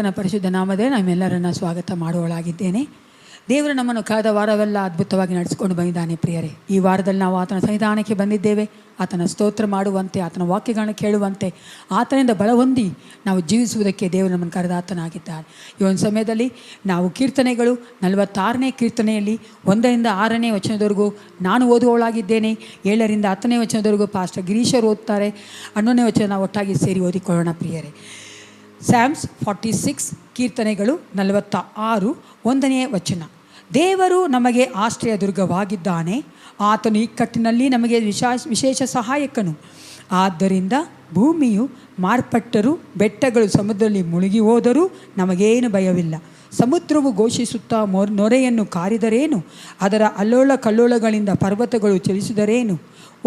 ಕರ್ತನ ಪರಿಶುದ್ಧ ನಾಮದಲ್ಲಿ ನಮ್ಮೆಲ್ಲರನ್ನ ಸ್ವಾಗತ ಮಾಡುವಳಾಗಿದ್ದೇನೆ. ದೇವರು ನಮ್ಮನ್ನು ಕಳೆದ ವಾರವೆಲ್ಲ ಅದ್ಭುತವಾಗಿ ನಡೆಸಿಕೊಂಡು ಬಂದಿದ್ದಾನೆ. ಪ್ರಿಯರೇ, ಈ ವಾರದಲ್ಲಿ ನಾವು ಆತನ ಸನ್ನಿಧಾನಕ್ಕೆ ಬಂದಿದ್ದೇವೆ. ಆತನ ಸ್ತೋತ್ರ ಮಾಡುವಂತೆ, ಆತನ ವಾಕ್ಯಗಳನ್ನು ಕೇಳುವಂತೆ, ಆತನಿಂದ ಬಲ ಹೊಂದಿ ನಾವು ಜೀವಿಸುವುದಕ್ಕೆ ದೇವರು ನಮ್ಮನ್ನು ಕರೆದಾತನಾಗಿದ್ದಾನೆ. ಈ ಒಂದು ಸಮಯದಲ್ಲಿ ನಾವು ಕೀರ್ತನೆಗಳು 46ನೇ ಕೀರ್ತನೆಯಲ್ಲಿ 1ರಿಂದ 6ನೇ ವಚನದವರೆಗೂ ನಾನು ಓದುವವಳಾಗಿದ್ದೇನೆ. 7ರಿಂದ 10ನೇ ವಚನದವರೆಗೂ ಪಾಸ್ಟರ್ ಗಿರೀಶರು ಓದ್ತಾರೆ. 11ನೇ ವಚನ ನಾವು ಒಟ್ಟಾಗಿ ಸೇರಿ ಓದಿಕೊಳ್ಳೋಣ. ಪ್ರಿಯರೇ, ಸ್ಯಾಮ್ಸ್ 46 ಕೀರ್ತನೆಗಳು 46 1ನೇ ವಚನ. ದೇವರು ನಮಗೆ ಆಶ್ರಯ ದುರ್ಗವಾಗಿದ್ದಾನೆ, ಆತನು ಇಕ್ಕಟ್ಟಿನಲ್ಲಿ ನಮಗೆ ವಿಶೇಷ ಸಹಾಯಕನು. ಆದ್ದರಿಂದ ಭೂಮಿಯು ಮಾರ್ಪಟ್ಟರೂ ಬೆಟ್ಟಗಳು ಸಮುದ್ರದಲ್ಲಿ ಮುಳುಗಿ ಹೋದರೂ ನಮಗೇನು ಭಯವಿಲ್ಲ. ಸಮುದ್ರವು ಘೋಷಿಸುತ್ತಾ ನೊರೆಯನ್ನು ಕಾರಿದರೇನು, ಅದರ ಅಲ್ಲೋಲ ಕಲ್ಲೋಲಗಳಿಂದ ಪರ್ವತಗಳು ಚಲಿಸಿದರೇನು.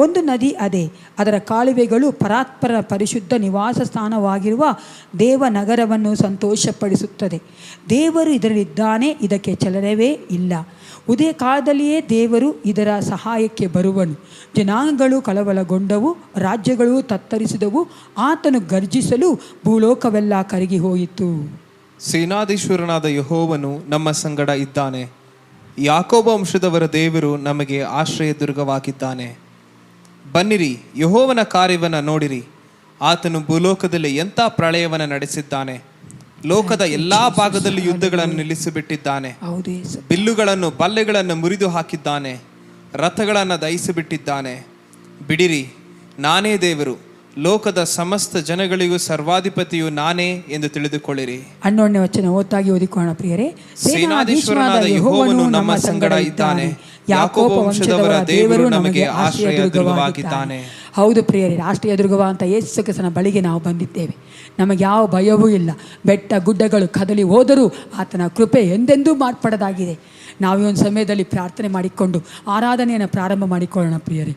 ಒಂದು ನದಿ ಅದೇ, ಅದರ ಕಾಲುವೆಗಳು ಪರಾತ್ಪರ ಪರಿಶುದ್ಧ ನಿವಾಸ ಸ್ಥಾನವಾಗಿರುವ ದೇವನಗರವನ್ನು ಸಂತೋಷಪಡಿಸುತ್ತದೆ. ದೇವರು ಇದರಲ್ಲಿದ್ದಾನೆ, ಇದಕ್ಕೆ ಚಲನವೇ ಇಲ್ಲ. ಉದಯ ಕಾಲದಲ್ಲಿಯೇ ದೇವರು ಇದರ ಸಹಾಯಕ್ಕೆ ಬರುವನು. ಜನಾಂಗಗಳು ಕಳವಳಗೊಂಡವು, ರಾಜ್ಯಗಳು ತತ್ತರಿಸಿದವು. ಆತನು ಗರ್ಜಿಸಲು ಭೂಲೋಕವೆಲ್ಲ ಕರಗಿ ಹೋಯಿತು. ಸೇನಾಧೀಶ್ವರನಾದ ಯೆಹೋವನು ನಮ್ಮ ಸಂಗಡ ಇದ್ದಾನೆ. ಯಾಕೋಬ ವಂಶದವರ ದೇವರು ನಮಗೆ ಆಶ್ರಯ ದುರ್ಗವಾಗಿದ್ದಾನೆ. ಬನ್ನಿರಿ, ಯೆಹೋವನ ಕಾರ್ಯವನ್ನು ನೋಡಿರಿ. ಆತನು ಭೂಲೋಕದಲ್ಲಿ ಎಂಥ ಪ್ರಳಯವನ್ನು ನಡೆಸಿದ್ದಾನೆ. ಲೋಕದ ಎಲ್ಲಾ ಭಾಗದಲ್ಲಿ ಯುದ್ಧಗಳನ್ನು ನಿಲ್ಲಿಸಿಬಿಟ್ಟಿದ್ದಾನೆ. ಬಿಲ್ಲುಗಳನ್ನು ಬಲ್ಲೆಗಳನ್ನು ಮುರಿದು ಹಾಕಿದ್ದಾನೆ, ರಥಗಳನ್ನು ದಹಿಸಿಬಿಟ್ಟಿದ್ದಾನೆ. ಬಿಡಿರಿ, ನಾನೇ ದೇವರು, ಲೋಕದ ಸಮಸ್ತ ಜನಗಳಿಗೂ ಸರ್ವಾಧಿಪತಿಯು ನಾನೇ ಎಂದು ತಿಳಿದುಕೊಳ್ಳಿರಿ. 11ನೇ ವಚನ ಓದಾಗಿ ಓದಿಕೊಳ್ಳೋಣ. ಪ್ರಿಯರೇ, ಸೇನಾಧೀಶ್ವರನಾದ ಯೆಹೋವನು ನಮ್ಮ ಸಂಗಡ ಇದ್ದಾನೆ. ಯಾಕೋಬ ವಂಶದವರ ದೇವರು ನಮಗೆ ಆಶ್ರಯ ದುರ್ಗವಾಗಿದ್ದಾನೆ. ಹೌದು ಪ್ರಿಯರೇ, ಆಶ್ರಯ ದುರ್ಗವ ಅಂತ ಯೇಸು ಕ್ರಿಸ್ತನ ಬಳಿಗೆ ನಾವು ಬಂದಿದ್ದೇವೆ. ನಮಗೆ ಯಾವ ಭಯವೂ ಇಲ್ಲ. ಬೆಟ್ಟ ಗುಡ್ಡಗಳು ಕದಲಿ ಹೋದರೂ ಆತನ ಕೃಪೆ ಎಂದೆಂದೂ ಮಾರ್ಪಡದಾಗಿದೆ. ನಾವು ಈ ಒಂದು ಸಮಯದಲ್ಲಿ ಪ್ರಾರ್ಥನೆ ಮಾಡಿಕೊಂಡು ಆರಾಧನೆಯನ್ನು ಪ್ರಾರಂಭ ಮಾಡಿಕೊಳ್ಳೋಣ. ಪ್ರಿಯರೇ,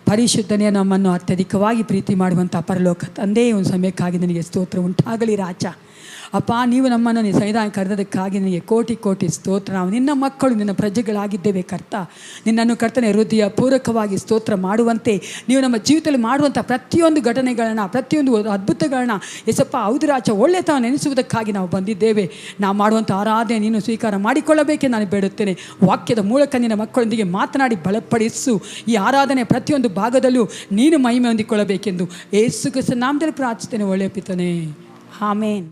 ಪರಿಶುದ್ಧನೇ, ನಮ್ಮನ್ನು ಅತ್ಯಧಿಕವಾಗಿ ಪ್ರೀತಿ ಮಾಡುವಂಥ ಪರಲೋಕ ತಂದೆ, ಒಂದು ಸಮಯಕ್ಕಾಗಿ ನನಗೆ ಸ್ತೋತ್ರ ಉಂಟಾಗಲಿ ರಾಜ. ಅಪ್ಪ, ನೀವು ನಮ್ಮನ್ನು ನೀನು ಸನ್ನಿಧಾನ ಕರೆದದಕ್ಕಾಗಿ ನನಗೆ ಕೋಟಿ ಕೋಟಿ ಸ್ತೋತ್ರ. ನಾವು ನಿನ್ನ ಮಕ್ಕಳು, ನಿನ್ನ ಪ್ರಜೆಗಳಾಗಿದ್ದೇವೆ ಕರ್ತ. ನಿನ್ನನ್ನು ಕರ್ತನೆ ಹೃದಯ ಪೂರ್ವಕವಾಗಿ ಸ್ತೋತ್ರ ಮಾಡುವಂತೆ ನೀವು ನಮ್ಮ ಜೀವಿತದಲ್ಲಿ ಮಾಡುವಂಥ ಪ್ರತಿಯೊಂದು ಘಟನೆಗಳನ್ನ, ಪ್ರತಿಯೊಂದು ಅದ್ಭುತಗಳನ್ನ ಎಸಪ್ಪ ಹೌದು ರಾಜ, ಒಳ್ಳೆತನ ನೆನೆಸುವುದಕ್ಕಾಗಿ ನಾವು ಬಂದಿದ್ದೇವೆ. ನಾವು ಮಾಡುವಂಥ ಆರಾಧನೆ ನೀನು ಸ್ವೀಕಾರ ಮಾಡಿಕೊಳ್ಳಬೇಕೆ ನಾನು ಬೇಡುತ್ತೇನೆ. ವಾಕ್ಯದ ಮೂಲಕ ನಿನ್ನ ಮಕ್ಕಳೊಂದಿಗೆ ಮಾತನಾಡಿ ಬಲಪಡಿಸು. ಈ ಆರಾಧನೆ ಪ್ರತಿಯೊಂದು ಭಾಗದಲ್ಲೂ ನೀನು ಮಹಿಮೆ ಹೊಂದಿಕೊಳ್ಳಬೇಕೆಂದು ಯೇಸು ಕ್ರಿಸ್ತನ ನಾಮದಲ್ಲಿ ಪ್ರಾರ್ಥಿಸುತ್ತೇನೆ, ಒಳ್ಳೆಯ ಪಿತನೇ, ಆಮೇನ್.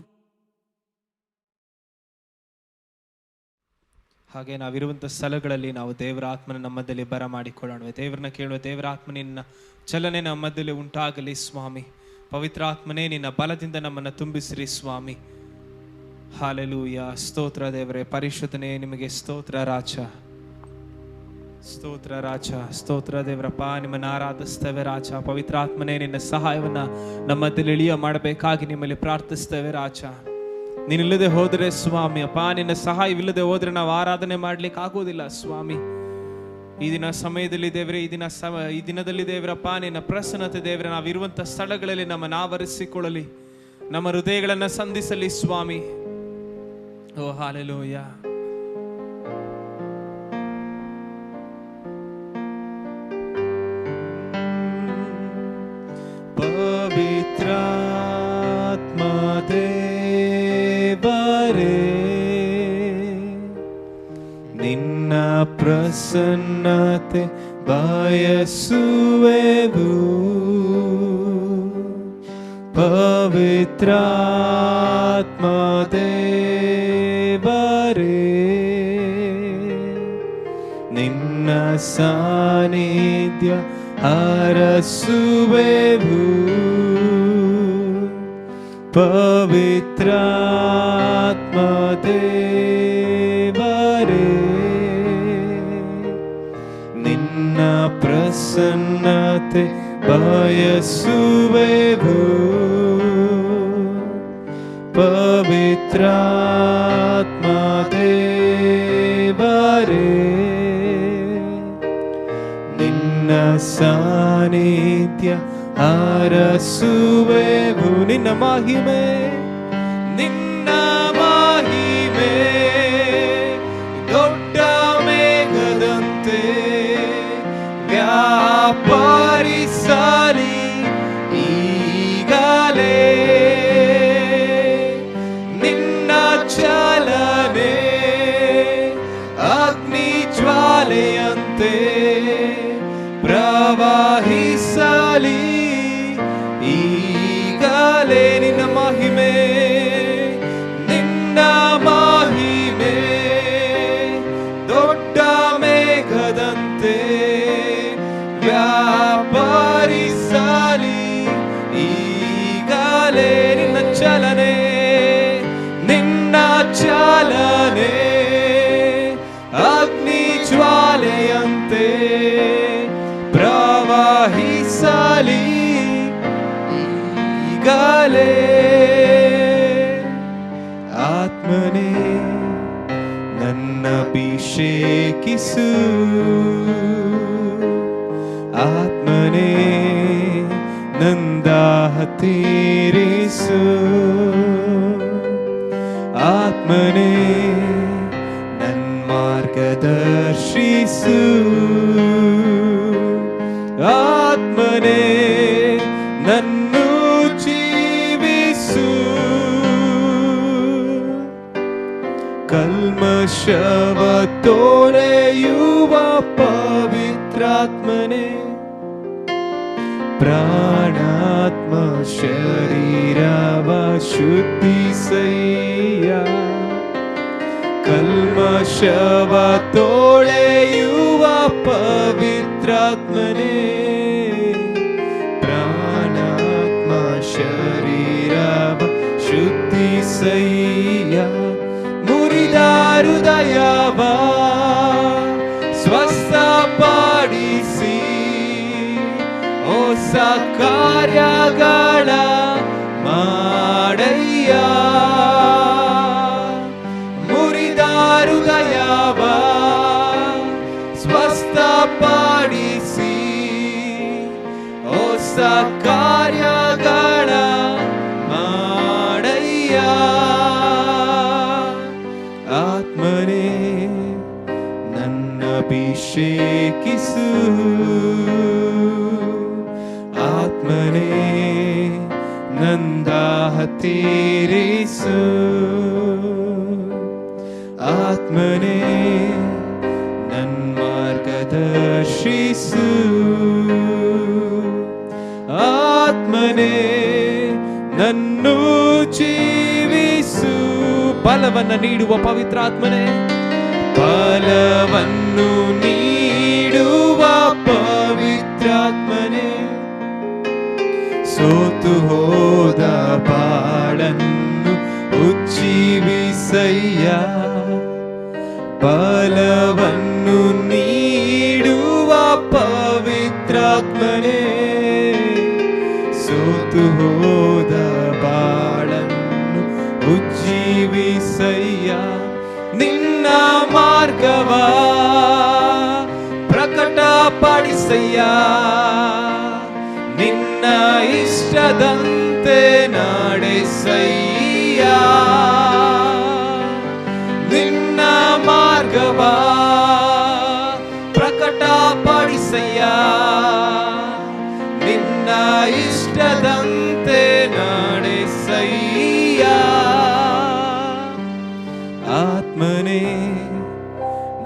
ಹಾಗೆ ನಾವಿರುವಂಥ ಸ್ಥಳಗಳಲ್ಲಿ ನಾವು ದೇವರ ಆತ್ಮನ ನಮ್ಮದಲ್ಲಿ ಬರಮಾಡಿಕೊಳ್ಳೋಣ. ದೇವರನ್ನ ಕೇಳುವ, ದೇವರ ಆತ್ಮನಿನ್ನ ಚಲನೆ ನಮ್ಮದಲ್ಲಿ ಉಂಟಾಗಲಿ ಸ್ವಾಮಿ. ಪವಿತ್ರ ಆತ್ಮನೇ, ನಿನ್ನ ಬಲದಿಂದ ನಮ್ಮನ್ನು ತುಂಬಿಸಿರಿ ಸ್ವಾಮಿ. ಹಾಲೆಲೂಯ. ಸ್ತೋತ್ರ ದೇವರೇ, ಪರಿಶುದ್ಧನೇ, ನಿಮಗೆ ಸ್ತೋತ್ರ ರಾಜ, ಸ್ತೋತ್ರ ರಾಜ, ಸ್ತೋತ್ರ ದೇವರಪ್ಪ. ನಿಮ್ಮನ್ನು ಆರಾಧಿಸ್ತೇವೆ ರಾಜ. ಪವಿತ್ರ ಆತ್ಮನೇ, ನಿನ್ನ ಸಹಾಯವನ್ನ ನಮ್ಮದಲ್ಲಿ ಇಳಿಯ ಮಾಡಬೇಕಾಗಿ ನಿಮ್ಮಲ್ಲಿ ಪ್ರಾರ್ಥಿಸ್ತೇವೆ ರಾಜ. ನೀನಿಲ್ಲದೆ ಹೋದರೆ ಸ್ವಾಮಿ ಅಪ್ಪ, ನಿನ್ನ ಸಹಾಯವಿಲ್ಲದೆ ಹೋದ್ರೆ ನಾವು ಆರಾಧನೆ ಮಾಡ್ಲಿಕ್ಕೆ ಆಗೋದಿಲ್ಲ ಸ್ವಾಮಿ. ಈ ದಿನ ಸಮಯದಲ್ಲಿ ದೇವರೇ, ಈ ದಿನದಲ್ಲಿ ದೇವರಪ್ಪ, ನಿನ್ನ ಪ್ರಸನ್ನತೆ ದೇವರೇ ನಾವಿರುವಂಥ ಸ್ಥಳಗಳಲ್ಲಿ ನಮ್ಮನ್ನು ಆವರಿಸಿಕೊಳ್ಳಲಿ, ನಮ್ಮ ಹೃದಯಗಳನ್ನು ಸಂಧಿಸಲಿ ಸ್ವಾಮಿ. ಓ ಹಾಲೆಲೂಯ. ನಿನ್ನ ಪ್ರಸನ್ನತೆ ಬಯಸುವೆವು, ಪವಿತ್ರಾತ್ಮ ದೇವರೇ. ನಿನ್ನ ಸಾನ್ನಿಧ್ಯ ಹರಸುವೆವು, ಪವಿತ್ರಾತ್ಮ ದೇವರೇ. ನಿನ್ನ ಪ್ರಸನ್ನತೆ ಬಯಸುವೆವು, ಪವಿತ್ರಾತ್ಮ ದೇವರೇ. ನಿನ್ನ ಸಾನ್ನಿಧ್ಯ ಹರಸುವೆವು. ನಿನ್ನ ಮಹಿಮೆ, ನಿನ್ನ ಮಹಿಮೆ ದೊಡ್ಡ ಮೇಘದಂತೆ ವ್ಯಾಪರಿಸಲಿ ಈಗಲೇ. ನಿನ್ನ ಜಲದಂತೆ ಪ್ರವಾಹಿಸಲಿ ಈಗಲೇ ನಿನ್ನ ಮಹಿಮೆ, ನಿನ್ನ ಮಹಿಮೆ ದೊಡ್ಡ ಮೇಘದಂತೆ ವ್ಯಾಪರಿಸಲಿ ಈಗಲೇ ನಿನ್ನ ಚಲನೆ, ನಿನ್ನ ಚಾಲನೆ ಅಗ್ನಿ ಜ್ವಾಲೆಯಂತೆ ಪ್ರವಾಹಿಸಲಿ ಈಗಲೇ. ಆತ್ಮನೇ ನನ್ನ ಅಭಿಷೇಕಿಸು, ಆತ್ಮನೇ ನಂದಾಹ ತೀರಿಸು, ಆತ್ಮನೇ ನನ್ ಮಾರ್ಗದರ್ಶಿಸು, ಆತ್ಮನೇ ನನ್ನು ಜೀವಿಸು. ಕಲ್ಮಶವ ತೊಳೆಯುವ ಪವಿತ್ರಾತ್ಮನೇ, ಪ್ರಾಣಾತ್ಮ ಶರೀರವ ಶುದ್ಧಿಸಯ್ಯ. ಕಲ್ಮಶವ ತೊಳೆಯುವ ಪವಿತ್ರಾತ್ಮನೇ, ಪ್ರಾಣಾತ್ಮ ಶರೀರವ ಶುದ್ಧಿಸಯ್ಯ. ಮುರಿದ ಹೃದಯವ ಸ್ವಸ್ಥಪಡಿಸಿ ಹೊಸ ಕಾರ್ಯಗಳ ಮಾಡಯ್ಯ. ಮುರಿದ ಹೃದಯವ ಸ್ವಸ್ಥಪಡಿಸಿ ಹೊಸ ಕಾರ್ಯಗಳ ಮಾಡಯ್ಯ. ಆತ್ಮನೇ ನನ್ನ ಅಭಿಷೇಕಿಸು, ಆತ್ಮನೇ ನಂದಾಹ ತೀರಿಸು, ಆತ್ಮನೇ ನನ್ ಮಾರ್ಗದರ್ಶಿಸು, ಆತ್ಮನೇ ನನ್ನು ಜೀವಿಸು. ಫಲವನ್ನು ನೀಡುವ ಪವಿತ್ರಾತ್ಮನೇ, ಫಲವನ್ನು ನೀಡುವ ಪವಿತ್ರಾತ್ಮನೇ, ಸೋತು ಹೋದ ಬಾಳನ್ನು ಉಜ್ಜೀವಿಸಯ್ಯ. ಫಲವನ್ನು ನೀಡುವ ಪವಿತ್ರಾತ್ಮನೇ, ಸೋತು ಹೋದ ಬಾಳನ್ನು ಉಜ್ಜೀವಿಸಯ್ಯ. ನಿನ್ನ ಮಾರ್ಗವ ಪ್ರಕಟಪಡಿಸಯ್ಯ, ನಿನ್ನ ಇಷ್ಟದಂತೆ ನಡೆಸಯ್ಯ. ನಿನ್ನ ಮಾರ್ಗವ ಪ್ರಕಟಪಡಿಸಯ್ಯ, ನಿನ್ನ ಇಷ್ಟದಂತೆ ನಡೆಸಯ್ಯ. ಆತ್ಮನೇ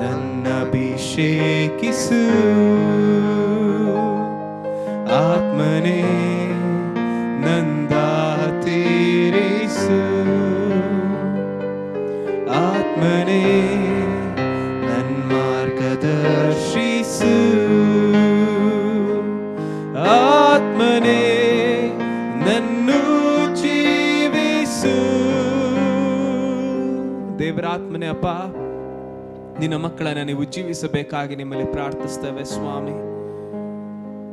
ನನ್ನ ಅಭಿಷೇಕಿಸು, ಆತ್ಮನೇ ನಂದಾಹ ತೀರಿಸು, ಆತ್ಮನೇ ನನ್ ಮಾರ್ಗದರ್ಶಿಸು, ಆತ್ಮನೇ ನನ್ನು ಜೀವಿಸು. ದೇವರಾತ್ಮನೇ ಅಪ್ಪ, ನಿನ್ನ ಮಕ್ಕಳನ್ನ ನೀವು ಜೀವಿಸಬೇಕಾಗಿ ನಿಮ್ಮಲ್ಲಿ ಪ್ರಾರ್ಥಿಸ್ತೇವೆ ಸ್ವಾಮಿ.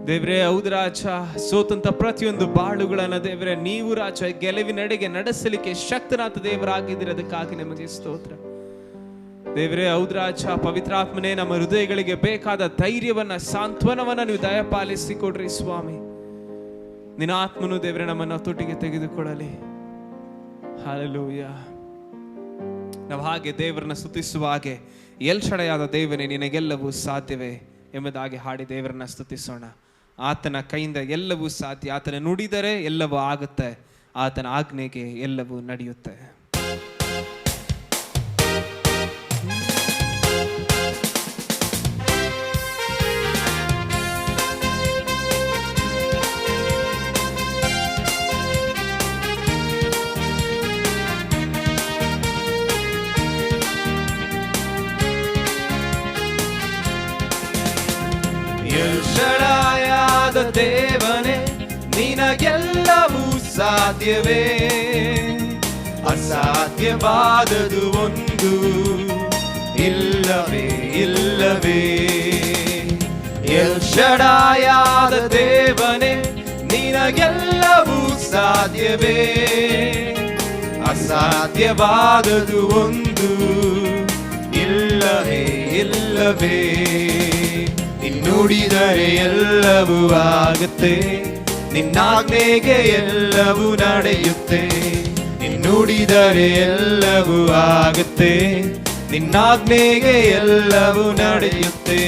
ದೇವ್ರೆ, ಹೌದು ರಾಜ, ಸೋತಂತ ಪ್ರತಿಯೊಂದು ಬಾಳುಗಳನ್ನ ದೇವ್ರೆ ನೀವು ರಾಜ ಗೆಲುವಿನಡೆಗೆ ನಡೆಸಲಿಕ್ಕೆ ಶಕ್ತನಾಥ ದೇವರಾಗಿದ್ದಿರೋದಕ್ಕಾಗಿ ನಿಮಗೆ ಸ್ತೋತ್ರ. ದೇವ್ರೆ, ಹೌದು ರಾಜ, ಪವಿತ್ರಾತ್ಮನೇ ನಮ್ಮ ಹೃದಯಗಳಿಗೆ ಬೇಕಾದ ಧೈರ್ಯವನ್ನ ಸಾಂತ್ವನವನ್ನ ನೀವು ದಯಪಾಲಿಸಿ ಕೊಡ್ರಿ ಸ್ವಾಮಿ. ನಿನ್ನ ಆತ್ಮನು ದೇವ್ರೆ ನಮ್ಮನ್ನು ತೊಟ್ಟಿಗೆ ತೆಗೆದುಕೊಳ್ಳಲಿ. ಹಲ್ಲೆಲೂಯ. ನಾವು ಹಾಗೆ ದೇವರನ್ನ ಸ್ತುತಿಸುವ ಹಾಗೆ ಎಲ್ಶಡೆಯಾದ ದೇವನೇ ನಿನಗೆಲ್ಲವೂ ಸಾಧ್ಯವೇ ಎಂಬುದಾಗಿ ಹಾಡಿ ದೇವರನ್ನ ಸ್ತುತಿಸೋಣ. ಆತನ ಕೈಯಿಂದ ಎಲ್ಲವೂ ಸಾಧ್ಯ. ಆತನ ನುಡಿದರೆ ಎಲ್ಲವೂ ಆಗುತ್ತೆ. ಆತನ ಆಜ್ಞೆಗೆ ಎಲ್ಲವೂ ನಡೆಯುತ್ತೆ. ಎಲ್ ಶಡಾಯಾದ ದೇವನೇ ನಿನಗೆಲ್ಲವೂ ಸಾಧ್ಯವೇ, ಅಸಾಧ್ಯವಾದದು ಒಂದು ಇಲ್ಲವೇ ಇಲ್ಲವೇ. ಎಲ್ ಶಡಾಯಾದ ದೇವನೇ ನಿನಗೆಲ್ಲವೂ ಸಾಧ್ಯವೇ, ಅಸಾಧ್ಯವಾದದು ಒಂದು ಇಲ್ಲವೇ ಇಲ್ಲವೇ. ನುಡಿದರೆ ಎಲ್ಲವೂ ಆಗುತ್ತೆ, ನಿನ್ನಾಜ್ಞೆಗೆ ಎಲ್ಲವೂ ನಡೆಯುತ್ತೆ. ನುಡಿದರೆ ಎಲ್ಲವೂ ಆಗುತ್ತೆ, ನಿನ್ನಾಜ್ಞೆಗೆ ಎಲ್ಲವೂ ನಡೆಯುತ್ತೆ.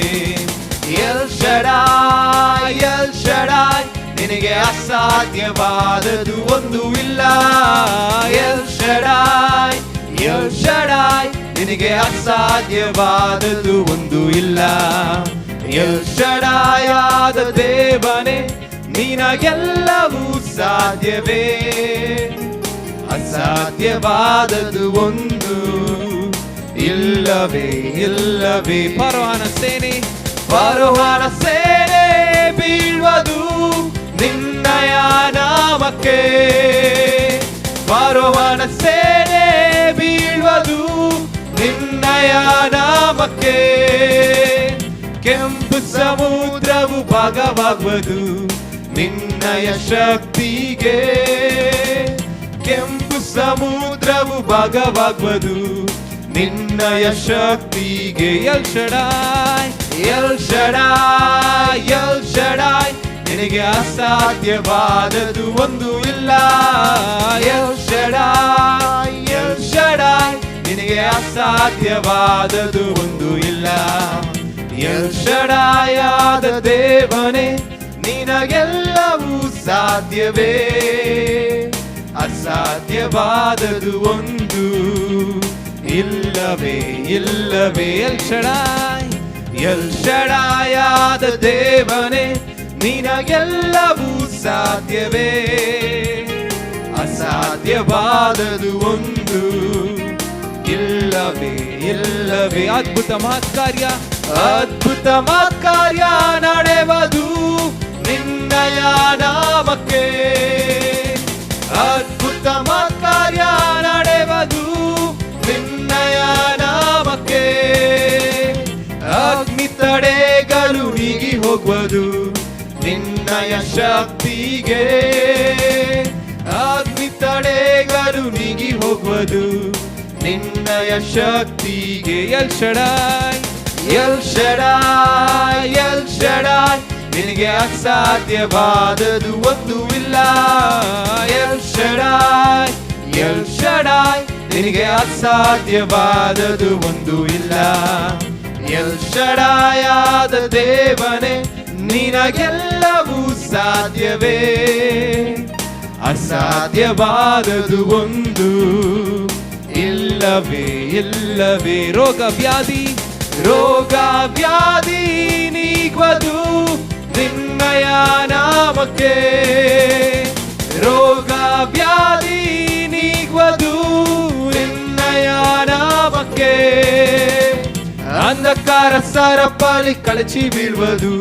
ಎಲ್ ಶಡಾಯ್ ಎಲ್ ಶಡಾಯ್ ನಿನಗೆ ಅಸಾಧ್ಯವಾದದು ಒಂದು ಇಲ್ಲ. ಎಲ್ ಶಡಾಯ್ ಎಲ್ ಶಡಾಯ್ ನಿನಗೆ ಅಸಾಧ್ಯವಾದದು ಒಂದು ಇಲ್ಲ. ಎಲ್ ಶಡಾಯಾದ ದೇವನೇ ನಿನಗೆಲ್ಲವೂ ಸಾಧ್ಯವೇ, ಅಸಾಧ್ಯವಾದದು ಒಂದು ಇಲ್ಲವೇ ಇಲ್ಲವೇ. ಫರೋಹನ ಸೇನೆ ಫರೋಹನ ಸೇನೆ ಬೀಳುವುದು ನಿನ್ನಯ ನಾಮಕ್ಕೆ, ಫರೋಹನ ಸೇನೆ ಬೀಳುವುದು ನಿನ್ನಯ ನಾಮಕ್ಕೆ. ಕೆಂಪು ಸಮುದ್ರವು ಭಾಗವಾಗುವುದು ನಿನ್ನಯ ಶಕ್ತಿಗೆ, ಕೆಂಪು ಸಮುದ್ರವು ಭಾಗವಾಗುವುದು ನಿನ್ನಯ ಶಕ್ತಿಗೆ. L Shaddai L Shaddai L Shaddai ನಿನಗೆ ಅಸಾಧ್ಯವಾದದು ಒಂದು ಇಲ್ಲ. ಎಲ್ ಶಡಾಯ್ ಎಲ್ ಶಡಾಯ್ ನಿನಗೆ ಅಸಾಧ್ಯವಾದದು ಒಂದು ಇಲ್ಲ. ಎಲ್ ಶಡಾಯಾದ ದೇವನೇ ನಿನಗೆಲ್ಲವೂ ಸಾಧ್ಯವೇ, ಅಸಾಧ್ಯವಾದದು ಒಂದು ಇಲ್ಲವೇ ಇಲ್ಲವೇ. ಎಲ್ ಶಡಾಯ್ ಎಲ್ ಶಡಾಯಾದ ದೇವನೇ ನಿನಗೆಲ್ಲವೂ ಸಾಧ್ಯವೇ, ಅಸಾಧ್ಯವಾದದು ಒಂದು ಇಲ್ಲವೇ ಇಲ್ಲವೇ. ಅದ್ಭುತ ಮಹತ್ಕಾರ್ಯ ಅದ್ಭುತ ಮಹತ್ಕಾರ್ಯ ನಡೆವುದು ನಿನ್ನಯ ನಾಮಕ್ಕೆ, ಅದ್ಭುತ ಮಹತ್ಕಾರ್ಯ ನಡೆವುದು ನಿನ್ನಯ ನಾಮಕ್ಕೆ. ಅಗ್ನಿ ತಡೆಗಳು ನೀಗಿ ಹೋಗುವುದು ನಿನ್ನಯ ಶಕ್ತಿಗೆ, ಅಗ್ನಿ ತಡೆಗಳು ನೀಗಿ ಹೋಗುವುದು ನಿನ್ನಯ ಶಕ್ತಿಗೆ. L Shaddai L Shaddai L Shaddai ನಿನಗೆ ಅಸಾಧ್ಯವಾದದು ಒಂದು ಇಲ್ಲ. ಎಲ್ ಶಡಾಯ್ ಎಲ್ ಶಡಾಯ್ ನಿನಗೆ ಅಸಾಧ್ಯವಾದದು ಒಂದು ಇಲ್ಲ. ಎಲ್ ಶಡಾಯಾದ ದೇವನೇ ನಿನಗೆಲ್ಲವೂ ಸಾಧ್ಯವೇ, ಅಸಾಧ್ಯವಾದದು ಒಂದು ಇಲ್ಲವೇ ಇಲ್ಲವೇ. ರೋಗ ವ್ಯಾಧಿ ರೋಗ ವ್ಯಾಧಿ ನೀಗುವುದು ನಿನ್ನಯ ನಾಮಕ್ಕೆ, ರೋಗ ವ್ಯಾಧಿ ನೀಗುವುದು ನಿನ್ನಯ ನಾಮಕ್ಕೆ. ಅಂಧಕಾರ ಸರಪಳಿ ಕಳಚಿ ಬೀಳುವುದು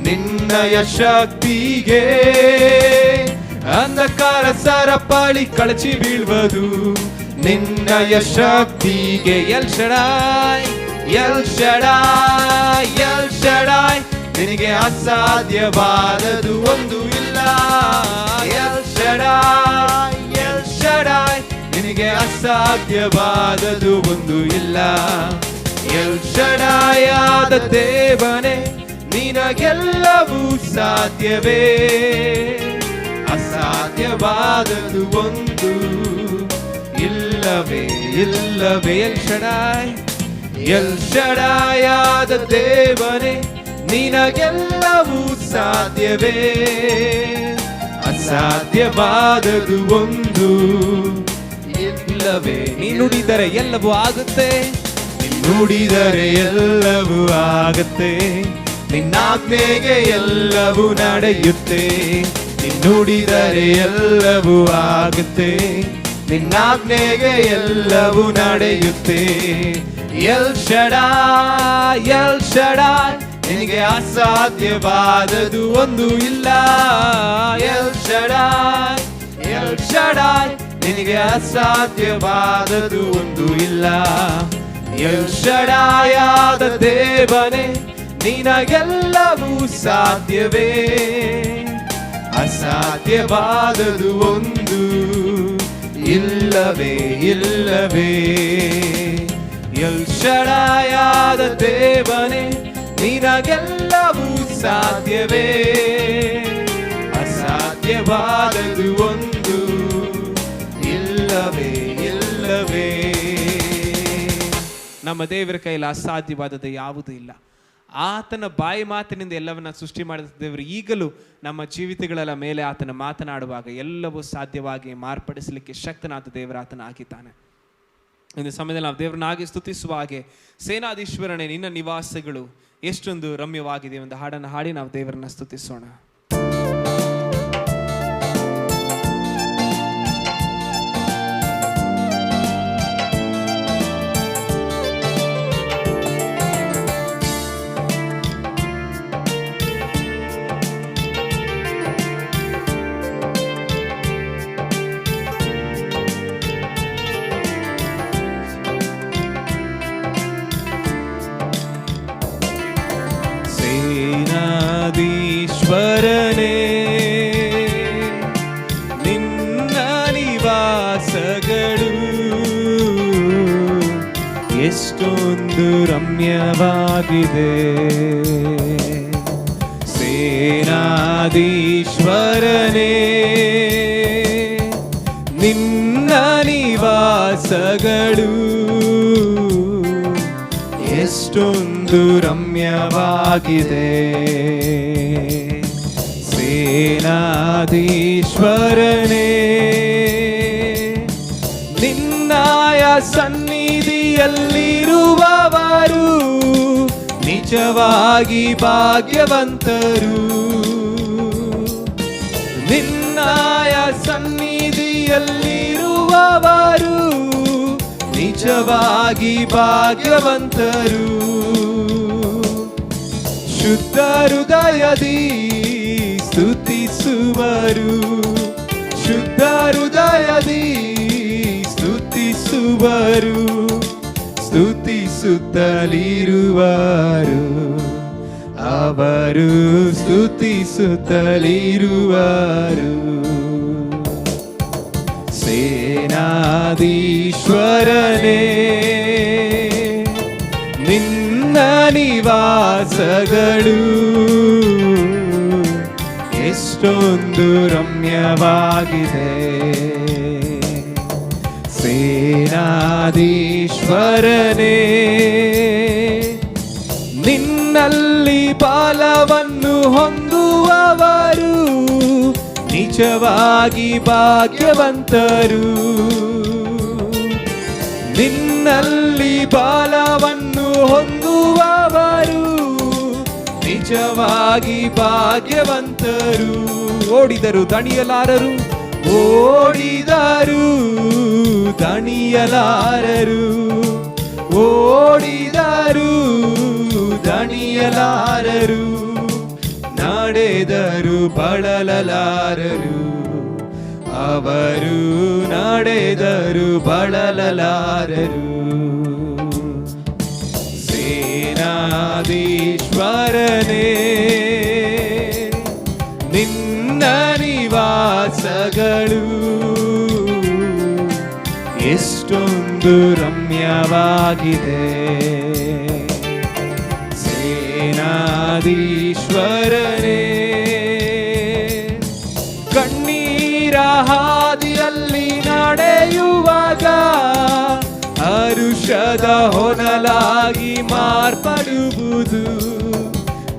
ನಿನ್ನಯ ಶಕ್ತಿಗೆ, ಅಂಧಕಾರ ಸರಪಳಿ ಕಳಚಿ ಬೀಳುವುದು ನಿನ್ನಯ ಶಕ್ತಿಗೆ. L Shaddai L Shaddai L Shaddai ನಿನಗೆ ಅಸಾಧ್ಯವಾದದು ಒಂದು ಇಲ್ಲ. ಎಲ್ ಶಡಾಯ್ ಎಲ್ ಶಡಾಯ್ ನಿನಗೆ ಅಸಾಧ್ಯವಾದದು ಒಂದು ಇಲ್ಲ. ಎಲ್ ಶಡಾಯಾದ ದೇವನೇ ನಿನಗೆಲ್ಲವೂ ಸಾಧ್ಯವೇ, ಅಸಾಧ್ಯವಾದದು ಒಂದು ಇಲ್ಲವೇ ಇಲ್ಲವೇ. ಎಲ್ ಶಡಾಯ್ ಎಲ್ ಶಡಾಯಾದ ದೇವನೇ ನಿನಗೆಲ್ಲವೂ ಸಾಧ್ಯವೇ, ಅಸಾಧ್ಯವಾದದು ಒಂದು ಇಲ್ಲವೇ. ನೀ ನುಡಿದರೆ ಎಲ್ಲವೂ ಆಗುತ್ತೆ, ನುಡಿದರೆ ಎಲ್ಲವೂ ಆಗುತ್ತೆ, ನಿನ್ನಾಜ್ಞೆಗೆ ಎಲ್ಲವೂ ನಡೆಯುತ್ತೆ. ನುಡಿದರೆ ಎಲ್ಲವೂ ಆಗುತ್ತೆ, ನಿನ್ನಾಜ್ಞೆಗೆ ಎಲ್ಲವೂ ನಡೆಯುತ್ತೆ. ಎಲ್ ಶಡಾಯ್ ನಿನಗೆ ಅಸಾಧ್ಯವಾದದು ಒಂದು ಇಲ್ಲ. ಎಲ್ ಶಡಾಯ್, ಎಲ್ ಶಡಾಯ್, ನಿನಗೆ ಅಸಾಧ್ಯವಾದದು ಒಂದು ಇಲ್ಲ. ಎಲ್ ಶಡಾಯಾದ ದೇವನೇ, ನಿನಗೆಲ್ಲವೂ ಸಾಧ್ಯವೇ. ಅಸಾಧ್ಯವಾದದು ಒಂದು ಇಲ್ಲವೇ ಇಲ್ಲವೇ. ಎಲ್ ಶಡಾಯಾದ ದೇವನೇ, ನಿನಗೆಲ್ಲವೂ ಸಾಧ್ಯವೇ. ಅಸಾಧ್ಯವಾದದು ಒಂದು ಇಲ್ಲವೇ ಇಲ್ಲವೇ. ನಮ್ಮ ದೇವರ ಕೈಯಲ್ಲಿ ಅಸಾಧ್ಯವಾದದ್ದು ಯಾವುದೂ ಇಲ್ಲ. ಆತನ ಬಾಯಿ ಮಾತಿನಿಂದ ಎಲ್ಲವನ್ನ ಸೃಷ್ಟಿ ಮಾಡಿದ ದೇವರು ಈಗಲೂ ನಮ್ಮ ಜೀವಿತಗಳ ಮೇಲೆ ಆತನ ಮಾತನಾಡುವಾಗ ಎಲ್ಲವೂ ಸಾಧ್ಯವಾಗಿ ಮಾರ್ಪಡಿಸಲಿಕ್ಕೆ ಶಕ್ತನಾದ ದೇವರ ಆತನ ಆಗಿದ್ದಾನೆ. ಇಂದು ಸಮಯದಲ್ಲಿ ನಾವು ದೇವರನ್ನ ಹಾಗೆ ಸ್ತುತಿಸುವ ಹಾಗೆ, ಸೇನಾಧೀಶ್ವರನೇ ನಿನ್ನ ನಿವಾಸಗಳು ಎಷ್ಟೊಂದು ರಮ್ಯವಾಗಿದೆ ಒಂದು ಹಾಡನ್ನು ಹಾಡಿ ನಾವು ದೇವರನ್ನ ಸ್ತುತಿಸೋಣ. ಸೇನಾಧೀಶ್ವರನೇ ನಿನ್ನ ನಿವಾಸಗಳು ಎಷ್ಟೊಂದು ರಮ್ಯವಾಗಿದೆ. ಸೇನಾಧೀಶ್ವರನೇ ನಿನ್ನ ನಿವಾಸಗಳು ಎಷ್ಟೊಂದು ರಮ್ಯವಾಗಿದೆ. ಸೇನಾಧೀಶ್ವರನೇ ನಿನ್ನಾಯ ಸನ್ನಿಧಿಯಲ್ಲಿರುವವರು ನಿಜವಾಗಿ ಭಾಗ್ಯವಂತರು. ನಿನ್ನಾಯ ಸನ್ನಿಧಿಯಲ್ಲಿರುವವರು ನಿಜವಾಗಿ ಭಾಗ್ಯವಂತರು. ಶುದ್ಧ ಹೃದಯದಿ ಸ್ತುತಿಸುವರು, ಶುದ್ಧ ಹೃದಯದಿ ಸ್ತುತಿಸುವರು, ಸ್ತುತಿಸುತ್ತಲಿರುವರು, ಅವರು ಸ್ತುತಿಸುತ್ತಲಿರುವರು. ಸೇನಾಧೀಶ್ವರನೇ ನಿನ್ನ ನಿವಾಸಗಳು ಎಷ್ಟೊಂದು ರಮ್ಯವಾಗಿದೆ. ಸೇನಾಧೀಶ್ವರನೇ ನಿನ್ನಲ್ಲಿ ಫಲವನ್ನು ಹೊಂದುವವರು ನಿಜವಾಗಿ ಭಾಗ್ಯವಂತರು. ನಿನ್ನಲ್ಲಿ ಫಲವನ್ನು ಹೊಂದುವವರು ನಿಜವಾಗಿ ಭಾಗ್ಯವಂತರು. ಓಡಿದರು ದಣಿಯಲಾರರು, ಓಡಿದರು ದಣಿಯಲಾರರು, ಓಡಿದರು ದಣಿಯಲಾರರು, ನಡೆದರು ಬಳಲಲಾರರು, ಅವರು ನಡೆದರು ಬಳಲಲಾರರು. ಸೇನಾಧೀಶ್ವರನೇ ನಿನ್ನ ನಿವಾಸಗಳು ಎಷ್ಟೊಂದು ರಮ್ಯವಾಗಿದೆ. ಸೇನಾಧೀಶ್ವರನೇ ಕಣ್ಣೀರ ಹಾದಿಯಲ್ಲಿ ನಡೆಯುವಾಗ ಹರುಷದ ಹೊನಲಾಗಿ ಮಾರ್ಪಡುವುದು.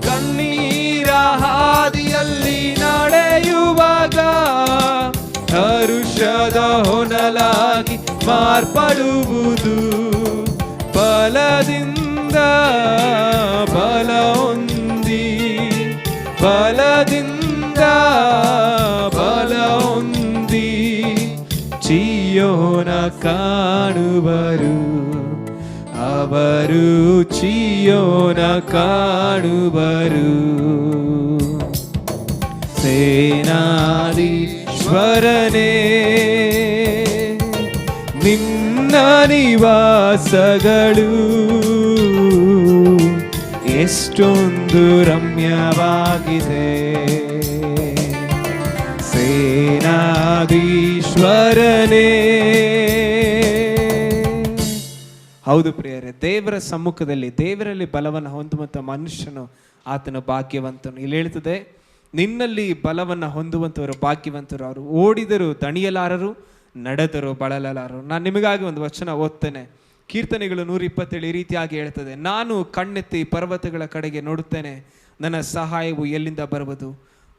ಕಣ್ಣೀರ ಹಾದಿಯಲ್ಲಿ ನಡೆಯುವಾಗ ಹರುಷದ ಹೊನಲಾಗಿ ಮಾರ್ಪಡುವುದು. ಬಲದಿಂದ ಬಲ ಹೊಂದಿ, ಬಲದಿಂದ ಬಲ ಹೊಂದಿ ಚೀಯೋನ ಕಾಣುವರು, ಬರು ಚಿಯೋನ ಕಾಣುವರು. ಸೇನಾಧೀಶ್ವರನೇ ನಿನ್ನ ನಿವಾಸಗಳು ಎಷ್ಟೊಂದು ರಮ್ಯವಾಗಿದೆ. ಸೇನಾಧೀಶ್ವರನೇ. ಹೌದು ಪ್ರಿಯರೇ, ದೇವರ ಸಮ್ಮುಖದಲ್ಲಿ ದೇವರಲ್ಲಿ ಬಲವನ್ನು ಹೊಂದುವಂಥ ಮನುಷ್ಯನು ಆತನ ಭಾಗ್ಯವಂತನು. ಇಲ್ಲಿ ಹೇಳ್ತದೆ, ನಿನ್ನಲ್ಲಿ ಬಲವನ್ನು ಹೊಂದುವಂಥವರು ಭಾಗ್ಯವಂತರು. ಅವರು ಓಡಿದರು ದಣಿಯಲಾರರು, ನಡೆದರು ಬಳಲಲಾರರು. ನಾನು ನಿಮಗಾಗಿ ಒಂದು ವಚನ ಓದ್ತೇನೆ. ಕೀರ್ತನೆಗಳು 127 ಈ ರೀತಿಯಾಗಿ ಹೇಳ್ತದೆ, ನಾನು ಕಣ್ಣೆತ್ತಿ ಪರ್ವತಗಳ ಕಡೆಗೆ ನೋಡುತ್ತೇನೆ, ನನ್ನ ಸಹಾಯವು ಎಲ್ಲಿಂದ ಬರುವುದು?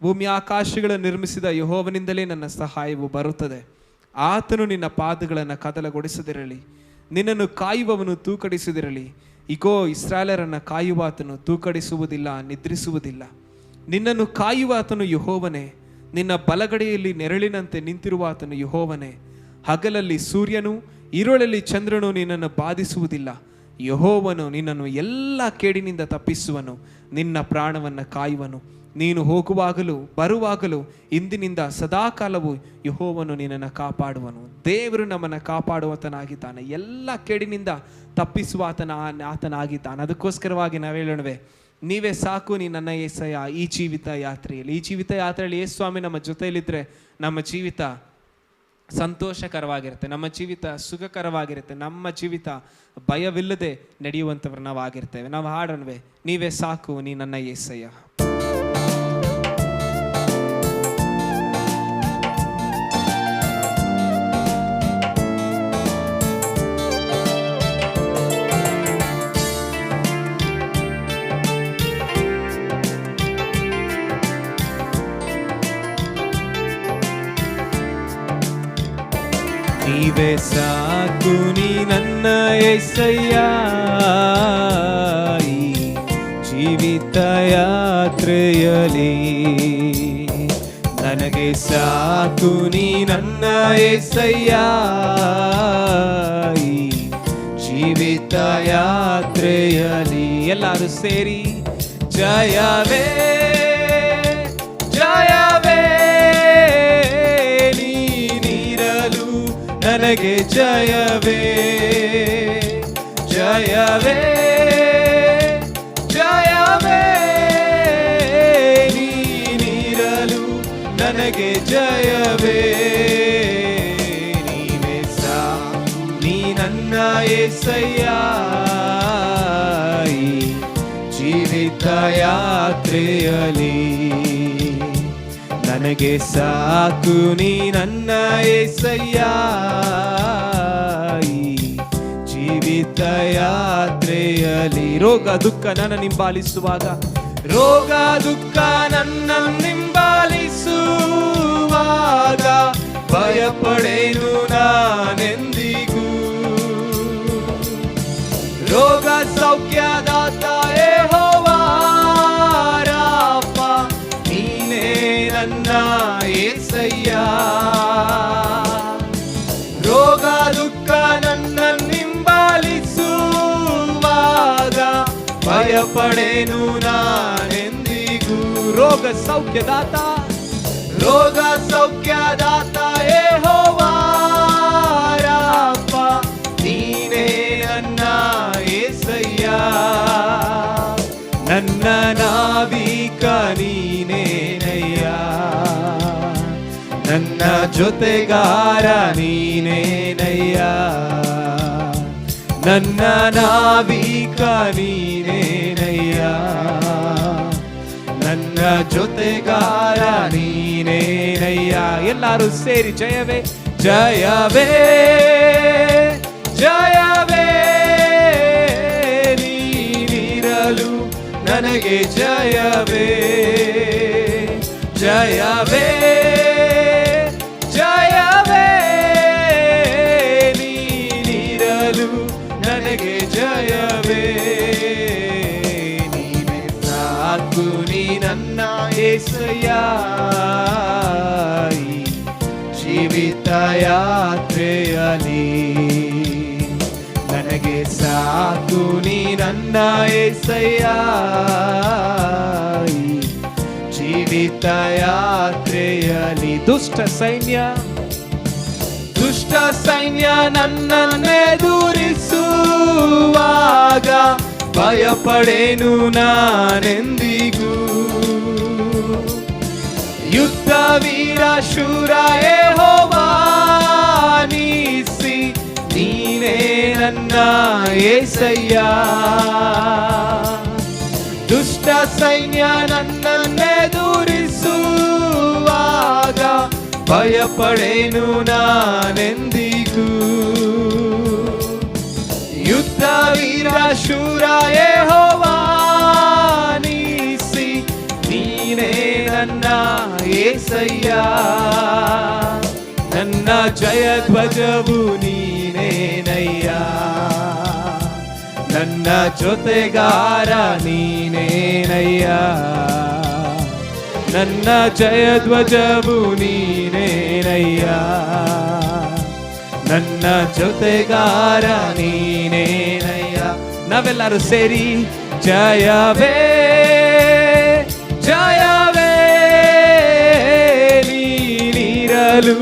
ಭೂಮಿ ಆಕಾಶಗಳನ್ನು ನಿರ್ಮಿಸಿದ ಯೆಹೋವನಿಂದಲೇ ನನ್ನ ಸಹಾಯವು ಬರುತ್ತದೆ. ಆತನು ನಿನ್ನ ಪಾದಗಳನ್ನು ಕದಲಗೊಳಿಸದಿರಲಿ, ನಿನ್ನನ್ನು ಕಾಯುವವನು ತೂಕಡಿಸದಿರಲಿ. ಇಗೋ, ಇಸ್ರಾಯೇಲರನ್ನು ಕಾಯುವಾತನು ತೂಕಡಿಸುವುದಿಲ್ಲ, ನಿದ್ರಿಸುವುದಿಲ್ಲ. ನಿನ್ನನ್ನು ಕಾಯುವಾತನು ಯೆಹೋವನೇ, ನಿನ್ನ ಬಲಗಡೆಯಲ್ಲಿ ನೆರಳಿನಂತೆ ನಿಂತಿರುವಾತನು ಯೆಹೋವನೇ. ಹಗಲಲ್ಲಿ ಸೂರ್ಯನು, ಇರುಳಲ್ಲಿ ಚಂದ್ರನು ನಿನ್ನನ್ನು ಬಾಧಿಸುವುದಿಲ್ಲ. ಯೆಹೋವನು ನಿನ್ನನ್ನು ಎಲ್ಲ ಕೇಡಿನಿಂದ ತಪ್ಪಿಸುವನು, ನಿನ್ನ ಪ್ರಾಣವನ್ನು ಕಾಯುವನು. ನೀನು ಹೋಗುವಾಗಲೂ ಬರುವಾಗಲೂ ಇಂದಿನಿಂದ ಸದಾಕಾಲವೂ ಯೆಹೋವನು ನಿನ್ನನ್ನು ಕಾಪಾಡುವನು. ದೇವರು ನಮ್ಮನ್ನು ಕಾಪಾಡುವಾತನಾಗಿದ್ದಾನೆ, ಎಲ್ಲ ಕೇಡಿನಿಂದ ತಪ್ಪಿಸುವ ಆತನಾಗಿದ್ದಾನೆ. ಅದಕ್ಕೋಸ್ಕರವಾಗಿ ನಾವು ಹೇಳೋಣವೆ, ನೀವೇ ಸಾಕು ನೀ ನನ್ನ యేసయ్య ಈ ಜೀವಿತ ಯಾತ್ರೆಯಲ್ಲಿ. ಈ ಜೀವಿತ ಯಾತ್ರೆಯಲ್ಲಿ ಯೇಸು ಸ್ವಾಮಿ ನಮ್ಮ ಜೊತೆಯಲ್ಲಿದ್ದರೆ ನಮ್ಮ ಜೀವಿತ ಸಂತೋಷಕರವಾಗಿರುತ್ತೆ, ನಮ್ಮ ಜೀವಿತ ಸುಖಕರವಾಗಿರುತ್ತೆ, ನಮ್ಮ ಜೀವಿತ ಭಯವಿಲ್ಲದೆ ನಡೆಯುವಂಥವ್ರು ನಾವು ಆಗಿರ್ತೇವೆ. ನಾವು ಹಾಡೋಣವೆ, ನೀವೇ ಸಾಕು ನೀ ನನ್ನ యేసయ్య. ನೀವೇ ಸಾಕು ನೀ ನನ್ನ యేసయ్య ಈ ಜೀವಿತ ಯಾತ್ರೆಯಲ್ಲಿ. ನನಗೆ ಸಾಕು ನೀ ನನ್ನ యేసయ్య ಈ ಜೀವಿತ ಯಾತ್ರೆಯಲ್ಲಿ. ಎಲ್ಲರೂ ಸೇರಿ ಜಯವೇ ಜಯವೇ ನನಗೆ ಜಯವೇ ಜಯವೇ ಜಯವೇ ನೀನಿರಲು ನನಗೆ ಜಯವೇ. ನೀವೇ ಸಾಕು ನೀ ನನ್ನ యేసయ్య ಈ ಜೀವಿತ ಯಾತ್ರೆಯಲ್ಲಿ. ನನಗೆ ಸಾಕು ನೀ ನನ್ನ యేసయ్య ಈ ಜೀವಿತ ಯಾತ್ರೆಯಲ್ಲಿ. ರೋಗ ದುಃಖ ನನ್ನ ನಿಂಬಾಲಿಸುವಾಗ, ರೋಗ ದುಃಖ ನನ್ನ ನಿಂಬಾಲಿಸುವಾಗ ಭಯಪಡೇನು ನಾನೆಂದಿಗೂ. ರೋಗ ಸೌಖ್ಯದಾತ ಯೆಹೋವಾ ರಾಫ, ನೀನೇ ನನ್ನ యేసయ్య. ರೋಗ ದುಃಖ ನನ್ನ ನಿಂಬಾಲಿಸುವಾಗ ಭಯಪಡೇನು ನಾನೆಂದಿಗೂ. ರೋಗ ಸೌಖ್ಯದಾತ, ರೋಗ ಸೌಖ್ಯದಾತ ಯೆಹೋವಾ ರಾಫ, ನೀನೇ ನನ್ನ యేసయ్య. ನನ್ನ ನಾವಿಕ ನೀನೇನಯ್ಯ, ನನ್ನ ಜೊತೆಗಾರ ನೀನೇನಯ್ಯ. ನನ್ನ ನಾವಿಕ ನೀನೇನಯ್ಯ, ನನ್ನ ಜೊತೆಗಾರ ನೀನೇನಯ್ಯ. ಎಲ್ಲರೂ ಸೇರಿ ಜಯವೇ ಜಯವೇ ಜಯವೇ ನೀನಿರಲು ನನಗೆ ಜಯವೇ ಜಯವೇ ಜಯವೇ ನೀನಿರಲು ನನಗೆ ಜಯವೇ. ನೀವೇ ಸಾಕು ನೀ ನನ್ನ యేసయ్య ಈ ಜೀವಿತ ಯಾತ್ರೆಯಲ್ಲಿ. ನನಗೆ ಸಾಕು ನೀ ನನ್ನ ಏಸಯ್ಯ, ಜೀವಿತ ಯಾತ್ರೆಯಲ್ಲಿ ದುಷ್ಟ ಸೈನ್ಯ ನನ್ನನ್ನೆದುರಿಸುವಾಗ ಭಯಪಡೇನು ನಾನೆಂದಿಗೂ. ಯುದ್ಧ ವೀರ ಶೂರ ಯೆಹೋವ ನೀಸಿ, ನೀನೇ ನನ್ನ ಏಸಯ್ಯ. ದುಷ್ಟ ಸೈನ್ಯ ನನ್ನನ್ನೆದುರಿಸುವಾಗ ಭಯಪಡೇನು ನಾನೆಂದಿಗೂ. ಯುದ್ಧ ವೀರ ಶೂರ ಯೆಹೋವ ನೀಸಿ, ನೀನೇ ನನ್ನ ಏಸಯ್ಯ. ನನ್ನ ಜಯಧ್ವಜವು ನೀನೇನಯ್ಯ, ನನ್ನ ಜೊತೆಗಾರ ನೀನೇನಯ್ಯ. ನನ್ನ ಜಯಧ್ವಜವು ನೀನೇನಯ್ಯ, ನನ್ನ ಜೊತೆಗಾರ ನೀನೇನಯ್ಯ. ನಾವೆಲ್ಲರೂ ಸೇರಿ ಜಯವೇ ಜಯವೇ ನೀನಿರಲು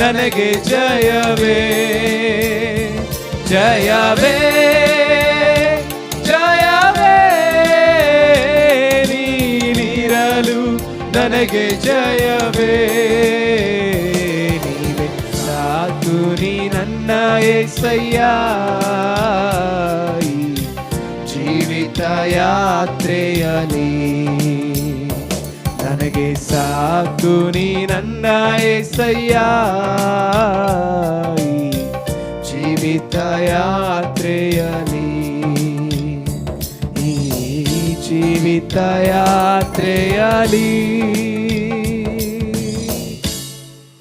ನನಗೆ ಜಯವೇ ಜಯವೇ ಜಯವೇ ನೀನಿರಲು ನನಗೆ ಜಯವೇ. ನೀವೇ ಸಾಕು ನೀ ನನ್ನ ಏಸಯ್ಯ, ಜೀವಿತ ಯಾತ್ರೆಯಲ್ಲಿ ನನಗೆ ಸಾಕು ನೀ ನನ್ನ ಏಸಯ್ಯ, ಜೀವಿತ ಯಾತ್ರೆಯಲ್ಲಿ ಈ ಜೀವಿತ ಯಾತ್ರೆಯಲ್ಲಿ.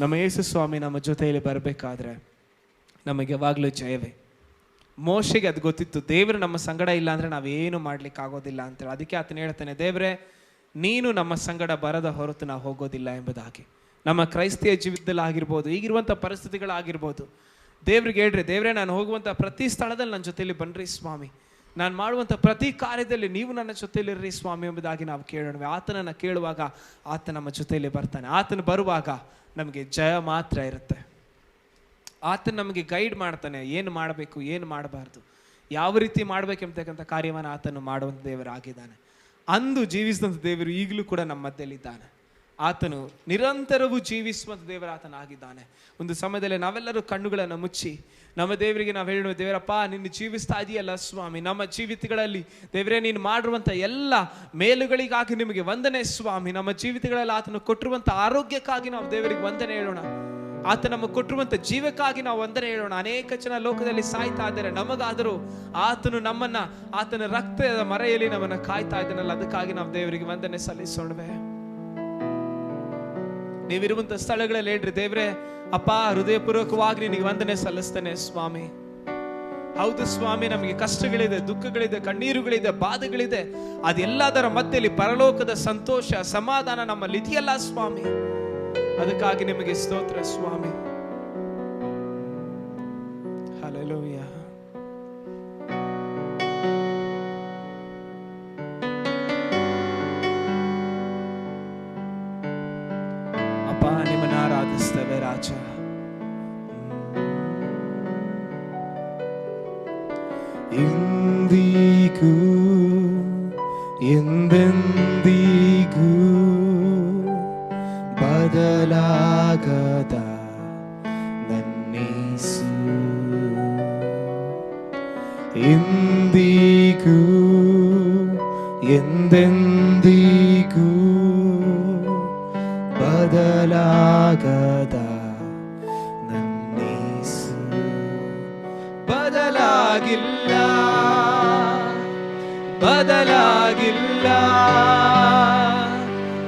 ನಮ್ಮ ಯೇಸು ಸ್ವಾಮಿ ನಮ್ಮ ಜೊತೆಯಲ್ಲಿ ಬರಬೇಕಾದ್ರೆ ನಮಗೆ ಯಾವಾಗಲೂ ಜಯವೇ. ಮೋಶೆಗೆ ಅದು ಗೊತ್ತಿತ್ತು, ದೇವರು ನಮ್ಮ ಸಂಗಡ ಇಲ್ಲ ಅಂದರೆ ನಾವೇನು ಮಾಡ್ಲಿಕ್ಕೆ ಆಗೋದಿಲ್ಲ ಅಂತೇಳಿ. ಅದಕ್ಕೆ ಆತನ ಹೇಳ್ತಾನೆ, ದೇವರೇ ನೀನು ನಮ್ಮ ಸಂಗಡ ಬರದ ಹೊರತು ನಾವು ಹೋಗೋದಿಲ್ಲ ಎಂಬುದಾಗಿ. ನಮ್ಮ ಕ್ರೈಸ್ತಿಯ ಜೀವಿತದಲ್ಲಿ ಆಗಿರ್ಬೋದು, ಈಗಿರುವಂಥ ಪರಿಸ್ಥಿತಿಗಳಾಗಿರ್ಬೋದು, ದೇವ್ರಿಗೆ ಹೇಳ್ರಿ, ದೇವರೇ ನಾನು ಹೋಗುವಂಥ ಪ್ರತಿ ಸ್ಥಳದಲ್ಲಿ ನನ್ನ ಜೊತೆಯಲ್ಲಿ ಬನ್ನಿರಿ ಸ್ವಾಮಿ, ನಾನು ಮಾಡುವಂಥ ಪ್ರತಿ ಕಾರ್ಯದಲ್ಲಿ ನೀವು ನನ್ನ ಜೊತೆಯಲ್ಲಿರ್ರಿ ಸ್ವಾಮಿ ಎಂಬುದಾಗಿ ನಾವು ಕೇಳೋಣ. ಆತನನ್ನು ಕೇಳುವಾಗ ಆತ ನಮ್ಮ ಜೊತೆಯಲ್ಲಿ ಬರ್ತಾನೆ. ಆತನು ಬರುವಾಗ ನಮಗೆ ಜಯ ಮಾತ್ರ ಇರುತ್ತೆ. ಆತನ ನಮಗೆ ಗೈಡ್ ಮಾಡ್ತಾನೆ, ಏನು ಮಾಡಬೇಕು ಏನು ಮಾಡಬಾರ್ದು, ಯಾವ ರೀತಿ ಮಾಡಬೇಕೆಂಬತಕ್ಕಂಥ ಕಾರ್ಯವನ್ನು ಆತನು ಮಾಡುವಂಥ ದೇವರಾಗಿದ್ದಾನೆ. ಅಂದು ಜೀವಿಸಿದಂಥ ದೇವರು ಈಗಲೂ ಕೂಡ ನಮ್ಮ ಮಧ್ಯದಲ್ಲಿದ್ದಾನೆ. ಆತನು ನಿರಂತರವೂ ಜೀವಿಸುವಂಥ ದೇವರಾತನಾಗಿದ್ದಾನೆ. ಒಂದು ಸಮಯದಲ್ಲಿ ನಾವೆಲ್ಲರೂ ಕಣ್ಣುಗಳನ್ನು ಮುಚ್ಚಿ ನಮ್ಮ ದೇವರಿಗೆ ನಾವು ಹೇಳೋಣ, ದೇವರಪ್ಪ ನಿನ್ನ ಜೀವಿಸ್ತಾ ಇದೆಯಲ್ಲ ಸ್ವಾಮಿ, ನಮ್ಮ ಜೀವಿತಗಳಲ್ಲಿ ದೇವರೇ ನೀನು ಮಾಡಿರುವಂಥ ಎಲ್ಲ ಮೇಲುಗಳಿಗಾಗಿ ನಿಮಗೆ ವಂದನೆ ಸ್ವಾಮಿ. ನಮ್ಮ ಜೀವಿತಗಳಲ್ಲಿ ಆತನು ಕೊಟ್ಟಿರುವಂಥ ಆರೋಗ್ಯಕ್ಕಾಗಿ ನಾವು ದೇವರಿಗೆ ವಂದನೆ ಹೇಳೋಣ. ಆತ ನಮಗೆ ಕೊಟ್ಟಿರುವಂಥ ಜೀವಕ್ಕಾಗಿ ನಾವು ವಂದನೆ ಹೇಳೋಣ. ಅನೇಕ ಜನ ಲೋಕದಲ್ಲಿ ಸಾಯ್ತಾ ಇದ್ದಾರೆ, ನಮಗಾದರೂ ಆತನು ನಮ್ಮನ್ನ ಆತನ ರಕ್ತದ ಮರೆಯಲ್ಲಿ ನಮ್ಮನ್ನ ಕಾಯ್ತಾ ಇದ್ದಾನಲ್ಲ, ಅದಕ್ಕಾಗಿ ನಾವು ದೇವರಿಗೆ ವಂದನೆ ಸಲ್ಲಿಸೋಣವೆ. ನೀವಿರುವಂಥ ಸ್ಥಳಗಳಲ್ಲಿ ಹೇಳ್ರಿ, ದೇವರೇ ಅಪ್ಪ ಹೃದಯಪೂರ್ವಕವಾಗಿ ನಿನಗೆ ವಂದನೆ ಸಲ್ಲಿಸ್ತೇನೆ ಸ್ವಾಮಿ. ಹೌದು ಸ್ವಾಮಿ, ನಮಗೆ ಕಷ್ಟಗಳಿದೆ, ದುಃಖಗಳಿದೆ, ಕಣ್ಣೀರುಗಳಿದೆ, ಬಾಧೆಗಳಿದೆ, ಅದೆಲ್ಲದರ ಮಧ್ಯದಲ್ಲಿ ಪರಲೋಕದ ಸಂತೋಷ ಸಮಾಧಾನ ನಮ್ಮಲ್ಲಿ ಇದೆಯಲ್ಲ ಸ್ವಾಮಿ. ಅದಕ್ಕಾಗಿ ನಿಮಗೆ ಸ್ತೋತ್ರ ಸ್ವಾಮಿ. ಹಲ್ಲೆಲೂಯ. ಅಪ್ಪ ನಿಮ್ಮನ್ನ ಆರಾಧಿಸ್ತೇವೆ ರಾಜ. ಎಂದಿಗೂ ಎಂದೆಂದಿಗೂ ಬದಲಾಗದ ನನ್ನೇಸು, ಎಂದಿಗೂ ಎಂದೆಂದಿಗೂ ಬದಲಾಗದ ನನ್ನೇಸು. ಬದಲಾಗಿಲ್ಲ ಬದಲಾಗಿಲ್ಲ,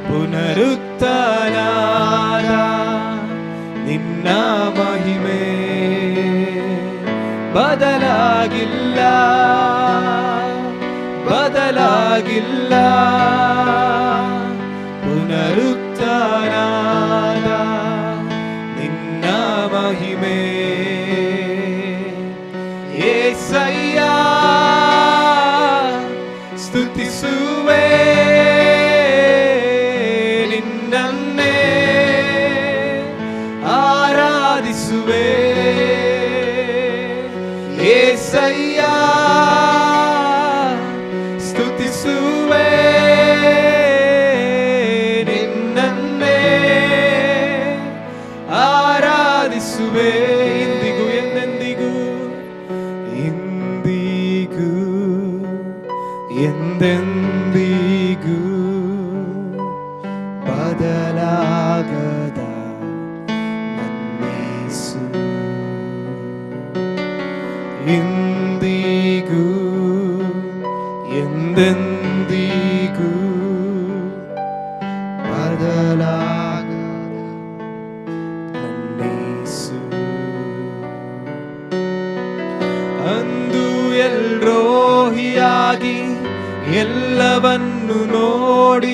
ಪುನರುತ್ಥಾನದ ನಿನ್ನ ಮಹಿಮೆ ಬದಲಾಗಿಲ್ಲ ಬದಲಾಗಿಲ್ಲ, ಪುನರುತ್ಥಾನದ ನಿನ್ನ ಮಹಿಮೆ. ಯೇಸಯ್ಯ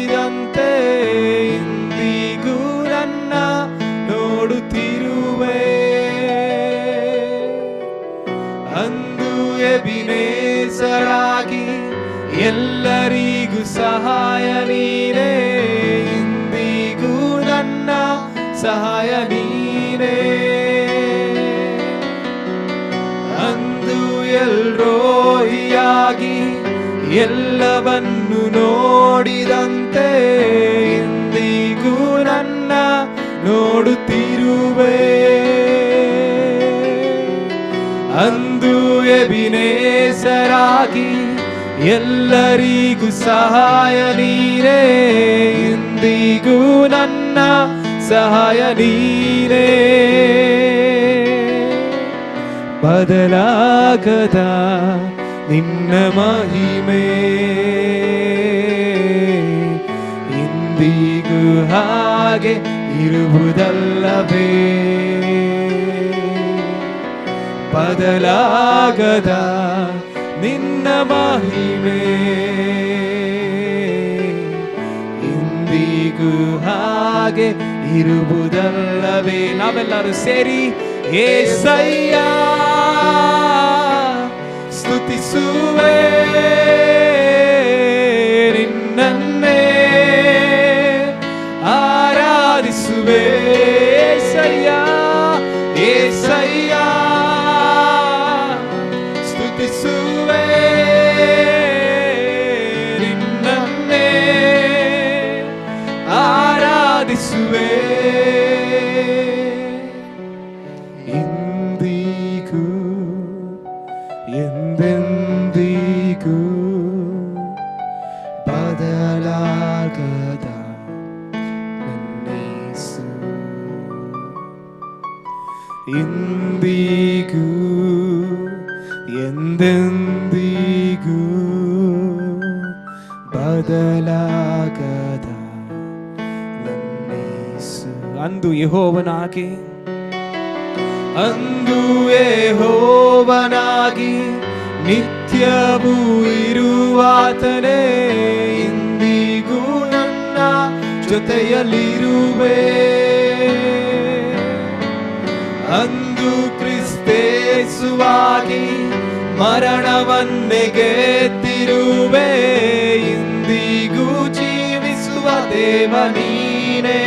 ನೋಡಿದಂತೆ ಇಂದಿಗೂ ನನ್ನ ನೋಡುತ್ತಿರುವೆ. ಅಂದು ಎಬಿನೇಸರಾಗಿ ಎಲ್ಲರಿಗೂ ಸಹಾಯ ನೀನೇ, ಇಂದಿಗೂ ನನ್ನ ಸಹಾಯ ನೀನೇ. ಅಂದು ಎಲ್ರೋಹಿಯಾಗಿ ಎಲ್ಲವನ್ನು ನೋಡಿದಂತೆ ಇಂದಿಗೂ ನನ್ನ ನೋಡುತ್ತಿರುವೆ. ಅಂದು ಎಬಿನೇಸರಾಗಿ ಎಲ್ಲರಿಗೂ ಸಹಾಯ ನೀನೇ, ಇಂದಿಗೂ ನನ್ನ ಸಹಾಯ ನೀನೇ. ಬದಲಾಗದ ನಿನ್ನ ಮಹಿಮೆ ಇಂದಿಗೂ ಹಾಗೆ ಇರುವುದಲ್ಲವೇ. ಬದಲಾಗದ ನಿನ್ನ ಮಹಿಮೆ ಇಂದಿಗೂ ಹಾಗೆ ಇರುವುದಲ್ಲವೇ. ನಾವೆಲ್ಲರೂ ಸೇರಿ ಏಸಯ್ಯ ಸ್ತುತಿಸುವೆ ನಿನ್ನನ್ನೇ ಆರಾಧಿಸುವೆ. ಏಸಯ್ಯ ಏಸಯ್ಯ ಸ್ತುತಿಸುವೆ ನಿನ್ನನ್ನೇ ಆರಾಧಿಸುವೆ. ಇಂದಿಗೂ ಎಂದೆಂದಿಗೂ ಬದಲಾಗದ ನನ್ನೇಸು, ಇಂದಿಗೂ ಎಂದೆಂದಿಗೂ ಬದಲಾಗದ ನನ್ನೇಸು. ಅಂದು ಯೆಹೋವನಾಗಿ ಅಂದು ಯೆಹೋವನಾಗಿ ನಿತ್ಯವೂ ಇರುವಾತನೇ, ಇಂದಿಗೂ ನನ್ನ ಜೊತೆಯಲ್ಲಿರುವೆ. ಅಂದು ಕ್ರಿಸ್ತೇಸುವಾಗಿ ಮರಣವನ್ನೇ ಗೆದ್ದಿರುವೆ, ಇಂದಿಗೂ ಜೀವಿಸುವ ದೇವ ನೀನೇ.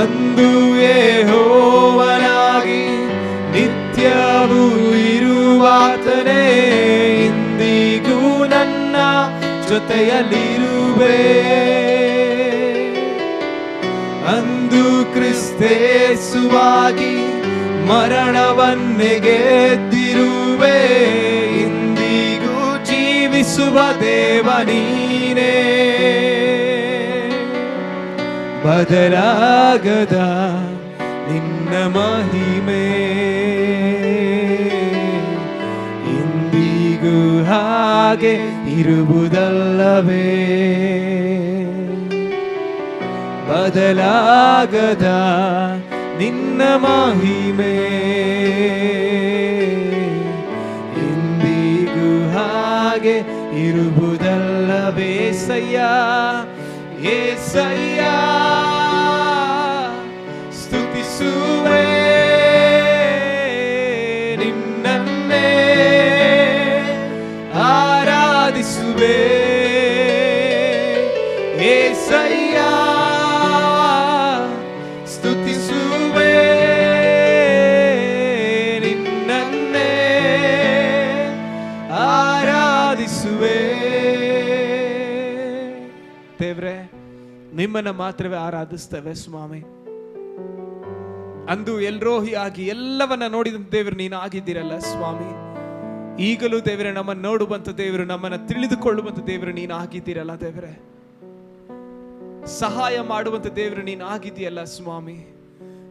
ಅಂದು ಯೆಹೋವನಾಗಿ ನಿತ್ಯವೂ ಇರುವಾತನೇ, ಇಂದಿಗೂ ನನ್ನ ಜೊತೆಯಲ್ಲಿರುವೆ. ಅಂದು ಕ್ರಿಸ್ತೇಸುವಾಗಿ ಮರಣವನ್ನೇ ಗೆದ್ದಿರುವೆ, ಇಂದಿಗೂ ಜೀವಿಸುವ ದೇವ ನೀನೇ. ಬದಲಾಗದ ನಿನ್ನ ಮಹಿಮೆ ಇಂದಿಗೂ ಹಾಗೆ ಇರುವುದಲ್ಲವೇ. ಬದಲಾಗದ ನಿನ್ನ ಮಹಿಮೆ ಇಂದಿಗೂ ಹಾಗೆ ಇರುವುದಲ್ಲವೇ. ಏಸಯ್ಯ ಏಸಯ್ಯ ಸ್ತುತಿಸುವೆ ನಿನ್ನನ್ನೇ ಆರಾಧಿಸುವೆ. ಏಸಯ್ಯ ಸ್ತುತಿಸುವೆ ನಿನ್ನನ್ನೇ ಆರಾಧಿಸುವೆ. ದೇವ್ರೆ, ನಿಮ್ಮನ್ನ ಮಾತ್ರವೇ ಆರಾಧಿಸ್ತೇವೆ ಸ್ವಾಮಿ. ಅಂದು ಎಲ್ರೋಹಿಯಾಗಿ ಎಲ್ಲವನ್ನ ನೋಡಿದ ದೇವರು ನೀನು ಆಗಿದ್ದೀರಲ್ಲ ಸ್ವಾಮಿ. ಈಗಲೂ ದೇವರೇ ನಮ್ಮನ್ನು ನೋಡುವಂತ ದೇವರು, ನಮ್ಮನ್ನ ತಿಳಿದುಕೊಳ್ಳುವಂತ ದೇವರು ನೀನು ಆಗಿದ್ದೀರಲ್ಲ ದೇವರೇ. ಸಹಾಯ ಮಾಡುವಂತ ದೇವರು ನೀನು ಆಗಿದೆಯಲ್ಲ ಸ್ವಾಮಿ.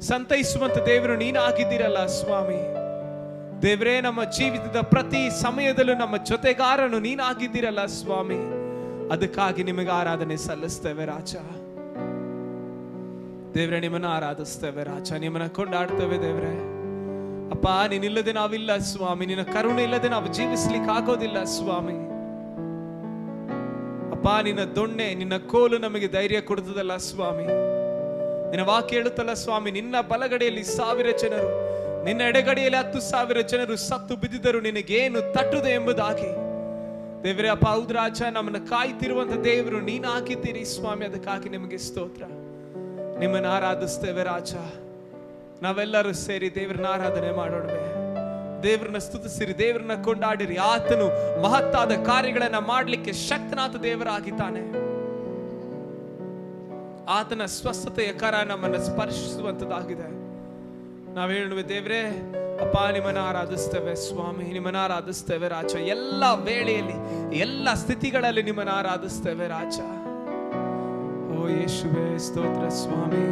ಸಂತೈಸುವಂತ ದೇವರು ನೀನು ಆಗಿದ್ದೀರಲ್ಲ ಸ್ವಾಮಿ. ದೇವರೇ, ನಮ್ಮ ಜೀವಿತದ ಪ್ರತಿ ಸಮಯದಲ್ಲೂ ನಮ್ಮ ಜೊತೆಗಾರನು ನೀನು ಆಗಿದ್ದೀರಲ್ಲ ಸ್ವಾಮಿ. ಅದಕ್ಕಾಗಿ ನಿಮಗೆ ಆರಾಧನೆ ಸಲ್ಲಿಸ್ತೇವೆ ರಾಜ. ದೇವ್ರೆ, ನಿಮ್ಮನ್ನ ಆರಾಧಿಸ್ತೇವೆ ರಾಜ, ನಿಮ್ಮನ್ನ ಕೊಂಡಾಡ್ತೇವೆ ದೇವ್ರೆ. ಅಪ್ಪ, ನೀನಿಲ್ಲದೆ ನಾವಿಲ್ಲ ಸ್ವಾಮಿ. ನಿನ್ನ ಕರುಣೆ ಇಲ್ಲದೆ ನಾವು ಜೀವಿಸ್ಲಿಕ್ಕೆ ಆಗೋದಿಲ್ಲ ಸ್ವಾಮಿ. ಅಪ್ಪ, ನಿನ್ನ ದೊಣ್ಣೆ, ನಿನ್ನ ಕೋಲು ನಮಗೆ ಧೈರ್ಯ ಕೊಡುತ್ತದಲ್ಲ ಸ್ವಾಮಿ. ನಿನ್ನ ವಾಕ್ಯ ಹೇಳುತ್ತಲ್ಲ ಸ್ವಾಮಿ, ನಿನ್ನ ಬಲಗಡೆಯಲ್ಲಿ 1000 ಜನರು, ನಿನ್ನ ಎಡಗಡೆಯಲ್ಲಿ 10,000 ಜನರು ಸತ್ತು ಬಿದ್ದಿದ್ದರು ನಿನಗೇನು ತಟ್ಟುದೆ ಎಂಬುದಾಗಿ. ದೇವರೇ ಅಪ್ಪ, ಹೌದು ರಾಜ, ನಮ್ಮನ್ನು ಕಾಯ್ತಿರುವಂತ ದೇವರು ನೀನು ಹಾಕಿದ್ದೀರಿ ಸ್ವಾಮಿ. ಅದಕ್ಕಾಗಿ ನಿಮಗೆ ಸ್ತೋತ್ರ. ನಿಮ್ಮನ್ನು ಆರಾಧಿಸ್ತೇವೆ ರಾಜ. ನಾವೆಲ್ಲರೂ ಸೇರಿ ದೇವರನ್ನ ಆರಾಧನೆ ಮಾಡೋಣವೇ. ದೇವರನ್ನ ಸ್ತುತಿಸಿರಿ, ದೇವರನ್ನ ಕೊಂಡಾಡಿರಿ. ಆತನು ಮಹತ್ತಾದ ಕಾರ್ಯಗಳನ್ನ ಮಾಡಲಿಕ್ಕೆ ಶಕ್ತನಾದ ದೇವರಾಗಿದ್ದಾನೆ. ಆತನ ಸ್ವಸ್ಥತೆಯ ಕರ ನಮ್ಮನ್ನು ಸ್ಪರ್ಶಿಸುವಂತದ್ದಾಗಿದೆ. ನಾವು ಹೇಳುವೆ, ದೇವರೇ ಅಪ್ಪ, ನಿಮ್ಮನ್ನ ಆರಾಧಿಸ್ತೇವೆ ಸ್ವಾಮಿ, ನಿಮ್ಮನ್ನ ಆರಾಧಿಸ್ತೇವೆ ರಾಜ. ಎಲ್ಲ ವೇಳೆಯಲ್ಲಿ, ಎಲ್ಲ ಸ್ಥಿತಿಗಳಲ್ಲಿ ನಿಮ್ಮನ್ನ ಆರಾಧಿಸ್ತೇವೆ ರಾಜ. ಓ ಯೇಸುವೇ, ಸ್ತೋತ್ರ ಸ್ವಾಮಿ.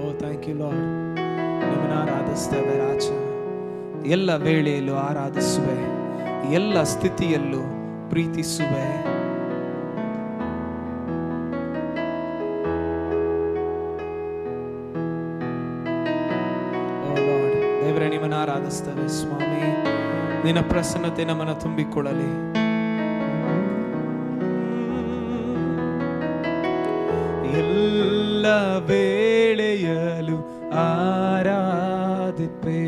ಓ ಥ್ಯಾಂಕ್ ಯು ಲಾರ್ಡ್. ನಿಮ್ಮನ್ನ ಆರಾಧಿಸ್ತೇವೆ ರಾಜ. ಎಲ್ಲ ವೇಳೆಯಲ್ಲೂ ಆರಾಧಿಸುವೆ, ಎಲ್ಲ ಸ್ಥಿತಿಯಲ್ಲೂ ಪ್ರೀತಿಸುವೆ. ದೇವರೇ, ನಿಮ್ಮನ್ನ ಆರಾಧಿಸ್ತೇವೆ ಸ್ವಾಮಿ. ನಿನ್ನ ಪ್ರಸನ್ನತೆ ನಮ್ಮನ್ನು ತುಂಬಿಕೊಳ್ಳಲಿ. ಎಲ್ಲ ವೇಳೆಯಲ್ಲೂ ಆರಾಧಿಪೆ,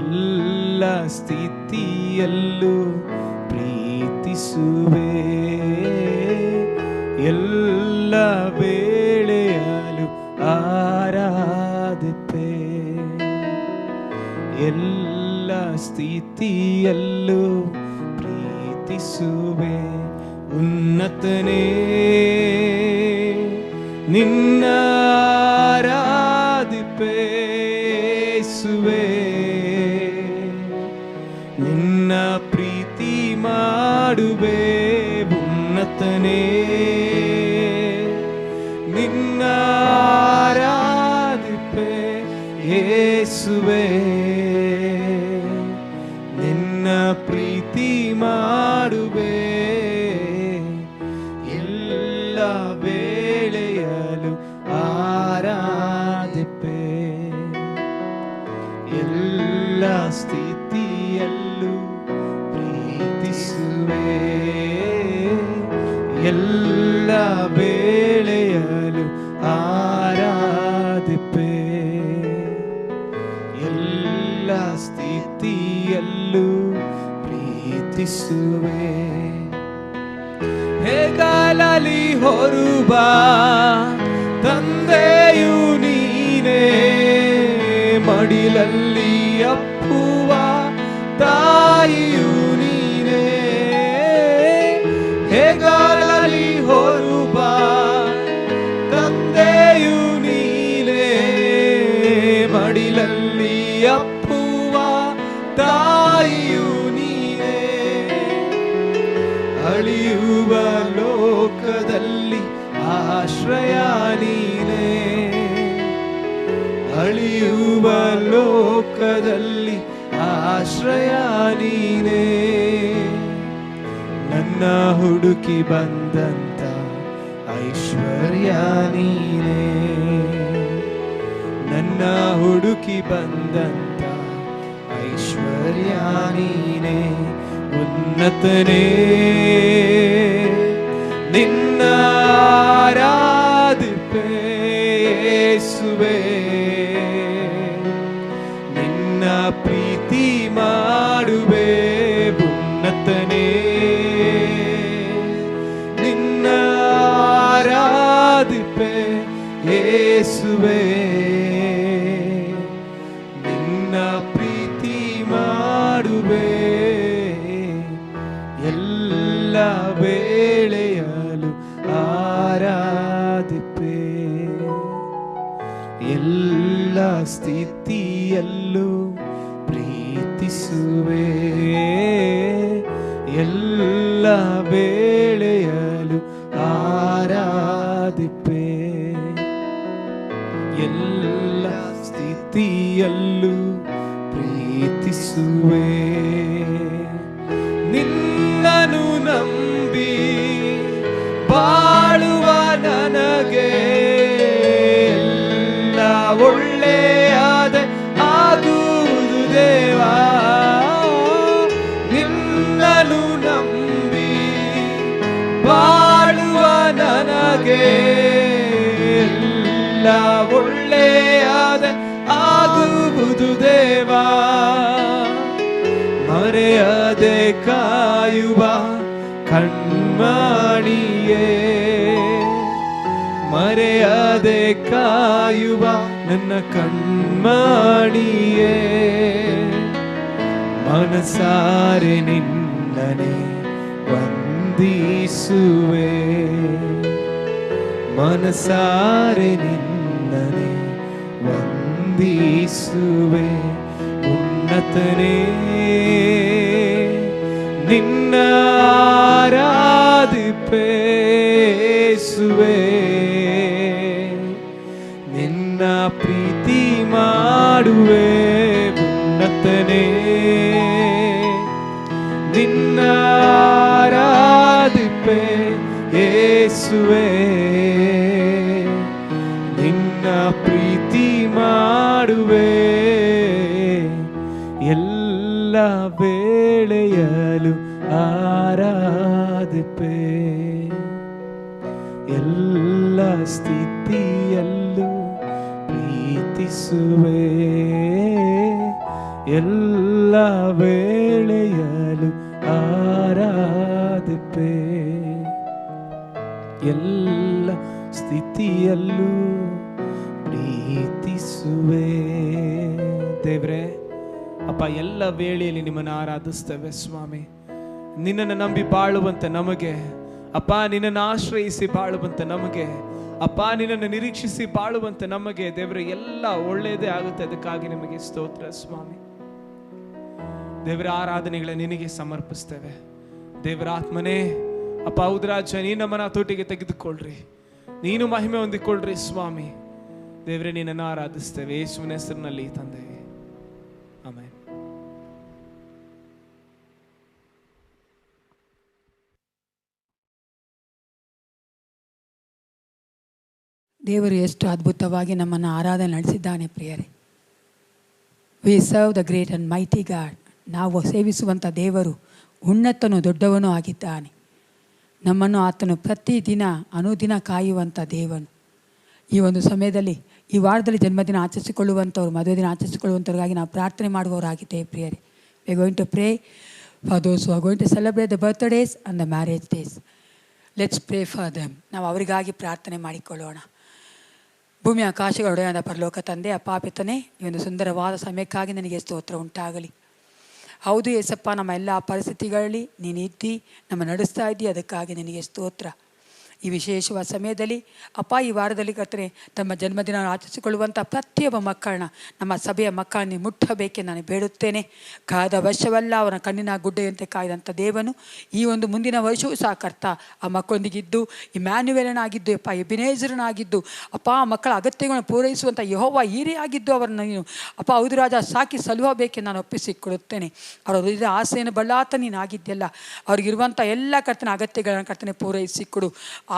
ಎಲ್ಲ ಸ್ಥಿತಿಯಲ್ಲೂ ಪ್ರೀತಿಸುವೆ. ಎಲ್ಲ ವೇಳೆಯಲ್ಲೂ ಆರಾಧಿಪೆ, ಎಲ್ಲ ಸ್ಥಿತಿಯಲ್ಲೂ ಪ್ರೀತಿಸುವೆ. ಉನ್ನತನೇ ನಿನ್ನ ಆರಾಧಿಪೆ ಯೇಸುವೇ. ನಿನ್ನ ಪ್ರೀತಿ ಮಾಡುವೆ. ಉನ್ನತನೇ ನಿನ್ನ ಆರಾಧಿಪೆ ಯೇಸುವೇ. ನಿನ್ನ ಪ್ರೀತಿ ಮಾಡುವೆ. ಎಲ್ಲ ವೇಳೆಯಲ್ಲೂ ಆರಾಧಿಪೆ, ಎಲ್ಲ ಸ್ಥಿತಿಯಲ್ಲೂ ಪ್ರೀತಿಸುವೆ. ಎಲ್ಲ ವೇಳೆಯಲ್ಲೂ ಆರಾಧಿಪೆ, ಎಲ್ಲ ಸ್ಥಿತಿಯಲ್ಲೂ ಪ್ರೀತಿಸುವೆ. ಹೇಗಾಲಲಿ ಹೊರಬ ತಂದೆಯು ನೀನೇ, ಮಡಿಲಲ್ಲಿ ಅಪ್ಪುವ ತಾಯಿಯು ನೀನೇ. ಹೇಗಾಲಲಿ ಹೊರಬ ತಂದೆಯು ನೀನೇ, ಮಡಿಲಲ್ಲಿ ಅಪ್ಪುವ ತಾಯಿಯು ನೀನೇ. ಅಳಿಯುವ ಲೋಕದಲ್ಲಿ ಆಶ್ರಯ ನೀನೇ, ಅಳಿಯುವ ಲೋಕದಲ್ಲಿ ಆಶ್ರಯ ನೀನೇ. ನನ್ನ ಹುಡುಕಿ ಬಂದಂತ ಐಶ್ವರ್ಯ ನೀನೇ, ನನ್ನ ಹುಡುಕಿ ಬಂದಂತ ಐಶ್ವರ್ಯ ನೀನೇ. ಉನ್ನತನೇ ನಿನ್ನ ಆರಾಧಿಪೆ ಯೇಸುವೇ. ನಿನ್ನ ಪ್ರೀತಿ ಮಾಡುವೆ. ಉನ್ನತನೇ ನಿನ್ನ ಆರಾಧಿಪೆ ಯೇಸುವೇ. ನಿನ್ನ ಪ್ರೀತಿ ಮಾಡುವೆ. ಎಲ್ಲ ವೇಳೆಯಲ್ಲೂ ಆರಾಧಿಪೆ, ಎಲ್ಲ ಸ್ಥಿತಿಯಲ್ಲೂ ಪ್ರೀತಿಸುವೆ. ಎಲ್ಲ ವೇಳೆಯಲ್ಲೂ ಆರಾಧಿಪೆ, ಎಲ್ಲ ಸ್ಥಿತಿಯಲ್ಲೂ ಪ್ರೀತಿಸುವೆ. ನಿನ್ನನು ನಂಬಿ ಬಾಳುವ ನನಗೆ ಎಲ್ಲ ಒಳ್ಳೆಯದ ಆಗುವ ಕಾಯುವುದು ದೇವಾ, ಮರೆಯದೆ ಕಾಯುವ ಕಣ್ಮಣಿಯೇ, ಮರೆಯದೆ ಕಾಯುವ ನನ್ನ ಕಣ್ಮಣಿಯೇ, ಮನಸಾರೆ ನಿನ್ನನೆ ವಂದಿಸುವೆ, ಮನಸಾರೆ ನಿನ್ನನೆ ವಂದಿಸುವೆ. ಉನ್ನತನೇ ನಿನ್ನ ಆರಾಧಿಪೆ ಯೇಸುವೆ, ನಿನ್ನ ಪ್ರೀತಿ ಮಾಡುವೆ. ಉನ್ನತನೇ ನಿನ್ನ ಆರಾಧಿಪೆ ಯೇಸುವೆ, ನಿನ್ನ ಪ್ರೀತಿ ಮಾಡುವೆ. ಎಲ್ಲ ವೇಳೆಯಲು ಆರಾಧಿಪೆ, ಎಲ್ಲ ಸ್ಥಿತಿಯಲ್ಲೂ ಪ್ರೀತಿಸುವೆ, ಎಲ್ಲ ವೇಳೆಯಲು ಆರಾಧಿಪೆ, ಎಲ್ಲ ಸ್ಥಿತಿಯಲ್ಲೂ ಪ್ರೀತಿಸುವೆ. ದೇವ್ರೆ ಅಪ್ಪ, ಎಲ್ಲ ವೇಳೆಯಲ್ಲಿ ನಿಮ್ಮನ್ನು ಆರಾಧಿಸ್ತೇವೆ ಸ್ವಾಮಿ. ನಿನ್ನನ್ನು ನಂಬಿ ಬಾಳುವಂತೆ ನಮಗೆ ಅಪ್ಪ, ನಿನ್ನನ್ನು ಆಶ್ರಯಿಸಿ ಬಾಳುವಂತೆ ನಮಗೆ ಅಪ್ಪ, ನಿನ್ನನ್ನು ನಿರೀಕ್ಷಿಸಿ ಬಾಳುವಂತೆ ನಮಗೆ ದೇವರೇ ಎಲ್ಲ ಒಳ್ಳೆಯದೇ ಆಗುತ್ತೆ. ಅದಕ್ಕಾಗಿ ನಿಮಗೆ ಸ್ತೋತ್ರ ಸ್ವಾಮಿ. ದೇವರ ಆರಾಧನೆಗಳ ನಿನಗೆ ಸಮರ್ಪಿಸ್ತೇವೆ. ದೇವರ ಆತ್ಮನೇ ಅಪ್ಪ, ಹೌದು ರಾಜ, ನೀನು ನಮ್ಮನ್ನ ತೋಟಿಗೆ ತೆಗೆದುಕೊಳ್ಳ್ರಿ, ನೀನು ಮಹಿಮೆ ಹೊಂದಿಕೊಳ್ಳ್ರಿ ಸ್ವಾಮಿ. ದೇವರೇ ನಿನ್ನನ್ನು ಆರಾಧಿಸ್ತೇವೆ ಯೇಸುವಿನ ಹೆಸರಿನಲ್ಲಿ ತಂದೆ, ಆಮೆನ್. ದೇವರು ಎಷ್ಟು ಅದ್ಭುತವಾಗಿ ನಮ್ಮನ್ನು ಆರಾಧನೆ ನಡೆಸಿದ್ದಾನೆ ಪ್ರಿಯರೇ. V serve the great and mighty god. ನಾವು ಸೇವಿಸುವಂಥ ದೇವರು ಉನ್ನತನು ದೊಡ್ಡವನು ಆಗಿದ್ದಾನೆ. ನಮ್ಮನ್ನು ಆತನು ಪ್ರತಿದಿನ ಅನುದಿನ ಕಾಯುವಂಥ ದೇವನು. ಈ ಒಂದು ಸಮಯದಲ್ಲಿ, ಈ ವಾರದಲ್ಲಿ ಜನ್ಮದಿನ ಆಚರಿಸಿಕೊಳ್ಳುವಂಥವ್ರು, ಮದುವೆ ದಿನ ಆಚರಿಸಿಕೊಳ್ಳುವಂಥವ್ರಿಗಾಗಿ ನಾವು ಪ್ರಾರ್ಥನೆ ಮಾಡುವವರಾಗಿದ್ದೇವೆ ಪ್ರಿಯರೇ. We are going to pray for those who are going to celebrate the birthdays and the marriage days. Let's pray for them. ನಾವು ಅವರಿಗಾಗಿ ಪ್ರಾರ್ಥನೆ ಮಾಡಿಕೊಳ್ಳೋಣ. ಭೂಮಿ ಆಕಾಶಗಳ ಒಡೆಯಾದ ಪರಲೋಕ ತಂದೆ, ಅಪ್ಪಾಪಿತನೇ, ಈ ಒಂದು ಸುಂದರವಾದ ಸಮಯಕ್ಕಾಗಿ ನನಗೆ ಸ್ತೋತ್ರ ಉಂಟಾಗಲಿ. ಹೌದು ಏಸಪ್ಪ, ನಮ್ಮ ಎಲ್ಲ ಪರಿಸ್ಥಿತಿಗಳಲ್ಲಿ ನೀನು ಇದ್ದಿ ನಮ್ಮ ನಡೆಸ್ತಾ ಇದ್ದಿ, ಅದಕ್ಕಾಗಿ ನಿನಗೆ ಸ್ತೋತ್ರ. ಈ ವಿಶೇಷವಾದ ಸಮಯದಲ್ಲಿ ಅಪ್ಪ, ಈ ವಾರದಲ್ಲಿ ಕರ್ತನೆ ತಮ್ಮ ಜನ್ಮದಿನ ಆಚರಿಸಿಕೊಳ್ಳುವಂಥ ಪ್ರತಿಯೊಬ್ಬ ಮಕ್ಕಳನ್ನ, ನಮ್ಮ ಸಭೆಯ ಮಕ್ಕಳನ್ನ ಮುಟ್ಟಬೇಕೆ ನಾನು ಬೇಡುತ್ತೇನೆ. ಕಾದ ವರ್ಷವಲ್ಲ ಅವನ ಕಣ್ಣಿನ ಗುಡ್ಡೆಯಂತೆ ಕಾಯ್ದಂಥ ದೇವನು ಈ ಒಂದು ಮುಂದಿನ ವರ್ಷವೂ ಸಹ ಕರ್ತ ಆ ಮಕ್ಕಳೊಂದಿಗಿದ್ದು, ಇಮ್ಯಾನ್ಯುವೇಲನಾಗಿದ್ದು, ಅಪ್ಪ ಎಬಿನೇಜರನಾಗಿದ್ದು, ಅಪ್ಪ ಆ ಮಕ್ಕಳ ಅಗತ್ಯಗಳನ್ನು ಪೂರೈಸುವಂಥ ಯೆಹೋವ ಹೀರೇ ಆಗಿದ್ದು ಅವರನ್ನು ನೀನು ಅಪ್ಪ ಹೌದು ರಾಜ ಸಾಕಿ ಸಲುಹಬೇಕೆ ನಾನು ಒಪ್ಪಿಸಿಕೊಡುತ್ತೇನೆ. ಅವರ ಹೃದಯದ ಆಸೆಯನ್ನು ಬಲ್ಲಾತ ನೀನು ಆಗಿದ್ದೆಲ್ಲ, ಅವ್ರಿಗಿರುವಂಥ ಎಲ್ಲ ಕರ್ತನ ಅಗತ್ಯಗಳನ್ನು ಕರ್ತನೆ ಪೂರೈಸಿಕೊಡು.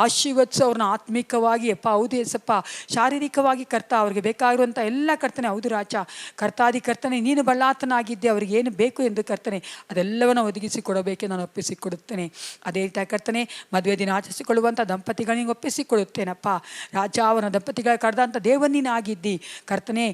ಆಶೀರ್ವದಿಸು ಅವ್ರನ್ನ ಆತ್ಮಿಕವಾಗಿ ಅಪ್ಪ ಹೌದು ಏಸಪ್ಪ, ಶಾರೀರಿಕವಾಗಿ ಕರ್ತ ಅವ್ರಿಗೆ ಬೇಕಾಗಿರುವಂಥ ಎಲ್ಲ ಕರ್ತನೆ ಹೌದು ರಾಜ ಕರ್ತಾದಿ ಕರ್ತನೆ ನೀನು ಬಲ್ಲಾತನಾಗಿದ್ದೆ. ಅವ್ರಿಗೆ ಏನು ಬೇಕು ಎಂದು ಕರ್ತನೆ ಅದೆಲ್ಲವನ್ನು ಒದಗಿಸಿ ಕೊಡಬೇಕೆ ನಾನು ಒಪ್ಪಿಸಿಕೊಡುತ್ತೇನೆ. ಅದೇ ರೀತಿ ಕರ್ತನೆ ಮದುವೆ ದಿನ ಆಚರಿಸಿಕೊಳ್ಳುವಂಥ ದಂಪತಿಗಳಿಗೆ ಒಪ್ಪಿಸಿಕೊಡುತ್ತೇನಪ್ಪ ರಾಜ. ಅವನ ದಂಪತಿಗಳ ಕರೆದಂಥ ದೇವನೀನು ಆಗಿದ್ದಿ ಕರ್ತನೆ.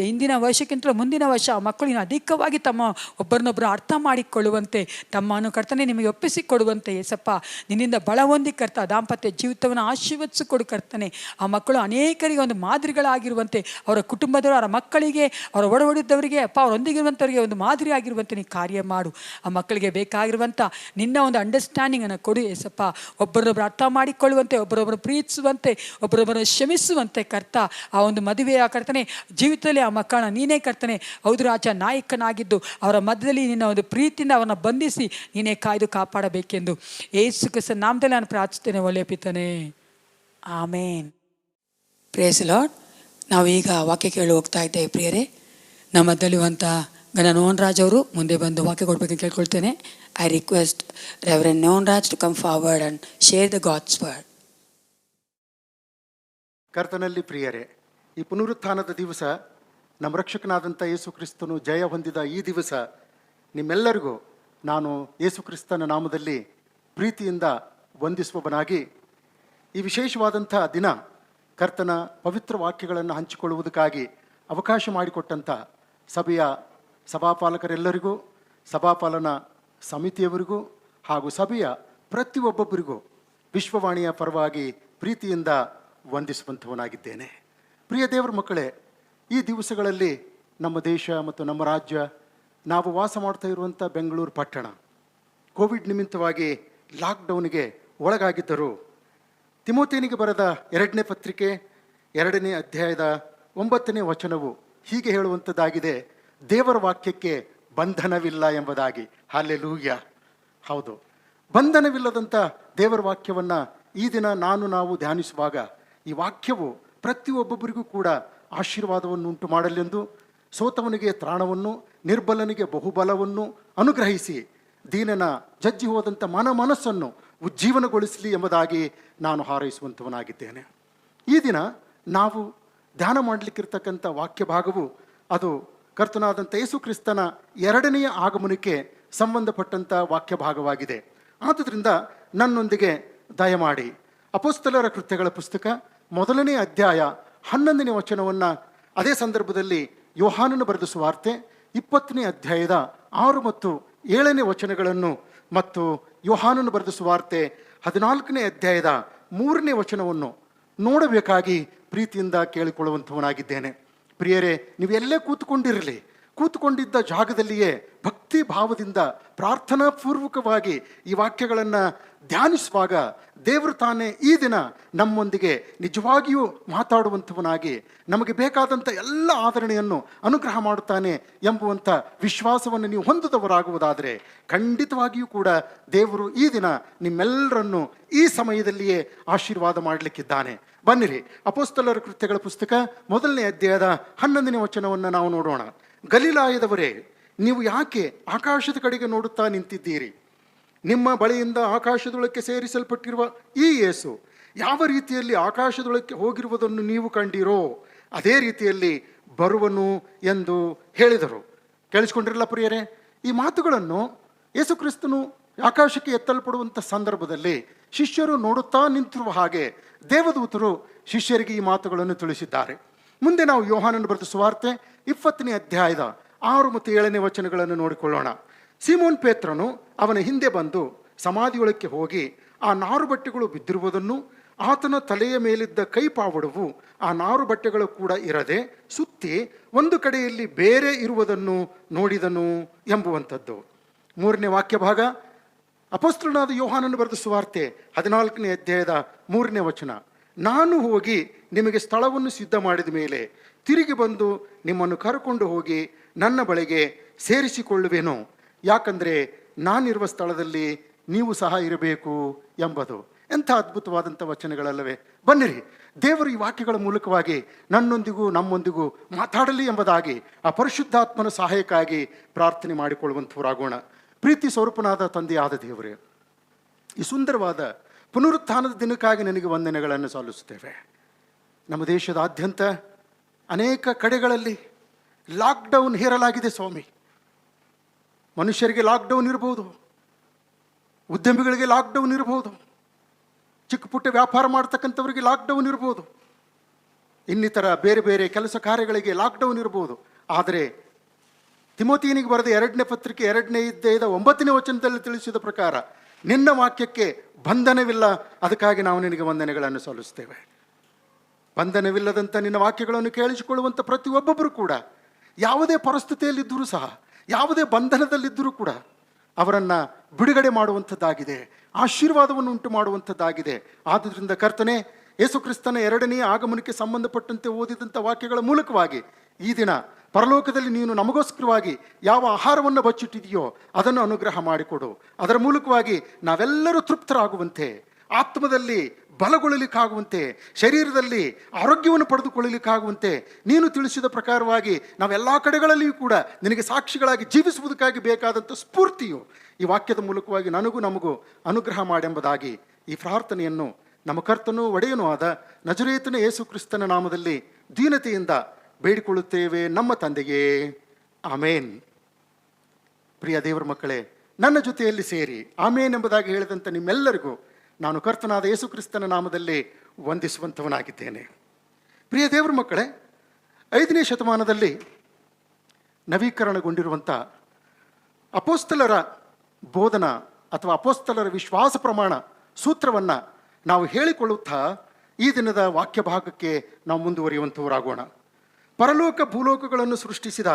ಹಿಂದಿನ ವರ್ಷಕ್ಕಿಂತಲೂ ಮುಂದಿನ ವರ್ಷ ಮಕ್ಕಳಿನ ಅಧಿಕವಾಗಿ ತಮ್ಮ ಒಬ್ಬರನ್ನೊಬ್ಬರು ಅರ್ಥ ಮಾಡಿಕೊಳ್ಳುವಂತೆ, ತಮ್ಮನ್ನು ಕರ್ತನೆ ನಿಮಗೆ ಒಪ್ಪಿಸಿಕೊಡುವಂತೆ ಏಸಪ್ಪ, ನಿನ್ನಿಂದ ಬಲ ಹೊಂದಿ ಕರ್ತ ದಾಂಪತ್ಯ ಜೀವಿತವನ್ನು ಆಶೀರ್ವದಿಸಿಕೊಡು ಕರ್ತನೆ. ಆ ಮಕ್ಕಳು ಅನೇಕರಿಗೆ ಒಂದು ಮಾದರಿಗಳಾಗಿರುವಂತೆ, ಅವರ ಕುಟುಂಬದವರು, ಅವರ ಮಕ್ಕಳಿಗೆ, ಅವರ ಒಡವಡಿದ್ದವರಿಗೆ ಅಪ್ಪ ಅವರೊಂದಿಗಿರುವಂಥವರಿಗೆ ಒಂದು ಮಾದರಿ ಆಗಿರುವಂತೆ ನೀನು ಕಾರ್ಯ ಮಾಡು. ಆ ಮಕ್ಕಳಿಗೆ ಬೇಕಾಗಿರುವಂಥ ನಿನ್ನ ಒಂದು ಅಂಡರ್ಸ್ಟ್ಯಾಂಡಿಂಗನ್ನು ಕೊಡು ಏಸಪ್ಪ. ಒಬ್ಬರೊಬ್ಬರು ಅರ್ಥ ಮಾಡಿಕೊಳ್ಳುವಂತೆ, ಒಬ್ಬರೊಬ್ಬರು ಪ್ರೀತಿಸುವಂತೆ, ಒಬ್ಬರೊಬ್ಬರು ಕ್ಷಮಿಸುವಂತೆ ಕರ್ತ. ಆ ಒಂದು ಮದುವೆಯ ಕರ್ತನೆ ಜೀವಿತದಲ್ಲಿ ಆ ಮಕ್ಕಳನ್ನ ನೀನೇ ಕರ್ತನೆ ಹೌದು ರಾಜ ನಾಯಕನಾಗಿದ್ದು ಅವರ ಮಧ್ಯದಲ್ಲಿ ನಿನ್ನ ಒಂದು ಪ್ರೀತಿಯಿಂದ ಅವರನ್ನು ಬಂಧಿಸಿ ನೀನೇ ಕಾಯ್ದು ಕಾಪಾಡಬೇಕೆಂದು ಯೇಸು ಕ್ರಿಸ್ತನ ನಾಮದಲ್ಲಿ ನಾನು ಪ್ರಾರ್ಥಿಸ್ತೇನೆ ಒಳ್ಳೆಯ ಪಿತನೇ, ಆಮೇನ್. Praise lord. ನಾವೀಗ ವಾಕ್ಯ ಕೇಳಿ ಹೋಗ್ತಾ ಇದ್ದೇವೆ ಪ್ರಿಯರೇ. ನಮ್ಮ ಮಧ್ಯಲ್ಲಿರುವಂಥ ಗಣ ನೋನ್ ರಾಜ್ ಅವರು ಮುಂದೆ ಬಂದು ವಾಕ್ಯ ಕೊಡಬೇಕಂತ ಕೇಳ್ಕೊಳ್ತೇನೆ. ಐ ರಿಕ್ವೆಸ್ಟ್ ರೆವರೆಂಡ್ ನೋನ್ Raj to come forward and share the God's word. ಕರ್ತನಲ್ಲಿ ಪ್ರಿಯರೇ, ಈ ಪುನರುತ್ಥಾನದ ದಿವಸ ನಮ್ಮ ರಕ್ಷಕನಾದಂಥ ಯೇಸು ಕ್ರಿಸ್ತನು ಜಯ ಹೊಂದಿದ ಈ ದಿವಸ ನಿಮ್ಮೆಲ್ಲರಿಗೂ ನಾನು ಯೇಸು ಕ್ರಿಸ್ತನ ನಾಮದಲ್ಲಿ ಪ್ರೀತಿಯಿಂದ ವಂದಿಸುವವನಾಗಿ ಈ ವಿಶೇಷವಾದಂಥ ದಿನ ಕರ್ತನ ಪವಿತ್ರ ವಾಕ್ಯಗಳನ್ನು ಹಂಚಿಕೊಳ್ಳುವುದಕ್ಕಾಗಿ ಅವಕಾಶ ಮಾಡಿಕೊಟ್ಟಂಥ ಸಭೆಯ ಸಭಾಪಾಲಕರೆಲ್ಲರಿಗೂ, ಸಭಾಪಾಲನ ಸಮಿತಿಯವರಿಗೂ ಹಾಗೂ ಸಭೆಯ ಪ್ರತಿಯೊಬ್ಬೊಬ್ಬರಿಗೂ ವಿಶ್ವವಾಣಿಯ ಪರವಾಗಿ ಪ್ರೀತಿಯಿಂದ ವಂದಿಸುವಂಥವನಾಗಿದ್ದೇನೆ. ಪ್ರಿಯ ದೇವರ ಮಕ್ಕಳೇ, ಈ ದಿವಸಗಳಲ್ಲಿ ನಮ್ಮ ದೇಶ ಮತ್ತು ನಮ್ಮ ರಾಜ್ಯ, ನಾವು ವಾಸ ಮಾಡ್ತಾ ಇರುವಂಥ ಬೆಂಗಳೂರು ಪಟ್ಟಣ ಕೋವಿಡ್ ನಿಮಿತ್ತವಾಗಿ ಲಾಕ್ಡೌನ್ಗೆ ಒಳಗಾಗಿದ್ದರು. ತಿಮೋಥೆಯನಿಗೆ ಬರೆದ 2ನೇ ಪತ್ರಿಕೆ 2ನೇ ಅಧ್ಯಾಯದ 9ನೇ ವಚನವು ಹೀಗೆ ಹೇಳುವಂಥದ್ದಾಗಿದೆ, ದೇವರ ವಾಕ್ಯಕ್ಕೆ ಬಂಧನವಿಲ್ಲ ಎಂಬುದಾಗಿ. ಹಲ್ಲೆಲೂಯ. ಹೌದು, ಬಂಧನವಿಲ್ಲದಂಥ ದೇವರ ವಾಕ್ಯವನ್ನು ಈ ದಿನ ನಾವು ಧ್ಯಾನಿಸುವಾಗ ಈ ವಾಕ್ಯವು ಪ್ರತಿಯೊಬ್ಬೊಬ್ಬರಿಗೂ ಕೂಡ ಆಶೀರ್ವಾದವನ್ನು ಉಂಟು ಮಾಡಲೆಂದು, ಸೋತವನಿಗೆ ತ್ರಾಣವನ್ನು, ನಿರ್ಬಲನಿಗೆ ಬಹುಬಲವನ್ನು ಅನುಗ್ರಹಿಸಿ, ದೀನನ ಜಜ್ಜಿ ಹೋದಂಥ ಮನಸ್ಸನ್ನು ಉಜ್ಜೀವನಗೊಳಿಸಲಿ ಎಂಬುದಾಗಿ ನಾನು ಹಾರೈಸುವಂಥವನಾಗಿದ್ದೇನೆ. ಈ ದಿನ ನಾವು ಧ್ಯಾನ ಮಾಡಲಿಕ್ಕಿರ್ತಕ್ಕಂಥ ವಾಕ್ಯ ಭಾಗವು ಅದು ಕರ್ತನಾದಂಥ ಯೇಸು ಕ್ರಿಸ್ತನ 2ನೆಯ ಆಗಮನಕ್ಕೆ ಸಂಬಂಧಪಟ್ಟಂಥ ವಾಕ್ಯ ಭಾಗವಾಗಿದೆ. ಆದುದರಿಂದ ನನ್ನೊಂದಿಗೆ ದಯಮಾಡಿ ಅಪೊಸ್ತಲರ ಕೃತ್ಯಗಳ ಪುಸ್ತಕ 1ನೇ ಅಧ್ಯಾಯ 11ನೇ ವಚನವನ್ನು, ಅದೇ ಸಂದರ್ಭದಲ್ಲಿ ಯೋಹಾನನು ಬರೆದ ಸುವಾರ್ತೆ 20ನೇ ಅಧ್ಯಾಯದ 6 ಮತ್ತು 7ನೇ ವಚನಗಳನ್ನು ಮತ್ತು ಯೋಹಾನನು ಬರೆದ ಸುವಾರ್ತೆ 14ನೇ ಅಧ್ಯಾಯದ 3ನೇ ವಚನವನ್ನು ನೋಡಬೇಕಾಗಿ ಪ್ರೀತಿಯಿಂದ ಕೇಳಿಕೊಳ್ಳುವಂಥವನಾಗಿದ್ದೇನೆ. ಪ್ರಿಯರೇ, ನೀವು ಎಲ್ಲೇ ಕೂತ್ಕೊಂಡಿದ್ದ ಜಾಗದಲ್ಲಿಯೇ ಭಕ್ತಿ ಭಾವದಿಂದ ಪ್ರಾರ್ಥನಾ ಪೂರ್ವಕವಾಗಿ ಈ ವಾಕ್ಯಗಳನ್ನು ಧ್ಯಾನಿಸುವಾಗ ದೇವರು ತಾನೇ ಈ ದಿನ ನಮ್ಮೊಂದಿಗೆ ನಿಜವಾಗಿಯೂ ಮಾತಾಡುವಂಥವನಾಗಿ ನಮಗೆ ಬೇಕಾದಂಥ ಎಲ್ಲ ಆದರಣೆಯನ್ನು ಅನುಗ್ರಹ ಮಾಡುತ್ತಾನೆ ಎಂಬುವಂಥ ವಿಶ್ವಾಸವನ್ನು ನೀವು ಹೊಂದಿದವರಾಗುವುದಾದರೆ ಖಂಡಿತವಾಗಿಯೂ ಕೂಡ ದೇವರು ಈ ದಿನ ನಿಮ್ಮೆಲ್ಲರನ್ನು ಈ ಸಮಯದಲ್ಲಿಯೇ ಆಶೀರ್ವಾದ ಮಾಡಲಿಕ್ಕಿದ್ದಾನೆ. ಬನ್ನಿರಿ, ಅಪೊಸ್ತಲರ ಕೃತ್ಯಗಳ ಪುಸ್ತಕ 1ನೇ ಅಧ್ಯಾಯದ 11ನೇ ವಚನವನ್ನು ನಾವು ನೋಡೋಣ. ಗಲಿಲಾಯದವರೇ, ನೀವು ಯಾಕೆ ಆಕಾಶದ ಕಡೆಗೆ ನೋಡುತ್ತಾ ನಿಂತಿದ್ದೀರಿ? ನಿಮ್ಮ ಬಳಿಯಿಂದ ಆಕಾಶದೊಳಕ್ಕೆ ಸೇರಿಸಲ್ಪಟ್ಟಿರುವ ಈ ಯೇಸು ಯಾವ ರೀತಿಯಲ್ಲಿ ಆಕಾಶದೊಳಕ್ಕೆ ಹೋಗಿರುವುದನ್ನು ನೀವು ಕಂಡಿರೋ, ಅದೇ ರೀತಿಯಲ್ಲಿ ಬರುವನು ಎಂದು ಹೇಳಿದರು. ಕೇಳಿಸ್ಕೊಂಡಿರಲ್ಲ ಪ್ರಿಯರೇ? ಈ ಮಾತುಗಳನ್ನು ಯೇಸು ಕ್ರಿಸ್ತನು ಆಕಾಶಕ್ಕೆ ಎತ್ತಲ್ಪಡುವಂಥ ಸಂದರ್ಭದಲ್ಲಿ ಶಿಷ್ಯರು ನೋಡುತ್ತಾ ನಿಂತಿರುವ ಹಾಗೆ ದೇವದೂತರು ಶಿಷ್ಯರಿಗೆ ಈ ಮಾತುಗಳನ್ನು ತಿಳಿಸಿದ್ದಾರೆ. ಮುಂದೆ ನಾವು ಯೋಹಾನನು ಬರೆದ ಸುವಾರ್ತೆ 20ನೇ ಅಧ್ಯಾಯದ 6 ಮತ್ತು 7ನೇ ವಚನಗಳನ್ನು ನೋಡಿಕೊಳ್ಳೋಣ. ಸೀಮೋನ್ ಪೇತ್ರನು ಅವನ ಹಿಂದೆ ಬಂದು ಸಮಾಧಿಯೊಳಕ್ಕೆ ಹೋಗಿ ಆ 4 ಬಟ್ಟೆಗಳು ಬಿದ್ದಿರುವುದನ್ನು, ಆತನ ತಲೆಯ ಮೇಲಿದ್ದ ಕೈಪಾವಡವು ಆ 4 ಬಟ್ಟೆಗಳು ಕೂಡ ಇರದೆ ಸುತ್ತಿ ಒಂದು ಕಡೆಯಲ್ಲಿ ಬೇರೆ ಇರುವುದನ್ನು ನೋಡಿದನು ಎಂಬುವಂಥದ್ದು. 3ನೇ ವಾಕ್ಯ ಭಾಗ ಅಪೊಸ್ತಲನಾದ ಯೋಹಾನನು ಬರೆದ ಸುವಾರ್ತೆ 14ನೇ ಅಧ್ಯಾಯದ 3ನೇ ವಚನ, ನಾನು ಹೋಗಿ ನಿಮಗೆ ಸ್ಥಳವನ್ನು ಸಿದ್ಧ ಮಾಡಿದ ಮೇಲೆ ತಿರುಗಿ ಬಂದು ನಿಮ್ಮನ್ನು ಕರ್ಕೊಂಡು ಹೋಗಿ ನನ್ನ ಬಳಿಗೆ ಸೇರಿಸಿಕೊಳ್ಳುವೆನು, ಯಾಕಂದರೆ ನಾನಿರುವ ಸ್ಥಳದಲ್ಲಿ ನೀವು ಸಹ ಇರಬೇಕು ಎಂಬುದು. ಎಂಥ ಅದ್ಭುತವಾದಂಥ ವಚನಗಳಲ್ಲವೇ? ಬನ್ನಿರಿ, ದೇವರು ಈ ವಾಕ್ಯಗಳ ಮೂಲಕವಾಗಿ ನನ್ನೊಂದಿಗೂ ನಮ್ಮೊಂದಿಗೂ ಮಾತಾಡಲಿ ಎಂಬುದಾಗಿ ಆ ಪರಿಶುದ್ಧಾತ್ಮನ ಸಹಾಯಕ್ಕಾಗಿ ಪ್ರಾರ್ಥನೆ ಮಾಡಿಕೊಳ್ಳುವಂಥವರಾಗೋಣ. ಪ್ರೀತಿ ಸ್ವರೂಪನಾದ ತಂದೆಯಾದ ದೇವರೇ, ಈ ಸುಂದರವಾದ ಪುನರುತ್ಥಾನದ ದಿನಕ್ಕಾಗಿ ನನಗೆ ವಂದನೆಗಳನ್ನು ಸಲ್ಲಿಸುತ್ತೇವೆ. ನಮ್ಮ ದೇಶದಾದ್ಯಂತ ಅನೇಕ ಕಡೆಗಳಲ್ಲಿ ಲಾಕ್ಡೌನ್ ಹೇರಲಾಗಿದೆ ಸ್ವಾಮಿ. ಮನುಷ್ಯರಿಗೆ ಲಾಕ್ಡೌನ್ ಇರ್ಬೋದು, ಉದ್ಯಮಿಗಳಿಗೆ ಲಾಕ್ಡೌನ್ ಇರ್ಬೋದು, ಚಿಕ್ಕ ಪುಟ್ಟ ವ್ಯಾಪಾರ ಮಾಡ್ತಕ್ಕಂಥವರಿಗೆ ಲಾಕ್ಡೌನ್ ಇರ್ಬೋದು, ಇನ್ನಿತರ ಬೇರೆ ಬೇರೆ ಕೆಲಸ ಕಾರ್ಯಗಳಿಗೆ ಲಾಕ್ಡೌನ್ ಇರ್ಬೋದು. ಆದರೆ ತಿಮೋಥೆಯನಿಗೆ ಬರೆದ 2ನೇ ಪತ್ರಿಕೆ 2ನೇ ಅಧ್ಯಾಯದ 9ನೇ ವಚನದಲ್ಲಿ ತಿಳಿಸಿದ ಪ್ರಕಾರ ನಿನ್ನ ವಾಕ್ಯಕ್ಕೆ ಬಂಧನವಿಲ್ಲ. ಅದಕ್ಕಾಗಿ ನಾವು ನಿನಗೆ ವಂದನೆಗಳನ್ನು ಸಲ್ಲಿಸ್ತೇವೆ. ಬಂಧನವಿಲ್ಲದಂಥ ನಿನ್ನ ವಾಕ್ಯಗಳನ್ನು ಕೇಳಿಸಿಕೊಳ್ಳುವಂಥ ಪ್ರತಿಯೊಬ್ಬೊಬ್ಬರು ಕೂಡ ಯಾವುದೇ ಪರಿಸ್ಥಿತಿಯಲ್ಲಿದ್ದರೂ ಸಹ, ಯಾವುದೇ ಬಂಧನದಲ್ಲಿದ್ದರೂ ಕೂಡ ಅವರನ್ನು ಬಿಡುಗಡೆ ಮಾಡುವಂಥದ್ದಾಗಿದೆ, ಆಶೀರ್ವಾದವನ್ನು ಉಂಟು ಮಾಡುವಂಥದ್ದಾಗಿದೆ. ಆದುದರಿಂದ ಕರ್ತನೆ, ಯೇಸು ಕ್ರಿಸ್ತನ 2ನೇ ಆಗಮನಕ್ಕೆ ಸಂಬಂಧಪಟ್ಟಂತೆ ಓದಿದಂಥ ವಾಕ್ಯಗಳ ಮೂಲಕವಾಗಿ ಈ ದಿನ ಪರಲೋಕದಲ್ಲಿ ನೀನು ನಮಗೋಸ್ಕರವಾಗಿ ಯಾವ ಆಹಾರವನ್ನು ಬಚ್ಚಿಟ್ಟಿದೆಯೋ ಅದನ್ನು ಅನುಗ್ರಹ ಮಾಡಿಕೊಡು. ಅದರ ಮೂಲಕವಾಗಿ ನಾವೆಲ್ಲರೂ ತೃಪ್ತರಾಗುವಂತೆ, ಆತ್ಮದಲ್ಲಿ ಬಲಗೊಳ್ಳಲಿಕ್ಕಾಗುವಂತೆ, ಶರೀರದಲ್ಲಿ ಆರೋಗ್ಯವನ್ನು ಪಡೆದುಕೊಳ್ಳಲಿಕ್ಕಾಗುವಂತೆ ನೀನು ತಿಳಿಸಿದ ಪ್ರಕಾರವಾಗಿ ನಾವೆಲ್ಲ ಕಡೆಗಳಲ್ಲಿಯೂ ಕೂಡ ನಿನಗೆ ಸಾಕ್ಷಿಗಳಾಗಿ ಜೀವಿಸುವುದಕ್ಕಾಗಿ ಬೇಕಾದಂಥ ಸ್ಫೂರ್ತಿಯು ಈ ವಾಕ್ಯದ ಮೂಲಕವಾಗಿ ನನಗೂ ನಮಗೂ ಅನುಗ್ರಹ ಮಾಡೆಂಬುದಾಗಿ ಈ ಪ್ರಾರ್ಥನೆಯನ್ನು ನಮ್ಮ ಕರ್ತನೂ ಒಡೆಯನೂ ಆದ ನಜರೇತನ ಯೇಸು ಕ್ರಿಸ್ತನ ನಾಮದಲ್ಲಿ ದೀನತೆಯಿಂದ ಬೇಡಿಕೊಳ್ಳುತ್ತೇವೆ ನಮ್ಮ ತಂದೆಯೇ, ಆಮೇನ್. ಪ್ರಿಯ ದೇವರ ಮಕ್ಕಳೇ, ನನ್ನ ಜೊತೆಯಲ್ಲಿ ಸೇರಿ ಆಮೇನ್ ಎಂಬುದಾಗಿ ಹೇಳಿದಂಥ ನಿಮ್ಮೆಲ್ಲರಿಗೂ ನಾನು ಕರ್ತನಾದ ಯೇಸು ಕ್ರಿಸ್ತನ ನಾಮದಲ್ಲಿ ವಂದಿಸುವಂಥವನಾಗಿದ್ದೇನೆ. ಪ್ರಿಯ ದೇವರ ಮಕ್ಕಳೇ, 5ನೇ ಶತಮಾನದಲ್ಲಿ ನವೀಕರಣಗೊಂಡಿರುವಂಥ ಅಪೋಸ್ತಲರ ಬೋಧನಾ ಅಥವಾ ಅಪೋಸ್ತಲರ ವಿಶ್ವಾಸ ಪ್ರಮಾಣ ಸೂತ್ರವನ್ನು ನಾವು ಹೇಳಿಕೊಳ್ಳುತ್ತಾ ಈ ದಿನದ ವಾಕ್ಯ ಭಾಗಕ್ಕೆ ನಾವು ಮುಂದುವರಿಯುವಂಥವರಾಗೋಣ. ಪರಲೋಕ ಭೂಲೋಕಗಳನ್ನು ಸೃಷ್ಟಿಸಿದ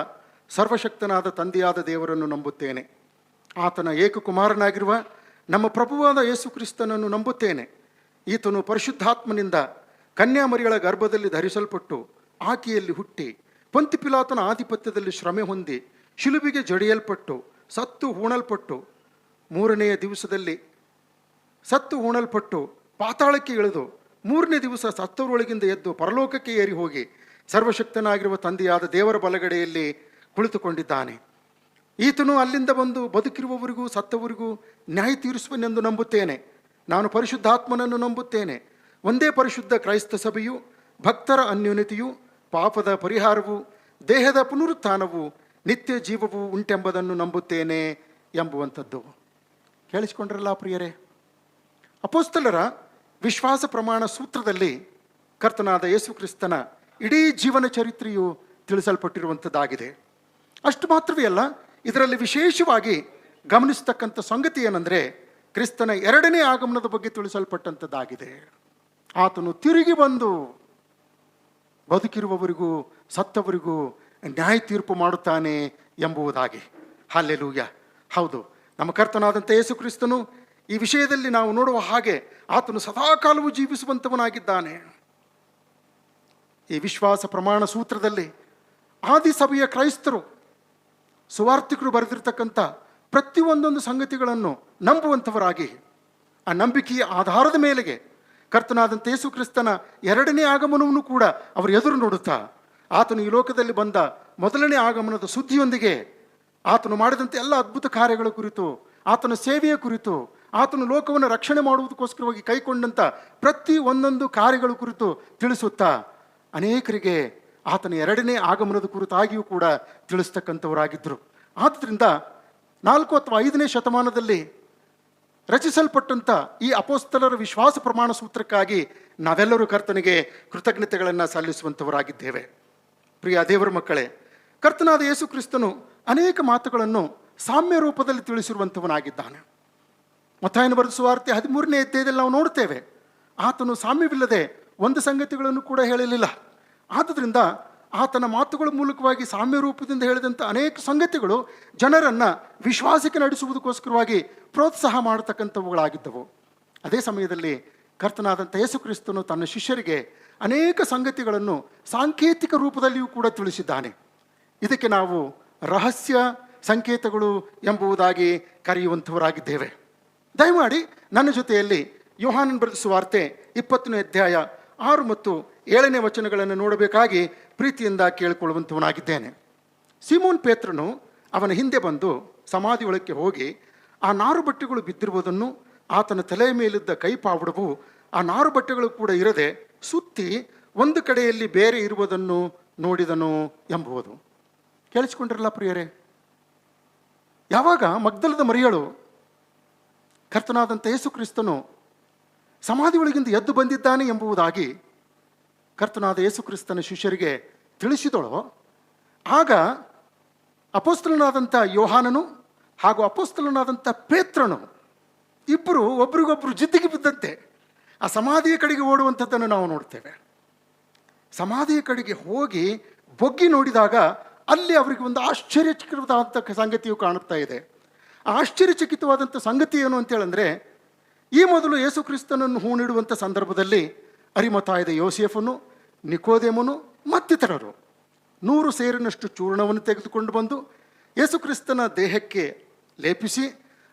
ಸರ್ವಶಕ್ತನಾದ ತಂದೆಯಾದ ದೇವರನ್ನು ನಂಬುತ್ತೇನೆ. ಆತನ ಏಕಕುಮಾರನಾಗಿರುವ ನಮ್ಮ ಪ್ರಭುವಾದ ಯೇಸು ಕ್ರಿಸ್ತನನ್ನು ನಂಬುತ್ತೇನೆ. ಈತನು ಪರಿಶುದ್ಧಾತ್ಮನಿಂದ ಕನ್ಯಾಮರಿಯಳ ಗರ್ಭದಲ್ಲಿ ಧರಿಸಲ್ಪಟ್ಟು ಆಕೆಯಲ್ಲಿ ಹುಟ್ಟಿ ಪೊಂತಿ ಪಿಲಾತನ ಆಧಿಪತ್ಯದಲ್ಲಿ ಶ್ರಮೆ ಹೊಂದಿ ಶಿಲುಬೆಗೆ ಜಡಿಯಲ್ಪಟ್ಟು ಸತ್ತು ಮೂರನೆಯ ದಿವಸದಲ್ಲಿ ಪಾತಾಳಕ್ಕೆ ಇಳಿದು ಮೂರನೇ ದಿವಸ ಸತ್ತವರೊಳಗಿಂದ ಎದ್ದು ಪರಲೋಕಕ್ಕೆ ಏರಿ ಹೋಗಿ ಸರ್ವಶಕ್ತನಾಗಿರುವ ತಂದೆಯಾದ ದೇವರ ಬಲಗಡೆಯಲ್ಲಿ ಕುಳಿತುಕೊಂಡಿದ್ದಾನೆ. ಈತನು ಅಲ್ಲಿಂದ ಬಂದು ಬದುಕಿರುವವರಿಗೂ ಸತ್ತವರಿಗೂ ನ್ಯಾಯ ತೀರಿಸುವನೆಂದು ನಂಬುತ್ತೇನೆ. ನಾನು ಪರಿಶುದ್ಧಾತ್ಮನನ್ನು ನಂಬುತ್ತೇನೆ. ಒಂದೇ ಪರಿಶುದ್ಧ ಕ್ರೈಸ್ತ ಸಭೆಯು, ಭಕ್ತರ ಅನ್ಯೋನ್ಯತೆಯು, ಪಾಪದ ಪರಿಹಾರವು, ದೇಹದ ಪುನರುತ್ಥಾನವು, ನಿತ್ಯ ಜೀವವು ಉಂಟೆಂಬುದನ್ನು ನಂಬುತ್ತೇನೆ ಎಂಬುವಂಥದ್ದು. ಕೇಳಿಸಿಕೊಂಡ್ರಲ್ಲ ಪ್ರಿಯರೇ, ಅಪೋಸ್ತಲರ ವಿಶ್ವಾಸ ಪ್ರಮಾಣ ಸೂತ್ರದಲ್ಲಿ ಕರ್ತನಾದ ಯೇಸು ಕ್ರಿಸ್ತನ ಇಡೀ ಜೀವನ ಚರಿತ್ರೆಯು ತಿಳಿಸಲ್ಪಟ್ಟಿರುವಂಥದ್ದಾಗಿದೆ. ಅಷ್ಟು ಮಾತ್ರವೇ ಅಲ್ಲ, ಇದರಲ್ಲಿ ವಿಶೇಷವಾಗಿ ಗಮನಿಸ್ತಕ್ಕಂಥ ಸಂಗತಿ ಏನಂದರೆ ಕ್ರಿಸ್ತನ ಎರಡನೇ ಆಗಮನದ ಬಗ್ಗೆ ತಿಳಿಸಲ್ಪಟ್ಟಂಥದ್ದಾಗಿದೆ. ಆತನು ತಿರುಗಿ ಬಂದು ಬದುಕಿರುವವರಿಗೂ ಸತ್ತವರಿಗೂ ನ್ಯಾಯ ತೀರ್ಪು ಮಾಡುತ್ತಾನೆ ಎಂಬುದಾಗಿ. ಹಲ್ಲೆಲೂಯಾ. ಹೌದು, ನಮ್ಮ ಕರ್ತನಾದಂಥ ಯೇಸು ಕ್ರಿಸ್ತನು ಈ ವಿಷಯದಲ್ಲಿ ನಾವು ನೋಡುವ ಹಾಗೆ ಆತನು ಸದಾಕಾಲವೂ ಜೀವಿಸುವಂಥವನಾಗಿದ್ದಾನೆ. ಈ ವಿಶ್ವಾಸ ಪ್ರಮಾಣ ಸೂತ್ರದಲ್ಲಿ ಆದಿಸಭೆಯ ಕ್ರೈಸ್ತರು ಸುವಾರ್ತಿಕರು ಬರೆದಿರ್ತಕ್ಕಂಥ ಪ್ರತಿಯೊಂದೊಂದು ಸಂಗತಿಗಳನ್ನು ನಂಬುವಂಥವರಾಗಿ ಆ ನಂಬಿಕೆಯ ಆಧಾರದ ಮೇಲೆಗೆ ಕರ್ತನಾದಂಥ ಯೇಸು ಕ್ರಿಸ್ತನ ಎರಡನೇ ಆಗಮನವನ್ನು ಕೂಡ ಅವರು ಎದುರು ನೋಡುತ್ತಾ ಆತನು ಈ ಲೋಕದಲ್ಲಿ ಬಂದ ಮೊದಲನೇ ಆಗಮನದ ಸುದ್ದಿಯೊಂದಿಗೆ ಆತನು ಮಾಡಿದಂಥ ಎಲ್ಲ ಅದ್ಭುತ ಕಾರ್ಯಗಳ ಕುರಿತು, ಆತನ ಸೇವೆಯ ಕುರಿತು, ಆತನು ಲೋಕವನ್ನು ರಕ್ಷಣೆ ಮಾಡುವುದಕ್ಕೋಸ್ಕರವಾಗಿ ಕೈಗೊಂಡಂಥ ಪ್ರತಿ ಒಂದೊಂದು ಕಾರ್ಯಗಳ ಕುರಿತು ತಿಳಿಸುತ್ತಾ ಅನೇಕರಿಗೆ ಆತನ ಎರಡನೇ ಆಗಮನದ ಕುರಿತಾಗಿಯೂ ಕೂಡ ತಿಳಿಸ್ತಕ್ಕಂಥವರಾಗಿದ್ದರು. ಆದ್ದರಿಂದ 4 ಅಥವಾ 5ನೇ ಶತಮಾನದಲ್ಲಿ ರಚಿಸಲ್ಪಟ್ಟಂಥ ಈ ಅಪೋಸ್ತಲರ ವಿಶ್ವಾಸ ಪ್ರಮಾಣ ಸೂತ್ರಕ್ಕಾಗಿ ನಾವೆಲ್ಲರೂ ಕರ್ತನಿಗೆ ಕೃತಜ್ಞತೆಗಳನ್ನು ಸಲ್ಲಿಸುವಂಥವರಾಗಿದ್ದೇವೆ. ಪ್ರಿಯ ದೇವರ ಮಕ್ಕಳೇ, ಕರ್ತನಾದ ಯೇಸು ಕ್ರಿಸ್ತನು ಅನೇಕ ಮಾತುಗಳನ್ನು ಸಾಮ್ಯ ರೂಪದಲ್ಲಿ ತಿಳಿಸಿರುವಂಥವನಾಗಿದ್ದಾನೆ. ಮತ್ತಾಯನ ಬರೆದ ಸುವಾರ್ತೆ 13ನೇ ಅಧ್ಯಾಯದಲ್ಲಿ ನಾವು ನೋಡ್ತೇವೆ, ಆತನು ಸಾಮ್ಯವಿಲ್ಲದೆ ಒಂದು ಸಂಗತಿಗಳನ್ನು ಕೂಡ ಹೇಳಲಿಲ್ಲ. ಆದ್ದರಿಂದ ಆತನ ಮಾತುಗಳ ಮೂಲಕವಾಗಿ ಸಾಮ್ಯ ರೂಪದಿಂದ ಹೇಳಿದಂಥ ಅನೇಕ ಸಂಗತಿಗಳು ಜನರನ್ನು ವಿಶ್ವಾಸಕ್ಕೆ ನಡೆಸುವುದಕ್ಕೋಸ್ಕರವಾಗಿ ಪ್ರೋತ್ಸಾಹ ಮಾಡತಕ್ಕಂಥವುಗಳಾಗಿದ್ದವು. ಅದೇ ಸಮಯದಲ್ಲಿ ಕರ್ತನಾದಂಥ ಯೇಸು ಕ್ರಿಸ್ತನು ತನ್ನ ಶಿಷ್ಯರಿಗೆ ಅನೇಕ ಸಂಗತಿಗಳನ್ನು ಸಾಂಕೇತಿಕ ರೂಪದಲ್ಲಿಯೂ ಕೂಡ ತಿಳಿಸಿದ್ದಾನೆ. ಇದಕ್ಕೆ ನಾವು ರಹಸ್ಯ ಸಂಕೇತಗಳು ಎಂಬುದಾಗಿ ಕರೆಯುವಂಥವರಾಗಿದ್ದೇವೆ. ದಯಮಾಡಿ ನನ್ನ ಜೊತೆಯಲ್ಲಿ ಯೋಹಾನನ ಬರೆದ ಸುವಾರ್ತೆ 20ನೇ ಅಧ್ಯಾಯ 6 ಮತ್ತು 7ನೇ ವಚನಗಳನ್ನು ನೋಡಬೇಕಾಗಿ ಪ್ರೀತಿಯಿಂದ ಕೇಳಿಕೊಳ್ಳುವಂಥವನಾಗಿದ್ದೇನೆ. ಸೀಮೋನ್ ಪೇತ್ರನು ಅವನ ಹಿಂದೆ ಬಂದು ಸಮಾಧಿಯೊಳಕ್ಕೆ ಹೋಗಿ ಆ ನಾರು ಬಟ್ಟೆಗಳು ಬಿದ್ದಿರುವುದನ್ನು, ಆತನ ತಲೆಯ ಮೇಲಿದ್ದ ಕೈಪಾವುಡವು ಆ ನಾರು ಬಟ್ಟೆಗಳು ಕೂಡ ಇರದೆ ಸುತ್ತಿ ಒಂದು ಕಡೆಯಲ್ಲಿ ಬೇರೆ ಇರುವುದನ್ನು ನೋಡಿದನು ಎಂಬುವುದು. ಕೇಳಿಸಿಕೊಂಡ್ರಲ್ಲ ಪ್ರಿಯರೇ, ಯಾವಾಗ ಮಗ್ದಲದ ಮರಿಯಳು ಕರ್ತನಾದಂಥ ಯೇಸು ಕ್ರಿಸ್ತನು ಸಮಾಧಿ ಒಳಗಿಂದ ಎದ್ದು ಬಂದಿದ್ದಾನೆ ಎಂಬುದಾಗಿ ಕರ್ತನಾದ ಯೇಸು ಕ್ರಿಸ್ತನ ಶಿಷ್ಯರಿಗೆ ತಿಳಿಸಿದಳೋ, ಆಗ ಅಪೋಸ್ತಲನಾದಂಥ ಯೋಹಾನನು ಹಾಗೂ ಅಪೋಸ್ತಲನಾದಂಥ ಪೇತ್ರನು ಇಬ್ಬರು ಒಬ್ರಿಗೊಬ್ಬರು ಜಿದ್ದಿಗೆ ಬಿದ್ದಂತೆ ಆ ಸಮಾಧಿಯ ಕಡೆಗೆ ಓಡುವಂಥದ್ದನ್ನು ನಾವು ನೋಡ್ತೇವೆ. ಸಮಾಧಿಯ ಕಡೆಗೆ ಹೋಗಿ ಬೊಗ್ಗಿ ನೋಡಿದಾಗ ಅಲ್ಲಿ ಅವರಿಗೆ ಒಂದು ಆಶ್ಚರ್ಯಚಕಿತವಾದಂಥ ಸಂಗತಿಯು ಕಾಣುತ್ತಾ ಇದೆ. ಆ ಆಶ್ಚರ್ಯಚಕಿತವಾದಂಥ ಸಂಗತಿ ಏನು ಅಂತೇಳಂದರೆ, ಈ ಮೊದಲು ಯೇಸು ಕ್ರಿಸ್ತನನ್ನು ಹೂಣಿಡುವಂಥ ಸಂದರ್ಭದಲ್ಲಿ ಅರಿಮಥಾಯದ ಯೋಸೇಫನು, ನಿಕೋದೇಮನು ಮತ್ತಿತರರು 100 ಸೇರಿನಷ್ಟು ಚೂರ್ಣವನ್ನು ತೆಗೆದುಕೊಂಡು ಬಂದು ಯೇಸು ಕ್ರಿಸ್ತನ ದೇಹಕ್ಕೆ ಲೇಪಿಸಿ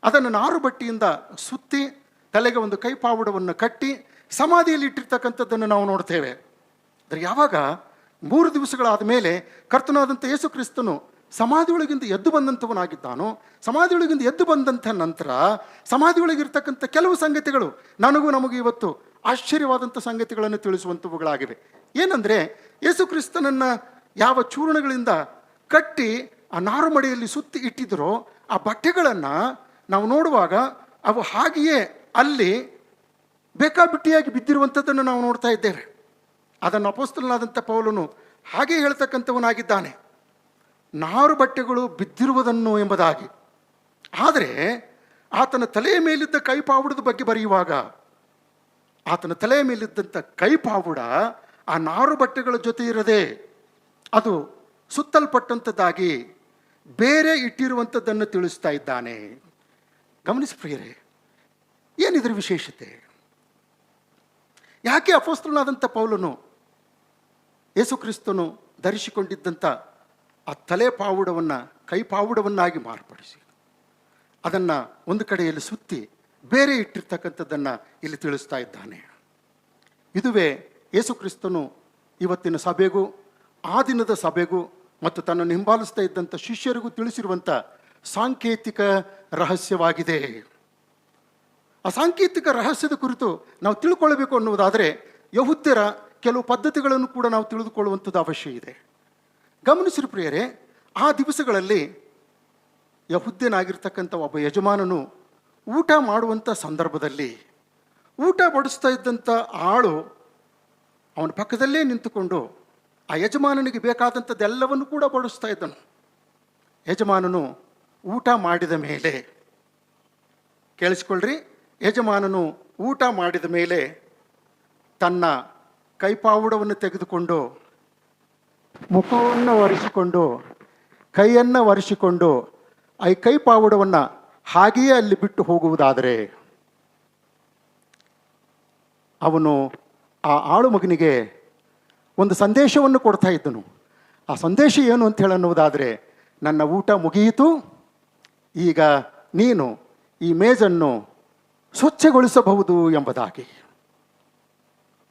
ಅದನ್ನು ನಾರು ಬಟ್ಟೆಯಿಂದ ಸುತ್ತಿ ತಲೆಗೆ ಒಂದು ಕೈಪಾವುಡವನ್ನು ಕಟ್ಟಿ ಸಮಾಧಿಯಲ್ಲಿ ಇಟ್ಟಿರ್ತಕ್ಕಂಥದ್ದನ್ನು ನಾವು ನೋಡ್ತೇವೆ. ಅಂದರೆ ಯಾವಾಗ 3 ದಿವಸಗಳಾದ ಮೇಲೆ ಕರ್ತನಾದಂಥ ಯೇಸು ಕ್ರಿಸ್ತನು ಸಮಾಧಿಯೊಳಗಿಂದ ಎದ್ದು ಬಂದಂಥವನಾಗಿದ್ದಾನೋ, ಸಮಾಧಿಯೊಳಗಿಂದ ಎದ್ದು ಬಂದಂಥ ನಂತರ ಸಮಾಧಿಯೊಳಗಿರ್ತಕ್ಕಂಥ ಕೆಲವು ಸಂಗತಿಗಳು ನಮಗೂ ಇವತ್ತು ಆಶ್ಚರ್ಯವಾದಂಥ ಸಂಗತಿಗಳನ್ನು ತಿಳಿಸುವಂಥವುಗಳಾಗಿವೆ. ಏನಂದರೆ, ಯೇಸು ಕ್ರಿಸ್ತನನ್ನು ಯಾವ ಚೂರ್ಣಗಳಿಂದ ಕಟ್ಟಿ ಆ ನಾರು ಮಡಿಯಲ್ಲಿ ಸುತ್ತಿ ಇಟ್ಟಿದ್ದರೋ ಆ ಬಟ್ಟೆಗಳನ್ನು ನಾವು ನೋಡುವಾಗ ಅವು ಹಾಗೆಯೇ ಅಲ್ಲಿ ಬೇಕಾಬಿಟ್ಟಿಯಾಗಿ ಬಿದ್ದಿರುವಂಥದ್ದನ್ನು ನಾವು ನೋಡ್ತಾ ಇದ್ದೇವೆ. ಅದನ್ನು ಅಪೊಸ್ತಲನಾದಂಥ ಪೌಲನು ಹಾಗೆ ಹೇಳ್ತಕ್ಕಂಥವನಾಗಿದ್ದಾನೆ. ನಾರು ಬಟ್ಟೆಗಳು ಬಿದ್ದಿರುವುದನ್ನು ಎಂಬುದಾಗಿ. ಆದರೆ ಆತನ ತಲೆಯ ಮೇಲಿದ್ದ ಕೈಪಾವುಡದ ಬಗ್ಗೆ ಬರೆಯುವಾಗ ಆತನ ತಲೆಯ ಮೇಲಿದ್ದಂಥ ಕೈಪಾವುಡ ಆ ನಾರು ಬಟ್ಟೆಗಳ ಜೊತೆ ಇರದೆ ಅದು ಸುತ್ತಲ್ಪಟ್ಟಂಥದ್ದಾಗಿ ಬೇರೆ ಇಟ್ಟಿರುವಂಥದ್ದನ್ನು ತಿಳಿಸ್ತಾ ಇದ್ದಾನೆ. ಗಮನಿಸಿ ಪ್ರಿಯರೇ, ಏನಿದ್ರ ವಿಶೇಷತೆ? ಯಾಕೆ ಅಪೊಸ್ತಲನಾದಂಥ ಪೌಲನು ಯೇಸು ಕ್ರಿಸ್ತನು ಧರಿಸಿಕೊಂಡಿದ್ದಂಥ ಆ ತಲೆ ಪಾವುಡವನ್ನು ಕೈಪಾವುಡವನ್ನಾಗಿ ಮಾರ್ಪಡಿಸಿ ಅದನ್ನು ಒಂದು ಕಡೆಯಲ್ಲಿ ಸುತ್ತಿ ಬೇರೆ ಇಟ್ಟಿರ್ತಕ್ಕಂಥದ್ದನ್ನು ಇಲ್ಲಿ ತಿಳಿಸ್ತಾ ಇದ್ದಾನೆ. ಇದುವೇ ಯೇಸು ಕ್ರಿಸ್ತನು ಇವತ್ತಿನ ಸಭೆಗೂ ಆ ದಿನದ ಸಭೆಗೂ ಮತ್ತು ತನ್ನನ್ನು ಹಿಂಬಾಲಿಸ್ತಾ ಇದ್ದಂಥ ಶಿಷ್ಯರಿಗೂ ತಿಳಿಸಿರುವಂಥ ಸಾಂಕೇತಿಕ ರಹಸ್ಯವಾಗಿದೆ. ಆ ಸಾಂಕೇತಿಕ ರಹಸ್ಯದ ಕುರಿತು ನಾವು ತಿಳ್ಕೊಳ್ಬೇಕು ಅನ್ನುವುದಾದರೆ ಯಹೂದ್ಯರ ಕೆಲವು ಪದ್ಧತಿಗಳನ್ನು ಕೂಡ ನಾವು ತಿಳಿದುಕೊಳ್ಳುವಂಥದ್ದು ಅವಶ್ಯ ಇದೆ. ಗಮನಿಸಿರು ಪ್ರಿಯರೇ, ಆ ದಿವಸಗಳಲ್ಲಿ ಯಹೂದ್ಯನಾಗಿರ್ತಕ್ಕಂಥ ಒಬ್ಬ ಯಜಮಾನನು ಊಟ ಮಾಡುವಂಥ ಸಂದರ್ಭದಲ್ಲಿ ಊಟ ಬಡಿಸ್ತಾ ಇದ್ದಂಥ ಆಳು ಅವನ ಪಕ್ಕದಲ್ಲೇ ನಿಂತುಕೊಂಡು ಆ ಯಜಮಾನನಿಗೆ ಬೇಕಾದಂಥದ್ದೆಲ್ಲವನ್ನು ಕೂಡ ಬಡಿಸ್ತಾ ಇದ್ದನು. ಯಜಮಾನನು ಊಟ ಮಾಡಿದ ಮೇಲೆ, ಕೇಳಿಸ್ಕೊಳ್ರಿ, ಯಜಮಾನನು ಊಟ ಮಾಡಿದ ಮೇಲೆ ತನ್ನ ಕೈಪಾವುಡವನ್ನು ತೆಗೆದುಕೊಂಡು ಮುಖವನ್ನು ಒರೆಸಿಕೊಂಡು ಕೈಯನ್ನು ಒರೆಸಿಕೊಂಡು ಆ ಕೈಪಾವುಡವನ್ನು ಹಾಗೆಯೇ ಅಲ್ಲಿ ಬಿಟ್ಟು ಹೋಗುವುದಾದರೆ ಅವನು ಆ ಆಳು ಮಗನಿಗೆ ಒಂದು ಸಂದೇಶವನ್ನು ಕೊಡ್ತಾ ಇದ್ದನು. ಆ ಸಂದೇಶ ಏನು ಅಂತ ಹೇಳನ್ನುವುದಾದರೆ, ನನ್ನ ಊಟ ಮುಗಿಯಿತು, ಈಗ ನೀನು ಈ ಮೇಜನ್ನು ಸ್ವಚ್ಛಗೊಳಿಸಬಹುದು ಎಂಬುದಾಗಿ.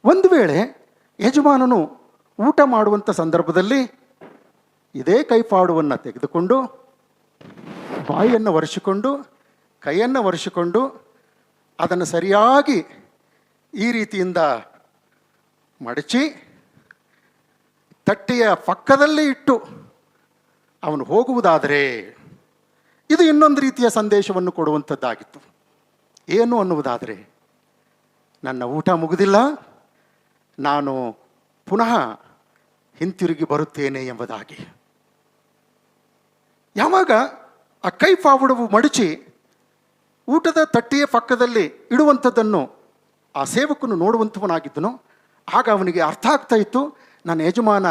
ಒಂದು ವೇಳೆ ಯಜಮಾನನು ಊಟ ಮಾಡುವಂಥ ಸಂದರ್ಭದಲ್ಲಿ ಇದೇ ಕೈಪಾಡುವನ್ನು ತೆಗೆದುಕೊಂಡು ಬಾಯಿಯನ್ನು ಒರೆಸಿಕೊಂಡು ಕೈಯನ್ನು ಒರೆಸಿಕೊಂಡು ಅದನ್ನು ಸರಿಯಾಗಿ ಈ ರೀತಿಯಿಂದ ಮಡಚಿ ತಟ್ಟೆಯ ಪಕ್ಕದಲ್ಲೇ ಇಟ್ಟು ಅವನು ಹೋಗುವುದಾದರೆ ಇದು ಇನ್ನೊಂದು ರೀತಿಯ ಸಂದೇಶವನ್ನು ಕೊಡುವಂಥದ್ದಾಗಿತ್ತು. ಏನು ಅನ್ನುವುದಾದರೆ, ನನ್ನ ಊಟ ಮುಗಿದಿಲ್ಲ, ನಾನು ಪುನಃ ಹಿಂತಿರುಗಿ ಬರುತ್ತೇನೆ ಎಂಬುದಾಗಿ. ಯಾವಾಗ ಆ ಕೈಪಾವುಡವು ಮಡಚಿ ಊಟದ ತಟ್ಟೆಯ ಪಕ್ಕದಲ್ಲಿ ಇಡುವಂಥದ್ದನ್ನು ಆ ಸೇವಕನು ನೋಡುವಂಥವನಾಗಿದ್ದನು, ಆಗ ಅವನಿಗೆ ಅರ್ಥ ಆಗ್ತಾ ಇತ್ತು, ನನ್ನ ಯಜಮಾನ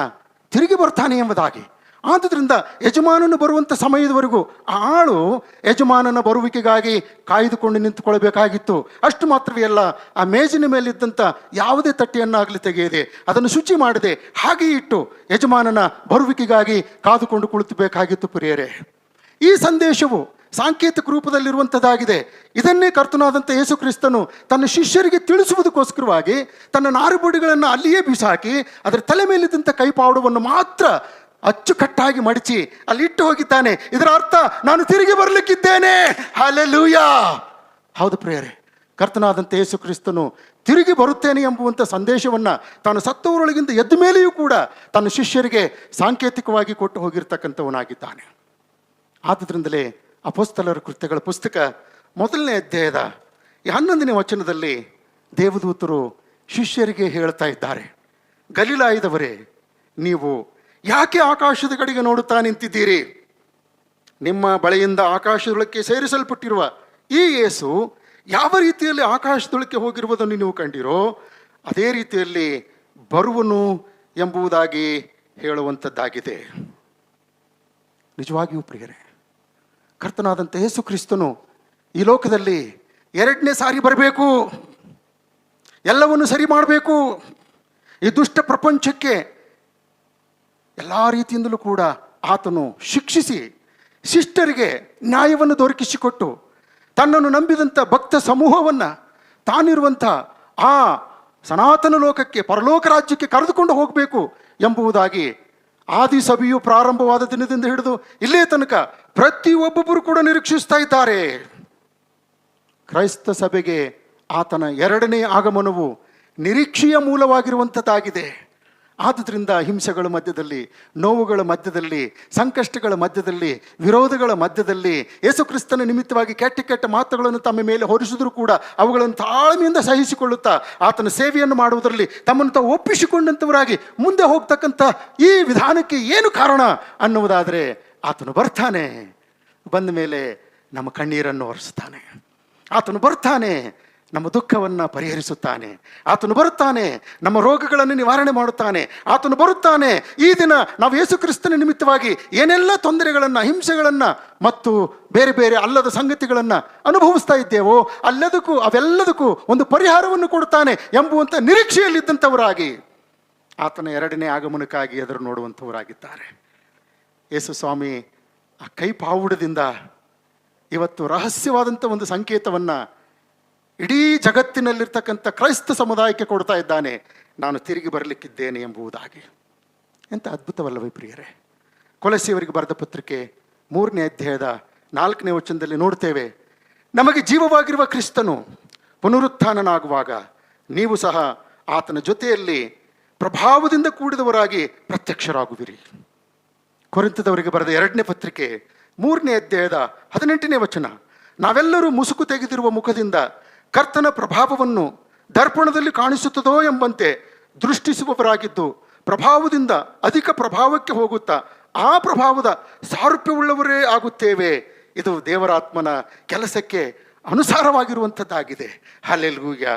ತಿರುಗಿ ಬರ್ತಾನೆ ಎಂಬುದಾಗಿ. ಆದುದರಿಂದ ಯಜಮಾನನು ಬರುವಂಥ ಸಮಯದವರೆಗೂ ಆ ಆಳು ಯಜಮಾನನ ಬರುವಿಕೆಗಾಗಿ ಕಾಯ್ದುಕೊಂಡು ನಿಂತುಕೊಳ್ಬೇಕಾಗಿತ್ತು. ಅಷ್ಟು ಮಾತ್ರವೇ ಅಲ್ಲ, ಆ ಮೇಜಿನ ಮೇಲಿದ್ದಂಥ ಯಾವುದೇ ತಟ್ಟೆಯನ್ನಾಗಲಿ ತೆಗೆಯದೆ ಅದನ್ನು ಶುಚಿ ಮಾಡದೆ ಹಾಗೆ ಇಟ್ಟು ಯಜಮಾನನ ಬರುವಿಕೆಗಾಗಿ ಕಾದುಕೊಂಡು ಕುಳಿತಬೇಕಾಗಿತ್ತು. ಪ್ರಿಯರೇ, ಈ ಸಂದೇಶವು ಸಾಂಕೇತಿಕ ರೂಪದಲ್ಲಿರುವಂಥದ್ದಾಗಿದೆ. ಇದನ್ನೇ ಕರ್ತನಾದಂಥ ಯೇಸು ಕ್ರಿಸ್ತನು ತನ್ನ ಶಿಷ್ಯರಿಗೆ ತಿಳಿಸುವುದಕ್ಕೋಸ್ಕರವಾಗಿ ತನ್ನ ನಾರುಬುಡಿಗಳನ್ನು ಅಲ್ಲಿಯೇ ಬಿಸಾಕಿ ಅದರ ತಲೆ ಮೇಲಿದ್ದಂಥ ಕೈಪಾವುಡವನ್ನು ಮಾತ್ರ ಅಚ್ಚುಕಟ್ಟಾಗಿ ಮಡಚಿ ಅಲ್ಲಿ ಇಟ್ಟು ಹೋಗಿದ್ದಾನೆ. ಇದರ ಅರ್ಥ, ನಾನು ತಿರುಗಿ ಬರಲಿಕ್ಕಿದ್ದೇನೆ. ಹಲ್ಲೆಲೂಯಾ. ಹೌದು ಪ್ರಿಯರೇ, ಕರ್ತನಾದಂಥ ಯೇಸು ಕ್ರಿಸ್ತನು ತಿರುಗಿ ಬರುತ್ತೇನೆ ಎಂಬುವಂಥ ಸಂದೇಶವನ್ನು ತಾನು ಸತ್ತವರೊಳಗಿಂದ ಎದ್ದ ಮೇಲೆಯೂ ಕೂಡ ತನ್ನ ಶಿಷ್ಯರಿಗೆ ಸಾಂಕೇತಿಕವಾಗಿ ಕೊಟ್ಟು ಹೋಗಿರ್ತಕ್ಕಂಥವನಾಗಿದ್ದಾನೆ. ಆದುದರಿಂದಲೇ ಅಪೊಸ್ತಲರ ಕೃತ್ಯಗಳ ಪುಸ್ತಕ 1ನೇ ಅಧ್ಯಾಯದ 11ನೇ ವಚನದಲ್ಲಿ ದೇವದೂತರು ಶಿಷ್ಯರಿಗೆ ಹೇಳ್ತಾ ಇದ್ದಾರೆ, ಗಲಿಲಾಯದವರೇ, ನೀವು ಯಾಕೆ ಆಕಾಶದ ಕಡೆಗೆ ನೋಡುತ್ತಾ ನಿಂತಿದ್ದೀರಿ? ನಿಮ್ಮ ಬಳಿಯಿಂದ ಆಕಾಶದೊಳಕ್ಕೆ ಸೇರಿಸಲ್ಪಟ್ಟಿರುವ ಈ ಯೇಸು ಯಾವ ರೀತಿಯಲ್ಲಿ ಆಕಾಶದೊಳಕ್ಕೆ ಹೋಗಿರುವುದನ್ನು ನೀವು ಕಂಡಿರೋ ಅದೇ ರೀತಿಯಲ್ಲಿ ಬರುವನು ಎಂಬುದಾಗಿ ಹೇಳುವಂಥದ್ದಾಗಿದೆ. ನಿಜವಾಗಿಯೂ ಪ್ರಿಯರೇ, ಕರ್ತನಾದಂಥ ಯೇಸು ಕ್ರಿಸ್ತನು ಈ ಲೋಕದಲ್ಲಿ 2ನೇ ಸಾರಿ ಬರಬೇಕು, ಎಲ್ಲವನ್ನು ಸರಿ ಮಾಡಬೇಕು. ಈ ದುಷ್ಟ ಪ್ರಪಂಚಕ್ಕೆ ಎಲ್ಲ ರೀತಿಯಿಂದಲೂ ಕೂಡ ಆತನು ಶಿಕ್ಷಿಸಿ ಶಿಷ್ಟರಿಗೆ ನ್ಯಾಯವನ್ನು ದೊರಕಿಸಿಕೊಟ್ಟು ತನ್ನನ್ನು ನಂಬಿದಂಥ ಭಕ್ತ ಸಮೂಹವನ್ನು ತಾನಿರುವಂಥ ಆ ಸನಾತನ ಲೋಕಕ್ಕೆ, ಪರಲೋಕ ರಾಜ್ಯಕ್ಕೆ ಕರೆದುಕೊಂಡು ಹೋಗಬೇಕು ಎಂಬುದಾಗಿ ಆದಿ ಸಭೆಯು ಪ್ರಾರಂಭವಾದ ದಿನದಿಂದ ಹಿಡಿದು ಇಲ್ಲೇ ತನಕ ಪ್ರತಿಯೊಬ್ಬೊಬ್ಬರು ಕೂಡ ನಿರೀಕ್ಷಿಸ್ತಾ ಇದ್ದಾರೆ. ಕ್ರೈಸ್ತ ಸಭೆಗೆ ಆತನ 2ನೇ ಆಗಮನವು ನಿರೀಕ್ಷೆಯ ಮೂಲವಾಗಿರುವಂಥದ್ದಾಗಿದೆ. ಆದುದರಿಂದ ಹಿಂಸೆಗಳ ಮಧ್ಯದಲ್ಲಿ, ನೋವುಗಳ ಮಧ್ಯದಲ್ಲಿ, ಸಂಕಷ್ಟಗಳ ಮಧ್ಯದಲ್ಲಿ, ವಿರೋಧಗಳ ಮಧ್ಯದಲ್ಲಿ ಯೇಸು ಕ್ರಿಸ್ತನ ನಿಮಿತ್ತವಾಗಿ ಕೆಟ್ಟ ಕೆಟ್ಟ ಮಾತುಗಳನ್ನು ತಮ್ಮ ಮೇಲೆ ಹೊರಿಸಿದ್ರು ಕೂಡ ಅವುಗಳನ್ನು ತಾಳ್ಮೆಯಿಂದ ಸಹಿಸಿಕೊಳ್ಳುತ್ತಾ ಆತನ ಸೇವೆಯನ್ನು ಮಾಡುವುದರಲ್ಲಿ ತಮ್ಮನ್ನು ತಾವು ಒಪ್ಪಿಸಿಕೊಂಡಂಥವರಾಗಿ ಮುಂದೆ ಹೋಗ್ತಕ್ಕಂಥ ಈ ವಿಧಾನಕ್ಕೆ ಏನು ಕಾರಣ ಅನ್ನುವುದಾದರೆ, ಆತನು ಬರ್ತಾನೆ. ಬಂದ ಮೇಲೆ ನಮ್ಮ ಕಣ್ಣೀರನ್ನು ಒರೆಸುತ್ತಾನೆ. ಆತನು ಬರ್ತಾನೆ, ನಮ್ಮ ದುಃಖವನ್ನು ಪರಿಹರಿಸುತ್ತಾನೆ. ಆತನು ಬರುತ್ತಾನೆ, ನಮ್ಮ ರೋಗಗಳನ್ನು ನಿವಾರಣೆ ಮಾಡುತ್ತಾನೆ. ಆತನು ಬರುತ್ತಾನೆ. ಈ ದಿನ ನಾವು ಯೇಸು ಕ್ರಿಸ್ತನ ನಿಮಿತ್ತವಾಗಿ ಏನೆಲ್ಲ ತೊಂದರೆಗಳನ್ನು, ಹಿಂಸೆಗಳನ್ನು ಮತ್ತು ಬೇರೆ ಬೇರೆ ಅಲ್ಲದ ಸಂಗತಿಗಳನ್ನು ಅನುಭವಿಸ್ತಾ ಇದ್ದೇವೋ ಅವೆಲ್ಲದಕ್ಕೂ ಒಂದು ಪರಿಹಾರವನ್ನು ಕೊಡುತ್ತಾನೆ ಎಂಬುವಂಥ ನಿರೀಕ್ಷೆಯಲ್ಲಿದ್ದಂಥವರಾಗಿ ಆತನ ಎರಡನೇ ಆಗಮನಕ್ಕಾಗಿ ಎದುರು ನೋಡುವಂಥವರಾಗಿದ್ದಾರೆ. ಯೇಸು ಸ್ವಾಮಿ ಆ ಕೈ ಪಾವುಡದಿಂದ ಇವತ್ತು ರಹಸ್ಯವಾದಂಥ ಒಂದು ಸಂಕೇತವನ್ನು ಇಡೀ ಜಗತ್ತಿನಲ್ಲಿರ್ತಕ್ಕಂಥ ಕ್ರೈಸ್ತ ಸಮುದಾಯಕ್ಕೆ ಕೊಡ್ತಾ ಇದ್ದಾನೆ. ನಾನು ತಿರುಗಿ ಬರಲಿಕ್ಕಿದ್ದೇನೆ ಎಂಬುದಾಗಿ. ಎಂಥ ಅದ್ಭುತವಲ್ಲವೇ ಪ್ರಿಯರೇ? ಕೊಲೊಸ್ಸೆಯವರಿಗೆ ಬರೆದ ಪತ್ರಿಕೆ 3ನೇ ಅಧ್ಯಾಯದ 4ನೇ ವಚನದಲ್ಲಿ ನೋಡ್ತೇವೆ, ನಮಗೆ ಜೀವವಾಗಿರುವ ಕ್ರಿಸ್ತನು ಪುನರುತ್ಥಾನನಾಗುವಾಗ ನೀವು ಸಹ ಆತನ ಜೊತೆಯಲ್ಲಿ ಪ್ರಭಾವದಿಂದ ಕೂಡಿದವರಾಗಿ ಪ್ರತ್ಯಕ್ಷರಾಗುವಿರಿ. ಕೊರಿಂಥದವರಿಗೆ ಬರೆದ 2ನೇ ಪತ್ರಿಕೆ 3ನೇ ಅಧ್ಯಾಯದ 18ನೇ ವಚನ, ನಾವೆಲ್ಲರೂ ಮುಸುಕು ತೆಗೆದಿರುವ ಮುಖದಿಂದ ಕರ್ತನ ಪ್ರಭಾವವನ್ನು ದರ್ಪಣದಲ್ಲಿ ಕಾಣಿಸುತ್ತದೋ ಎಂಬಂತೆ ದೃಷ್ಟಿಸುವವರಾಗಿದ್ದು ಪ್ರಭಾವದಿಂದ ಅಧಿಕ ಪ್ರಭಾವಕ್ಕೆ ಹೋಗುತ್ತಾ ಆ ಪ್ರಭಾವದ ಸಾರೂಪ್ಯವುಳ್ಳವರೇ ಆಗುತ್ತೇವೆ. ಇದು ದೇವರಾತ್ಮನ ಕೆಲಸಕ್ಕೆ ಅನುಸಾರವಾಗಿರುವಂಥದ್ದಾಗಿದೆ. ಹಲ್ಲೆಲೂಯಾ.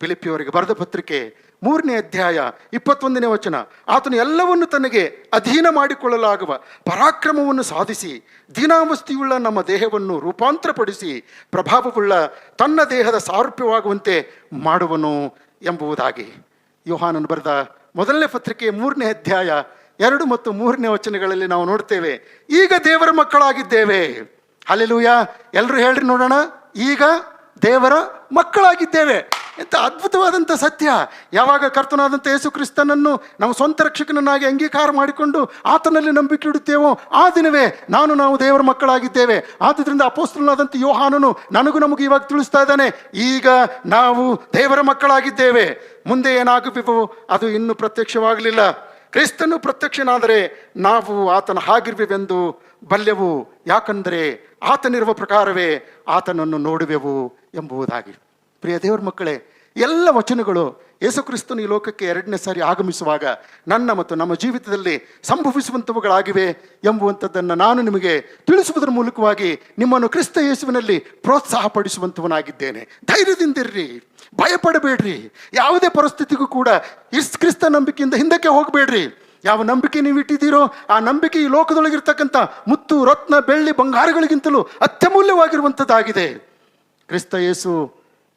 ಫಿಲಿಪ್ಪಿಯವರಿಗೆ ಬರೆದ ಪತ್ರಿಕೆ 3ನೇ ಅಧ್ಯಾಯ 21ನೇ ವಚನ, ಆತನು ಎಲ್ಲವನ್ನು ತನಗೆ ಅಧೀನ ಮಾಡಿಕೊಳ್ಳಲಾಗುವ ಪರಾಕ್ರಮವನ್ನು ಸಾಧಿಸಿ ದೀನಾವಸ್ಥೆಯುಳ್ಳ ನಮ್ಮ ದೇಹವನ್ನು ರೂಪಾಂತರಪಡಿಸಿ ಪ್ರಭಾವವುಳ್ಳ ತನ್ನ ದೇಹದ ಸಾರೂಪ್ಯವಾಗುವಂತೆ ಮಾಡುವನು ಎಂಬುದಾಗಿ. ಯೋಹಾನನು ಬರೆದ ಮೊದಲನೇ ಪತ್ರಿಕೆ 3ನೇ ಅಧ್ಯಾಯ 2 ಮತ್ತು 3ನೇ ವಚನಗಳಲ್ಲಿ ನಾವು ನೋಡ್ತೇವೆ, ಈಗ ದೇವರ ಮಕ್ಕಳಾಗಿದ್ದೇವೆ. ಹಲ್ಲೆಲೂಯಾ. ಎಲ್ಲರೂ ಹೇಳ್ರಿ ನೋಡೋಣ, ಈಗ ದೇವರ ಮಕ್ಕಳಾಗಿದ್ದೇವೆ. ಎಂಥ ಅದ್ಭುತವಾದಂಥ ಸತ್ಯ! ಯಾವಾಗ ಕರ್ತನಾದಂಥ ಯೇಸು ಕ್ರಿಸ್ತನನ್ನು ನಾವು ಸ್ವಂತ ರಕ್ಷಕನನ್ನಾಗಿ ಅಂಗೀಕಾರ ಮಾಡಿಕೊಂಡು ಆತನಲ್ಲಿ ನಂಬಿಕೆ ಇಡುತ್ತೇವೋ ಆ ದಿನವೇ ನಾವು ದೇವರ ಮಕ್ಕಳಾಗಿದ್ದೇವೆ. ಆದುದರಿಂದ ಅಪೊಸ್ತಲನಾದಂಥ ಯೋಹಾನನು ನಮಗೂ ಇವಾಗ ತಿಳಿಸ್ತಾ ಇದ್ದಾನೆ, ಈಗ ನಾವು ದೇವರ ಮಕ್ಕಳಾಗಿದ್ದೇವೆ. ಮುಂದೆ ಏನಾಗುವೆವೋ ಅದು ಇನ್ನೂ ಪ್ರತ್ಯಕ್ಷವಾಗಲಿಲ್ಲ. ಕ್ರಿಸ್ತನು ಪ್ರತ್ಯಕ್ಷನಾದರೆ ನಾವು ಆತನ ಹಾಗಿರುವೆವೆಂದು ಬಲ್ಲೆವು, ಯಾಕಂದರೆ ಆತನಿರುವ ಪ್ರಕಾರವೇ ಆತನನ್ನು ನೋಡುವೆವು ಎಂಬುದಾಗಿ. ಪ್ರಿಯ ದೇವರ ಮಕ್ಕಳೇ, ಎಲ್ಲ ವಚನಗಳು ಯೇಸು ಕ್ರಿಸ್ತನು ಈ ಲೋಕಕ್ಕೆ 2ನೇ ಸಾರಿ ಆಗಮಿಸುವಾಗ ನನ್ನ ಮತ್ತು ನಮ್ಮ ಜೀವಿತದಲ್ಲಿ ಸಂಭವಿಸುವಂಥವುಗಳಾಗಿವೆ ಎಂಬುವಂಥದ್ದನ್ನು ನಾನು ನಿಮಗೆ ತಿಳಿಸುವುದರ ಮೂಲಕವಾಗಿ ನಿಮ್ಮನ್ನು ಕ್ರಿಸ್ತ ಯೇಸುವಿನಲ್ಲಿ ಪ್ರೋತ್ಸಾಹಪಡಿಸುವಂಥವನಾಗಿದ್ದೇನೆ. ಧೈರ್ಯದಿಂದಿರ್ರಿ, ಭಯಪಡಬೇಡ್ರಿ. ಯಾವುದೇ ಪರಿಸ್ಥಿತಿಗೂ ಕೂಡ ಕ್ರಿಸ್ತ ನಂಬಿಕೆಯಿಂದ ಹಿಂದಕ್ಕೆ ಹೋಗಬೇಡ್ರಿ. ಯಾವ ನಂಬಿಕೆ ನೀವು ಇಟ್ಟಿದ್ದೀರೋ ಆ ನಂಬಿಕೆ ಈ ಲೋಕದೊಳಗಿರ್ತಕ್ಕಂಥ ಮುತ್ತು, ರತ್ನ, ಬೆಳ್ಳಿ, ಬಂಗಾರಗಳಿಗಿಂತಲೂ ಅತ್ಯಮೂಲ್ಯವಾಗಿರುವಂಥದ್ದಾಗಿದೆ. ಕ್ರಿಸ್ತ ಯೇಸು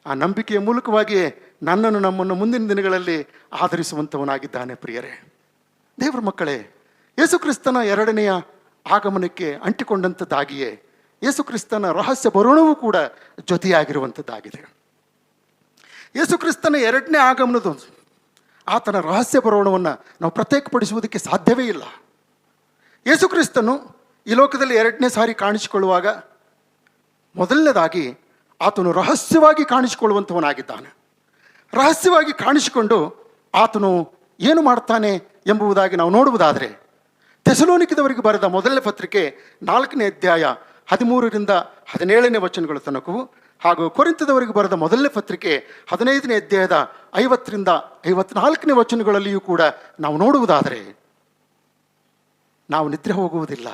ಆ ನಂಬಿಕೆಯ ಮೂಲಕವಾಗಿಯೇ ನಮ್ಮನ್ನು ಮುಂದಿನ ದಿನಗಳಲ್ಲಿ ಆಧರಿಸುವಂಥವನಾಗಿದ್ದಾನೆ. ಪ್ರಿಯರೇ ದೇವರ ಮಕ್ಕಳೇ, ಯೇಸು ಕ್ರಿಸ್ತನ 2ನೆಯ ಆಗಮನಕ್ಕೆ ಅಂಟಿಕೊಂಡಂಥದ್ದಾಗಿಯೇ ಯೇಸು ಕ್ರಿಸ್ತನ ರಹಸ್ಯ ಬರೋಣವೂ ಕೂಡ ಜೊತೆಯಾಗಿರುವಂಥದ್ದಾಗಿದೆ. ಯೇಸು ಕ್ರಿಸ್ತನ 2ನೇ ಆಗಮನದ ಆತನ ರಹಸ್ಯ ಬರೋಣವನ್ನು ನಾವು ಪ್ರತ್ಯೇಕಪಡಿಸುವುದಕ್ಕೆ ಸಾಧ್ಯವೇ ಇಲ್ಲ. ಯೇಸು ಕ್ರಿಸ್ತನು ಈ ಲೋಕದಲ್ಲಿ 2ನೇ ಸಾರಿ ಕಾಣಿಸಿಕೊಳ್ಳುವಾಗ ಮೊದಲನೇದಾಗಿ ಆತನು ರಹಸ್ಯವಾಗಿ ಕಾಣಿಸಿಕೊಳ್ಳುವಂಥವನಾಗಿದ್ದಾನೆ. ರಹಸ್ಯವಾಗಿ ಕಾಣಿಸಿಕೊಂಡು ಆತನು ಏನು ಮಾಡ್ತಾನೆ ಎಂಬುದಾಗಿ ನಾವು ನೋಡುವುದಾದರೆ, ಥೆಸಲೋನಿಕದವರಿಗೆ ಬರೆದ ಮೊದಲನೇ ಪತ್ರಿಕೆ 4ನೇ ಅಧ್ಯಾಯ 13ರಿಂದ 17ನೇ ವಚನಗಳ ತನಕವೂ ಹಾಗೂ ಕೊರಿಂಥದವರಿಗೆ ಬರೆದ ಮೊದಲನೇ ಪತ್ರಿಕೆ 15ನೇ ಅಧ್ಯಾಯದ 50ರಿಂದ 54ನೇ ವಚನಗಳಲ್ಲಿಯೂ ಕೂಡ ನಾವು ನೋಡುವುದಾದರೆ, ನಾವು ನಿದ್ರೆ ಹೋಗುವುದಿಲ್ಲ.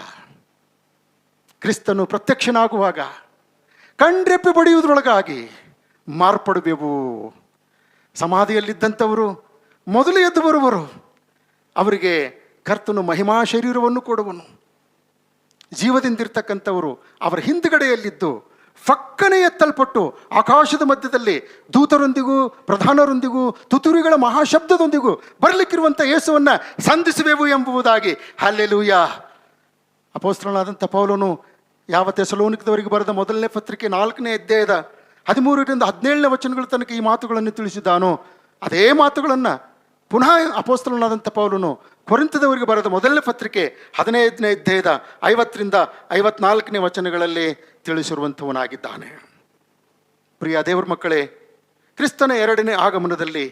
ಕ್ರಿಸ್ತನು ಪ್ರತ್ಯಕ್ಷನಾಗುವಾಗ ಕಣ್ರೆಪ್ಪೆ ಬಡಿಯುವುದರೊಳಗಾಗಿ ಮಾರ್ಪಡುವೆವು. ಸಮಾಧಿಯಲ್ಲಿದ್ದಂಥವರು ಮೊದಲು ಎದ್ದು ಬರುವರು. ಅವರಿಗೆ ಕರ್ತನು ಮಹಿಮಾ ಶರೀರವನ್ನು ಕೊಡುವನು. ಜೀವದಿಂದಿರ್ತಕ್ಕಂಥವರು ಅವರ ಹಿಂದುಗಡೆಯಲ್ಲಿದ್ದು ಫಕ್ಕನೆ ಎತ್ತಲ್ಪಟ್ಟು ಆಕಾಶದ ಮಧ್ಯದಲ್ಲಿ ದೂತರೊಂದಿಗೂ ಪ್ರಧಾನರೊಂದಿಗೂ ತುತ್ತೂರಿಗಳ ಮಹಾಶಬ್ದದೊಂದಿಗೂ ಬರಲಿಕ್ಕಿರುವಂಥ ಯೇಸುವನ್ನು ಸಂಧಿಸುವೆವು ಎಂಬುದಾಗಿ. ಹಲ್ಲೆಲೂಯಾ. ಅಪೊಸ್ತಲನಾದಂಥ ಪೌಲನು ಯಾವ ಥೆಸಲೋನಿಕದವರಿಗೆ ಬರೆದ ಮೊದಲನೇ ಪತ್ರಿಕೆ 4ನೇ ಅಧ್ಯಾಯದ 13ರಿಂದ 17ನೇ ವಚನಗಳ ತನಕ ಈ ಮಾತುಗಳನ್ನು ತಿಳಿಸಿದ್ದಾನೋ ಅದೇ ಮಾತುಗಳನ್ನು ಪುನಃ ಅಪೊಸ್ತಲನಾದಂಥ ಪೌಲನು ಕೊರಿಂಥದವರಿಗೆ ಬರೆದ ಮೊದಲನೇ ಪತ್ರಿಕೆ 15ನೇ ಅಧ್ಯಾಯದ 50ರಿಂದ 54ನೇ ವಚನಗಳಲ್ಲಿ ತಿಳಿಸಿರುವಂಥವನಾಗಿದ್ದಾನೆ. ಪ್ರಿಯ ದೇವರ ಮಕ್ಕಳೇ, ಕ್ರಿಸ್ತನ 2ನೇ ಆಗಮನದಲ್ಲಿ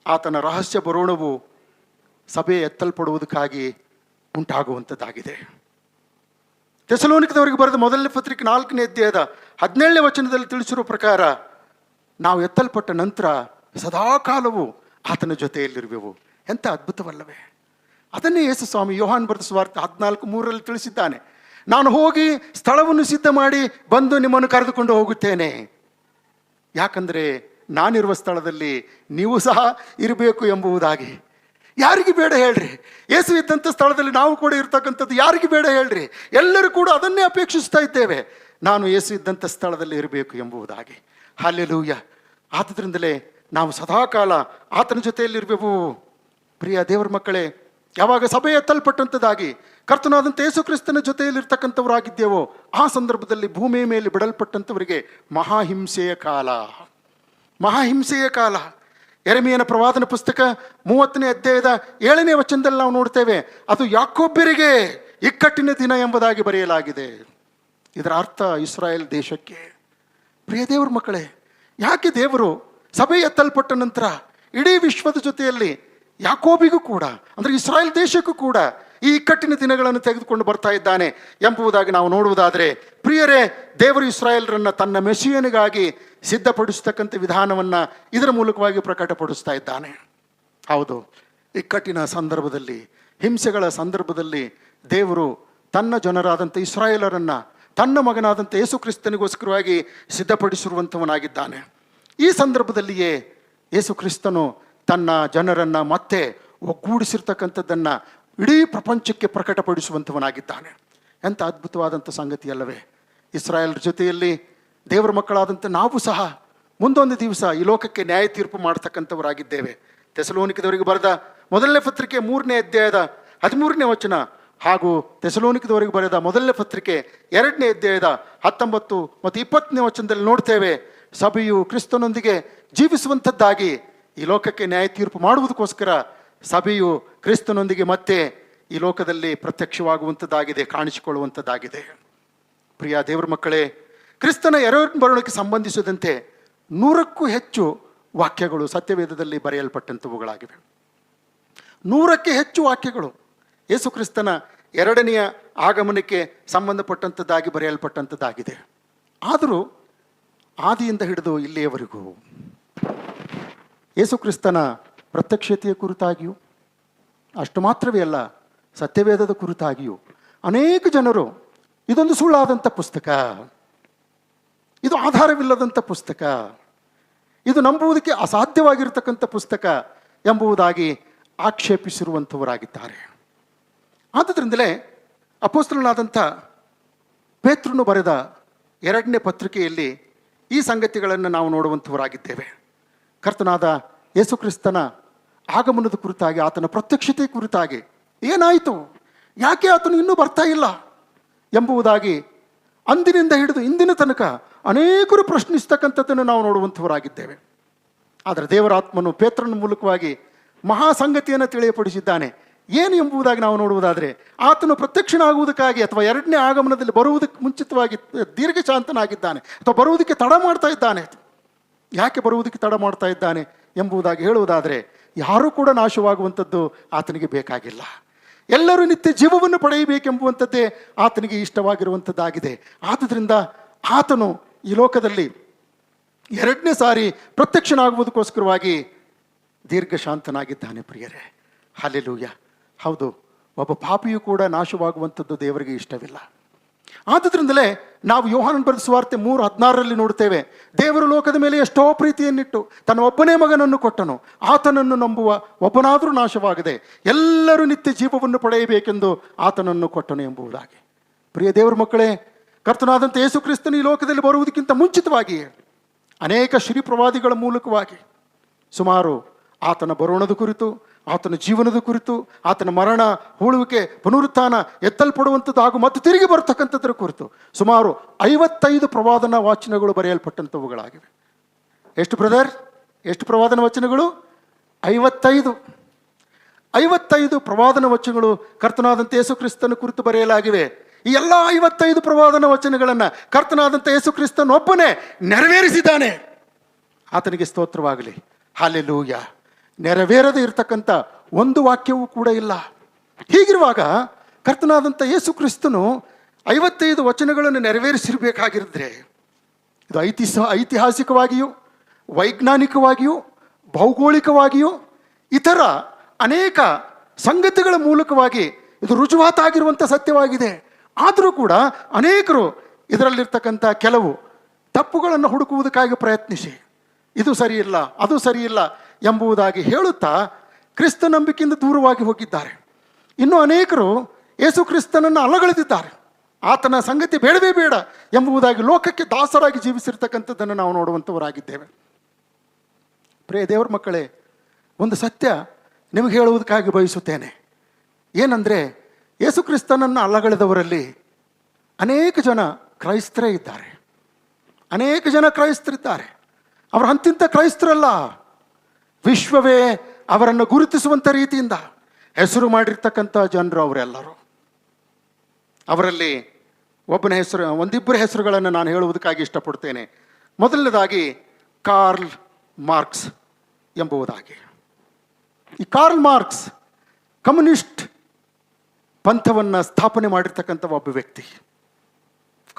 ಆತನ ರಹಸ್ಯ ಬರೋಣವು ಸಭೆ ಎತ್ತಲ್ಪಡುವುದಕ್ಕಾಗಿ ಉಂಟಾಗುವಂಥದ್ದಾಗಿದೆ. ಥೆಸಲೋನಿಕದವರಿಗೆ ಬರೆದ ಮೊದಲನೇ ಪತ್ರಿಕೆ 4ನೇ ಅಧ್ಯಾಯದ 17ನೇ ವಚನದಲ್ಲಿ ತಿಳಿಸಿರುವ ಪ್ರಕಾರ ನಾವು ಎತ್ತಲ್ಪಟ್ಟ ನಂತರ ಸದಾಕಾಲವು ಆತನ ಜೊತೆಯಲ್ಲಿರುವೆವು. ಎಂಥ ಅದ್ಭುತವಲ್ಲವೇ? ಅದನ್ನೇ ಯೇಸು ಸ್ವಾಮಿ ಯೋಹಾನ್ ಬರೆದ ಸುವಾರ್ತೆ 14:3 ತಿಳಿಸಿದ್ದಾನೆ. ನಾನು ಹೋಗಿ ಸ್ಥಳವನ್ನು ಸಿದ್ಧ ಮಾಡಿ ಬಂದು ನಿಮ್ಮನ್ನು ಕರೆದುಕೊಂಡು ಹೋಗುತ್ತೇನೆ. ಯಾಕಂದರೆ ನಾನಿರುವ ಸ್ಥಳದಲ್ಲಿ ನೀವು ಸಹ ಇರಬೇಕು ಎಂಬುದಾಗಿ. ಯಾರಿಗೆ ಬೇಡ ಹೇಳ್ರಿ? ಯೇಸು ಇದ್ದಂಥ ಸ್ಥಳದಲ್ಲಿ ನಾವು ಕೂಡ ಇರ್ತಕ್ಕಂಥದ್ದು ಯಾರಿಗೆ ಬೇಡ ಹೇಳ್ರಿ? ಎಲ್ಲರೂ ಕೂಡ ಅದನ್ನೇ ಅಪೇಕ್ಷಿಸ್ತಾ ಇದ್ದೇವೆ, ನಾನು ಯೇಸು ಇದ್ದಂಥ ಸ್ಥಳದಲ್ಲಿ ಇರಬೇಕು ಎಂಬುದಾಗಿ. ಹಲ್ಲೆಲೂಯ. ಆದ್ದರಿಂದಲೇ ನಾವು ಸದಾಕಾಲ ಆತನ ಜೊತೆಯಲ್ಲಿರಬೇಕು. ಪ್ರಿಯ ದೇವರ ಮಕ್ಕಳೇ, ಯಾವಾಗ ಸಭೆ ಎತ್ತಲ್ಪಟ್ಟಂಥದ್ದಾಗಿ ಕರ್ತನಾದಂಥ ಯೇಸು ಕ್ರಿಸ್ತನ ಜೊತೆಯಲ್ಲಿರ್ತಕ್ಕಂಥವರಾಗಿದ್ದೇವೋ ಆ ಸಂದರ್ಭದಲ್ಲಿ ಭೂಮಿಯ ಮೇಲೆ ಬಿಡಲ್ಪಟ್ಟಂಥವರಿಗೆ ಮಹಾಹಿಂಸೆಯ ಕಾಲ. ಯೆರೆಮೀಯನ ಪ್ರವಾದನ ಪುಸ್ತಕ 30ನೇ ಅಧ್ಯಾಯದ 7ನೇ ವಚನದಲ್ಲಿ ನಾವು ನೋಡ್ತೇವೆ, ಅದು ಯಾಕೋಬ್ಯರಿಗೆ ಇಕ್ಕಟ್ಟಿನ ದಿನ ಎಂಬುದಾಗಿ ಬರೆಯಲಾಗಿದೆ. ಇದರ ಅರ್ಥ ಇಸ್ರಾಯೇಲ್ ದೇಶಕ್ಕೆ. ಪ್ರಿಯ ದೇವರ ಮಕ್ಕಳೇ, ಯಾಕೆ ದೇವರು ಸಭೆ ಎತ್ತಲ್ಪಟ್ಟ ನಂತರ ಇಡೀ ವಿಶ್ವದ ಜೊತೆಯಲ್ಲಿ ಯಾಕೋಬಿಗೂ ಕೂಡ, ಅಂದರೆ ಇಸ್ರಾಯೇಲ್ ದೇಶಕ್ಕೂ ಕೂಡ ಈ ಇಕ್ಕಟ್ಟಿನ ದಿನಗಳನ್ನು ತೆಗೆದುಕೊಂಡು ಬರ್ತಾ ಇದ್ದಾನೆ ಎಂಬುದಾಗಿ ನಾವು ನೋಡುವುದಾದರೆ, ಪ್ರಿಯರೇ, ದೇವರು ಇಸ್ರಾಯೇಲರನ್ನು ತನ್ನ ಮೆಸಿಯನಿಗಾಗಿ ಸಿದ್ಧಪಡಿಸ್ತಕ್ಕಂಥ ವಿಧಾನವನ್ನು ಇದರ ಮೂಲಕವಾಗಿ ಪ್ರಕಟಪಡಿಸ್ತಾ ಇದ್ದಾನೆ. ಹೌದು, ಇಕ್ಕಟ್ಟಿನ ಸಂದರ್ಭದಲ್ಲಿ, ಹಿಂಸೆಗಳ ಸಂದರ್ಭದಲ್ಲಿ ದೇವರು ತನ್ನ ಜನರಾದಂಥ ಇಸ್ರಾಯೇಲರನ್ನು ತನ್ನ ಮಗನಾದಂಥ ಯೇಸು ಕ್ರಿಸ್ತನಿಗೋಸ್ಕರವಾಗಿ ಸಿದ್ಧಪಡಿಸಿರುವಂಥವನಾಗಿದ್ದಾನೆ. ಈ ಸಂದರ್ಭದಲ್ಲಿಯೇ ಯೇಸು ಕ್ರಿಸ್ತನು ತನ್ನ ಜನರನ್ನು ಮತ್ತೆ ಒಗ್ಗೂಡಿಸಿರ್ತಕ್ಕಂಥದ್ದನ್ನು ಇಡೀ ಪ್ರಪಂಚಕ್ಕೆ ಪ್ರಕಟಪಡಿಸುವಂಥವನಾಗಿದ್ದಾನೆ. ಎಂಥ ಅದ್ಭುತವಾದಂಥ ಸಂಗತಿ ಅಲ್ಲವೇ? ಇಸ್ರಾಯೇಲರ ಜೊತೆಯಲ್ಲಿ ದೇವರ ಮಕ್ಕಳಾದಂಥ ನಾವು ಸಹ ಮುಂದೊಂದು ದಿವಸ ಈ ಲೋಕಕ್ಕೆ ನ್ಯಾಯ ತೀರ್ಪು ಮಾಡ್ತಕ್ಕಂಥವರಾಗಿದ್ದೇವೆ. ಥೆಸಲೋನಿಕದವರಿಗೆ ಬರೆದ ಮೊದಲನೇ ಪತ್ರಿಕೆ 3ನೇ ಅಧ್ಯಾಯದ 13ನೇ ವಚನ ಹಾಗೂ ಥೆಸಲೋನಿಕದವರಿಗೆ ಬರೆದ ಮೊದಲನೇ ಪತ್ರಿಕೆ 2ನೇ ಅಧ್ಯಾಯದ 19 ಮತ್ತು 20ನೇ ವಚನದಲ್ಲಿ ನೋಡ್ತೇವೆ, ಸಭೆಯು ಕ್ರಿಸ್ತನೊಂದಿಗೆ ಜೀವಿಸುವಂಥದ್ದಾಗಿ ಈ ಲೋಕಕ್ಕೆ ನ್ಯಾಯ ತೀರ್ಪು ಮಾಡುವುದಕ್ಕೋಸ್ಕರ ಸಭೆಯು ಕ್ರಿಸ್ತನೊಂದಿಗೆ ಮತ್ತೆ ಈ ಲೋಕದಲ್ಲಿ ಪ್ರತ್ಯಕ್ಷವಾಗುವಂಥದ್ದಾಗಿದೆ, ಕಾಣಿಸಿಕೊಳ್ಳುವಂಥದ್ದಾಗಿದೆ. ಪ್ರಿಯ ದೇವರ ಮಕ್ಕಳೇ, ಕ್ರಿಸ್ತನ ಎರಡನೇ ಸಂಬಂಧಿಸಿದಂತೆ 100ಕ್ಕೂ ಹೆಚ್ಚು ವಾಕ್ಯಗಳು ಸತ್ಯವೇದದಲ್ಲಿ ಬರೆಯಲ್ಪಟ್ಟಂಥವುಗಳಾಗಿವೆ. 100ಕ್ಕೆ ಹೆಚ್ಚು ವಾಕ್ಯಗಳು ಯೇಸು ಕ್ರಿಸ್ತನ ಎರಡನೆಯ ಆಗಮನಕ್ಕೆ ಸಂಬಂಧಪಟ್ಟಂಥದ್ದಾಗಿ ಬರೆಯಲ್ಪಟ್ಟಂಥದ್ದಾಗಿದೆ. ಆದರೂ ಆದಿಯಿಂದ ಹಿಡಿದು ಇಲ್ಲಿಯವರೆಗೂ ಯೇಸು ಕ್ರಿಸ್ತನ ಪ್ರತ್ಯಕ್ಷತೆಯ ಕುರಿತಾಗಿಯೂ, ಅಷ್ಟು ಮಾತ್ರವೇ ಅಲ್ಲ, ಸತ್ಯವೇದದ ಕುರಿತಾಗಿಯೂ ಅನೇಕ ಜನರು ಇದೊಂದು ಸುಳ್ಳಾದಂಥ ಪುಸ್ತಕ, ಇದು ಆಧಾರವಿಲ್ಲದಂಥ ಪುಸ್ತಕ, ಇದು ನಂಬುವುದಕ್ಕೆ ಅಸಾಧ್ಯವಾಗಿರ್ತಕ್ಕಂಥ ಪುಸ್ತಕ ಎಂಬುದಾಗಿ ಆಕ್ಷೇಪಿಸಿರುವಂಥವರಾಗಿದ್ದಾರೆ. ಆದ್ದರಿಂದಲೇ ಅಪೊಸ್ತಲನಾದಂಥ ಪೇತ್ರನು ಬರೆದ 2ನೇ ಪತ್ರಿಕೆಯಲ್ಲಿ ಈ ಸಂಗತಿಗಳನ್ನು ನಾವು ನೋಡುವಂಥವರಾಗಿದ್ದೇವೆ. ಕರ್ತನಾದ ಯೇಸು ಕ್ರಿಸ್ತನ ಆಗಮನದ ಕುರಿತಾಗಿ, ಆತನ ಪ್ರತ್ಯಕ್ಷತೆ ಕುರಿತಾಗಿ ಏನಾಯಿತು, ಯಾಕೆ ಆತನು ಇನ್ನೂ ಬರ್ತಾ ಇಲ್ಲ ಎಂಬುದಾಗಿ ಅಂದಿನಿಂದ ಹಿಡಿದು ಇಂದಿನ ತನಕ ಅನೇಕರು ಪ್ರಶ್ನಿಸ್ತಕ್ಕಂಥದ್ದನ್ನು ನಾವು ನೋಡುವಂಥವರಾಗಿದ್ದೇವೆ. ಆದರೆ ದೇವರ ಆತ್ಮನು ಪೇತ್ರನ ಮೂಲಕವಾಗಿ ಮಹಾ ಸಂಗತಿಯನ್ನು ತಿಳಿಯಪಡಿಸಿದ್ದಾನೆ. ಏನು ಎಂಬುದಾಗಿ ನಾವು ನೋಡುವುದಾದರೆ, ಆತನು ಪ್ರತ್ಯಕ್ಷನಾಗುವುದಕ್ಕಾಗಿ ಅಥವಾ ಎರಡನೇ ಆಗಮನದಲ್ಲಿ ಬರುವುದಕ್ಕೆ ಮುಂಚಿತವಾಗಿ ದೀರ್ಘಶಾಂತನಾಗಿದ್ದಾನೆ ಅಥವಾ ಬರುವುದಕ್ಕೆ ತಡ ಮಾಡ್ತಾ ಇದ್ದಾನೆ. ಯಾಕೆ ಬರುವುದಕ್ಕೆ ತಡ ಮಾಡ್ತಾ ಇದ್ದಾನೆ ಎಂಬುದಾಗಿ ಹೇಳುವುದಾದರೆ, ಯಾರೂ ಕೂಡ ನಾಶವಾಗುವಂಥದ್ದು ಆತನಿಗೆ ಬೇಕಾಗಿಲ್ಲ. ಎಲ್ಲರೂ ನಿತ್ಯ ಜೀವವನ್ನು ಪಡೆಯಬೇಕೆಂಬುವಂಥದ್ದೇ ಆತನಿಗೆ ಇಷ್ಟವಾಗಿರುವಂಥದ್ದಾಗಿದೆ. ಆದುದರಿಂದ ಆತನು ಈ ಲೋಕದಲ್ಲಿ ಎರಡನೇ ಸಾರಿ ಪ್ರತ್ಯಕ್ಷನಾಗುವುದಕ್ಕೋಸ್ಕರವಾಗಿ ದೀರ್ಘಶಾಂತನಾಗಿದ್ದಾನೆ. ಪ್ರಿಯರೇ, ಹಲ್ಲೆಲೂಯ. ಹೌದು, ಒಬ್ಬ ಪಾಪಿಯೂ ಕೂಡ ನಾಶವಾಗುವಂಥದ್ದು ದೇವರಿಗೆ ಇಷ್ಟವಿಲ್ಲ. ಆದುದರಿಂದಲೇ ನಾವು ಯೋಹಾನನ ಬರೆದ ಸುವಾರ್ತೆ 3:16 ನೋಡ್ತೇವೆ, ದೇವರು ಲೋಕದ ಮೇಲೆ ಎಷ್ಟೋ ಪ್ರೀತಿಯನ್ನಿಟ್ಟು ತನ್ನ ಒಬ್ಬನೇ ಮಗನನ್ನು ಕೊಟ್ಟನು, ಆತನನ್ನು ನಂಬುವ ಒಬ್ಬನಾದರೂ ನಾಶವಾಗದೆ ಎಲ್ಲರೂ ನಿತ್ಯ ಜೀವವನ್ನು ಪಡೆಯಬೇಕೆಂದು ಆತನನ್ನು ಕೊಟ್ಟನು ಎಂಬುದಾಗಿ. ಪ್ರಿಯ ದೇವರ ಮಕ್ಕಳೇ, ಕರ್ತನಾದಂಥ ಯೇಸು ಕ್ರಿಸ್ತನು ಈ ಲೋಕದಲ್ಲಿ ಬರುವುದಕ್ಕಿಂತ ಮುಂಚಿತವಾಗಿ ಅನೇಕ ಶ್ರೀ ಪ್ರವಾದಿಗಳ ಮೂಲಕವಾಗಿ ಸುಮಾರು ಆತನ ಬರೋಣದ ಕುರಿತು, ಆತನ ಜೀವನದ ಕುರಿತು, ಆತನ ಮರಣ, ಹೂಳುವಿಕೆ, ಪುನರುತ್ಥಾನ, ಎತ್ತಲ್ಪಡುವಂಥದ್ದು ಹಾಗೂ ಮತ್ತೆ ತಿರುಗಿ ಬರ್ತಕ್ಕಂಥದ್ರ ಕುರಿತು ಸುಮಾರು 55 ಪ್ರವಾದನ ವಾಚನಗಳು ಬರೆಯಲ್ಪಟ್ಟಂಥವುಗಳಾಗಿವೆ. ಎಷ್ಟು ಬ್ರದರ್? ಎಷ್ಟು ಪ್ರವಾದನ ವಚನಗಳು? 55 ಪ್ರವಾದನ ವಚನಗಳು ಕರ್ತನಾದಂಥ ಯೇಸು ಕ್ರಿಸ್ತನ ಕುರಿತು ಬರೆಯಲಾಗಿವೆ. ಈ ಎಲ್ಲ 55 ಪ್ರವಾದನ ವಚನಗಳನ್ನು ಕರ್ತನಾದಂಥ ಯೇಸು ಕ್ರಿಸ್ತನ ಒಬ್ಬನೇ ನೆರವೇರಿಸಿದ್ದಾನೆ. ಆತನಿಗೆ ಸ್ತೋತ್ರವಾಗಲಿ. ಹಲ್ಲೆಲೂಯ. ನೆರವೇರದೆ ಇರತಕ್ಕಂಥ ಒಂದು ವಾಕ್ಯವೂ ಕೂಡ ಇಲ್ಲ. ಹೀಗಿರುವಾಗ ಕರ್ತನಾದಂಥ ಯೇಸು ಕ್ರಿಸ್ತನು 55 ವಚನಗಳನ್ನು ನೆರವೇರಿಸಿರಬೇಕಾಗಿರಿದ್ರೆ ಇದು ಐತಿಹಾಸಿಕವಾಗಿಯೂ ವೈಜ್ಞಾನಿಕವಾಗಿಯೂ ಭೌಗೋಳಿಕವಾಗಿಯೂ ಇತರ ಅನೇಕ ಸಂಗತಿಗಳ ಮೂಲಕವಾಗಿ ಇದು ರುಜುವಾತಾಗಿರುವಂಥ ಸತ್ಯವಾಗಿದೆ. ಆದರೂ ಕೂಡ ಅನೇಕರು ಇದರಲ್ಲಿರ್ತಕ್ಕಂಥ ಕೆಲವು ತಪ್ಪುಗಳನ್ನು ಹುಡುಕುವುದಕ್ಕಾಗಿ ಪ್ರಯತ್ನಿಸಿ ಇದು ಸರಿಯಿಲ್ಲ ಅದು ಸರಿಯಿಲ್ಲ ಎಂಬುದಾಗಿ ಹೇಳುತ್ತಾ ಕ್ರಿಸ್ತ ನಂಬಿಕೆಯಿಂದ ದೂರವಾಗಿ ಹೋಗಿದ್ದಾರೆ. ಇನ್ನು ಅನೇಕರು ಯೇಸು ಕ್ರಿಸ್ತನನ್ನು ಅಲಗಳೆದಿದ್ದಾರೆ. ಆತನ ಸಂಗತಿ ಬೇಡವೇ ಬೇಡ ಎಂಬುದಾಗಿ ಲೋಕಕ್ಕೆ ದಾಸರಾಗಿ ಜೀವಿಸಿರ್ತಕ್ಕಂಥದ್ದನ್ನು ನಾವು ನೋಡುವಂಥವರಾಗಿದ್ದೇವೆ. ಪ್ರಿಯ ದೇವರ ಮಕ್ಕಳೇ, ಒಂದು ಸತ್ಯ ನಿಮಗೆ ಹೇಳುವುದಕ್ಕಾಗಿ ಬಯಸುತ್ತೇನೆ. ಏನಂದರೆ, ಯೇಸು ಕ್ರಿಸ್ತನನ್ನು ಅಲ್ಲಗಳೆದವರಲ್ಲಿ ಅನೇಕ ಜನ ಕ್ರೈಸ್ತರೇ ಇದ್ದಾರೆ. ಅನೇಕ ಜನ ಕ್ರೈಸ್ತರಿದ್ದಾರೆ. ಅವರು ಅಂತಿಂತ ಕ್ರೈಸ್ತರಲ್ಲ, ವಿಶ್ವವೇ ಅವರನ್ನು ಗುರುತಿಸುವಂಥ ರೀತಿಯಿಂದ ಹೆಸರು ಮಾಡಿರ್ತಕ್ಕಂಥ ಜನರು ಅವರೆಲ್ಲರೂ. ಅವರಲ್ಲಿ ಒಂದಿಬ್ಬರ ಹೆಸರುಗಳನ್ನು ನಾನು ಹೇಳುವುದಕ್ಕಾಗಿ ಇಷ್ಟಪಡ್ತೇನೆ. ಮೊದಲನೇದಾಗಿ ಕಾರ್ಲ್ ಮಾರ್ಕ್ಸ್ ಎಂಬುದಾಗಿ. ಈ ಕಾರ್ಲ್ ಮಾರ್ಕ್ಸ್ ಕಮ್ಯುನಿಸ್ಟ್ ಪಂಥವನ್ನು ಸ್ಥಾಪನೆ ಮಾಡಿರ್ತಕ್ಕಂಥ ಒಬ್ಬ ವ್ಯಕ್ತಿ,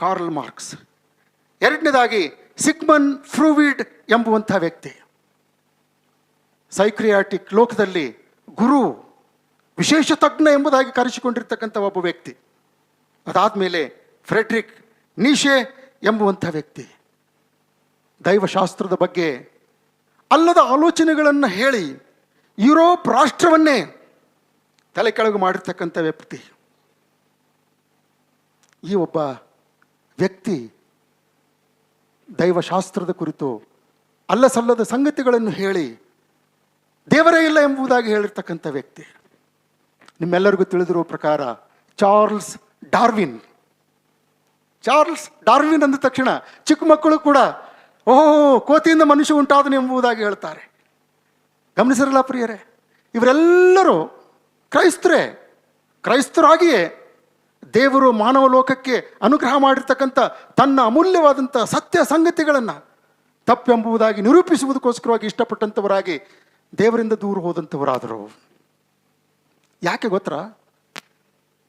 ಕಾರ್ಲ್ ಮಾರ್ಕ್ಸ್. ಎರಡನೇದಾಗಿ ಸಿಗ್ಮಂಡ್ ಫ್ರೂಯಿಡ್ ಎಂಬುವಂಥ ವ್ಯಕ್ತಿ, ಸೈಕ್ರಿಯಾಟಿಕ್ ಲೋಕದಲ್ಲಿ ಗುರು, ವಿಶೇಷ ತಜ್ಞ ಎಂಬುದಾಗಿ ಕರೆಸಿಕೊಂಡಿರ್ತಕ್ಕಂಥ ಒಬ್ಬ ವ್ಯಕ್ತಿ. ಅದಾದಮೇಲೆ ಫ್ರೆಡ್ರಿಕ್ ನೀಶೆ ಎಂಬುವಂಥ ವ್ಯಕ್ತಿ, ದೈವಶಾಸ್ತ್ರದ ಬಗ್ಗೆ ಅಲ್ಲದ ಆಲೋಚನೆಗಳನ್ನು ಹೇಳಿ ಯುರೋಪ್ ರಾಷ್ಟ್ರವನ್ನೇ ತಲೆ ಕೆಳಗೆ ಮಾಡಿರ್ತಕ್ಕಂಥ ವ್ಯಕ್ತಿ. ಈ ಒಬ್ಬ ವ್ಯಕ್ತಿ ದೈವಶಾಸ್ತ್ರದ ಕುರಿತು ಅಲ್ಲಸಲ್ಲದ ಸಂಗತಿಗಳನ್ನು ಹೇಳಿ ದೇವರೇ ಇಲ್ಲ ಎಂಬುದಾಗಿ ಹೇಳಿರ್ತಕ್ಕಂಥ ವ್ಯಕ್ತಿ. ನಿಮ್ಮೆಲ್ಲರಿಗೂ ತಿಳಿದಿರುವ ಪ್ರಕಾರ ಚಾರ್ಲ್ಸ್ ಡಾರ್ವಿನ್ ಅಂದ ತಕ್ಷಣ ಚಿಕ್ಕ ಮಕ್ಕಳು ಕೂಡ ಕೋತಿಯಿಂದ ಮನುಷ್ಯ ಉಂಟಾದನು ಎಂಬುದಾಗಿ ಹೇಳ್ತಾರೆ. ಗಮನಿಸಿರಲ್ಲ ಪ್ರಿಯರೇ, ಇವರೆಲ್ಲರೂ ಕ್ರೈಸ್ತರಾಗಿಯೇ ದೇವರು ಮಾನವ ಲೋಕಕ್ಕೆ ಅನುಗ್ರಹ ಮಾಡಿರ್ತಕ್ಕಂಥ ತನ್ನ ಅಮೂಲ್ಯವಾದಂಥ ಸತ್ಯ ಸಂಗತಿಗಳನ್ನು ತಪ್ಪೆಂಬುದಾಗಿ ನಿರೂಪಿಸುವುದಕ್ಕೋಸ್ಕರವಾಗಿ ಇಷ್ಟಪಟ್ಟಂಥವರಾಗಿ ದೇವರಿಂದ ದೂರ ಹೋದಂಥವರಾದರು. ಯಾಕೆ ಗೊತ್ತಾ?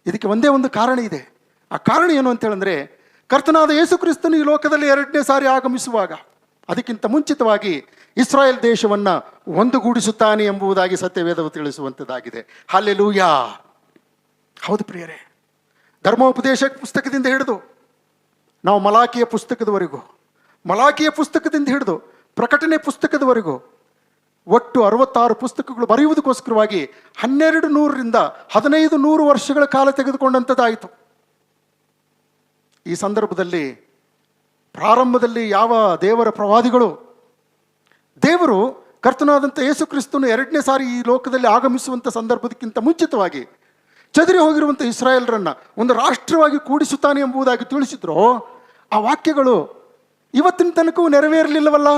ಇದಕ್ಕೆ ಒಂದೇ ಒಂದು ಕಾರಣ ಇದೆ. ಆ ಕಾರಣ ಏನು ಅಂತೇಳಿದ್ರೆ, ಕರ್ತನಾದ ಯೇಸು ಕ್ರಿಸ್ತನು ಈ ಲೋಕದಲ್ಲಿ 2ನೇ ಸಾರಿ ಆಗಮಿಸುವಾಗ ಅದಕ್ಕಿಂತ ಮುಂಚಿತವಾಗಿ ಇಸ್ರಾಯೇಲ್ ದೇಶವನ್ನು ಒಂದುಗೂಡಿಸುತ್ತಾನೆ ಎಂಬುದಾಗಿ ಸತ್ಯವೇದವು ತಿಳಿಸುವಂಥದ್ದಾಗಿದೆ. ಹಲ್ಲೆಲೂಯಾ. ಹೌದು ಪ್ರಿಯರೇ, ಧರ್ಮೋಪದೇಶ ಪುಸ್ತಕದಿಂದ ಹಿಡಿದು ನಾವು ಮಲಾಕಿಯ ಪುಸ್ತಕದಿಂದ ಹಿಡಿದು ಪ್ರಕಟಣೆ ಪುಸ್ತಕದವರೆಗೂ ಒಟ್ಟು 66 ಪುಸ್ತಕಗಳು ಬರೆಯುವುದಕ್ಕೋಸ್ಕರವಾಗಿ 1200ರಿಂದ 1500 ವರ್ಷಗಳ ಕಾಲ ತೆಗೆದುಕೊಂಡಂಥದ್ದಾಯಿತು. ಈ ಸಂದರ್ಭದಲ್ಲಿ ಪ್ರಾರಂಭದಲ್ಲಿ ಯಾವ ದೇವರ ಪ್ರವಾದಿಗಳು ದೇವರು ಕರ್ತನಾದಂಥ ಯೇಸು ಕ್ರಿಸ್ತನು 2ನೇ ಸಾರಿ ಈ ಲೋಕದಲ್ಲಿ ಆಗಮಿಸುವಂಥ ಸಂದರ್ಭದಕ್ಕಿಂತ ಮುಂಚಿತವಾಗಿ ಚದರಿ ಹೋಗಿರುವಂಥ ಇಸ್ರಾಯೇಲರನ್ನು ಒಂದು ರಾಷ್ಟ್ರವಾಗಿ ಕೂಡಿಸುತ್ತಾನೆ ಎಂಬುದಾಗಿ ತಿಳಿಸಿದ್ರು, ಆ ವಾಕ್ಯಗಳು ಇವತ್ತಿನ ತನಕವೂ ನೆರವೇರಲಿಲ್ಲವಲ್ಲ.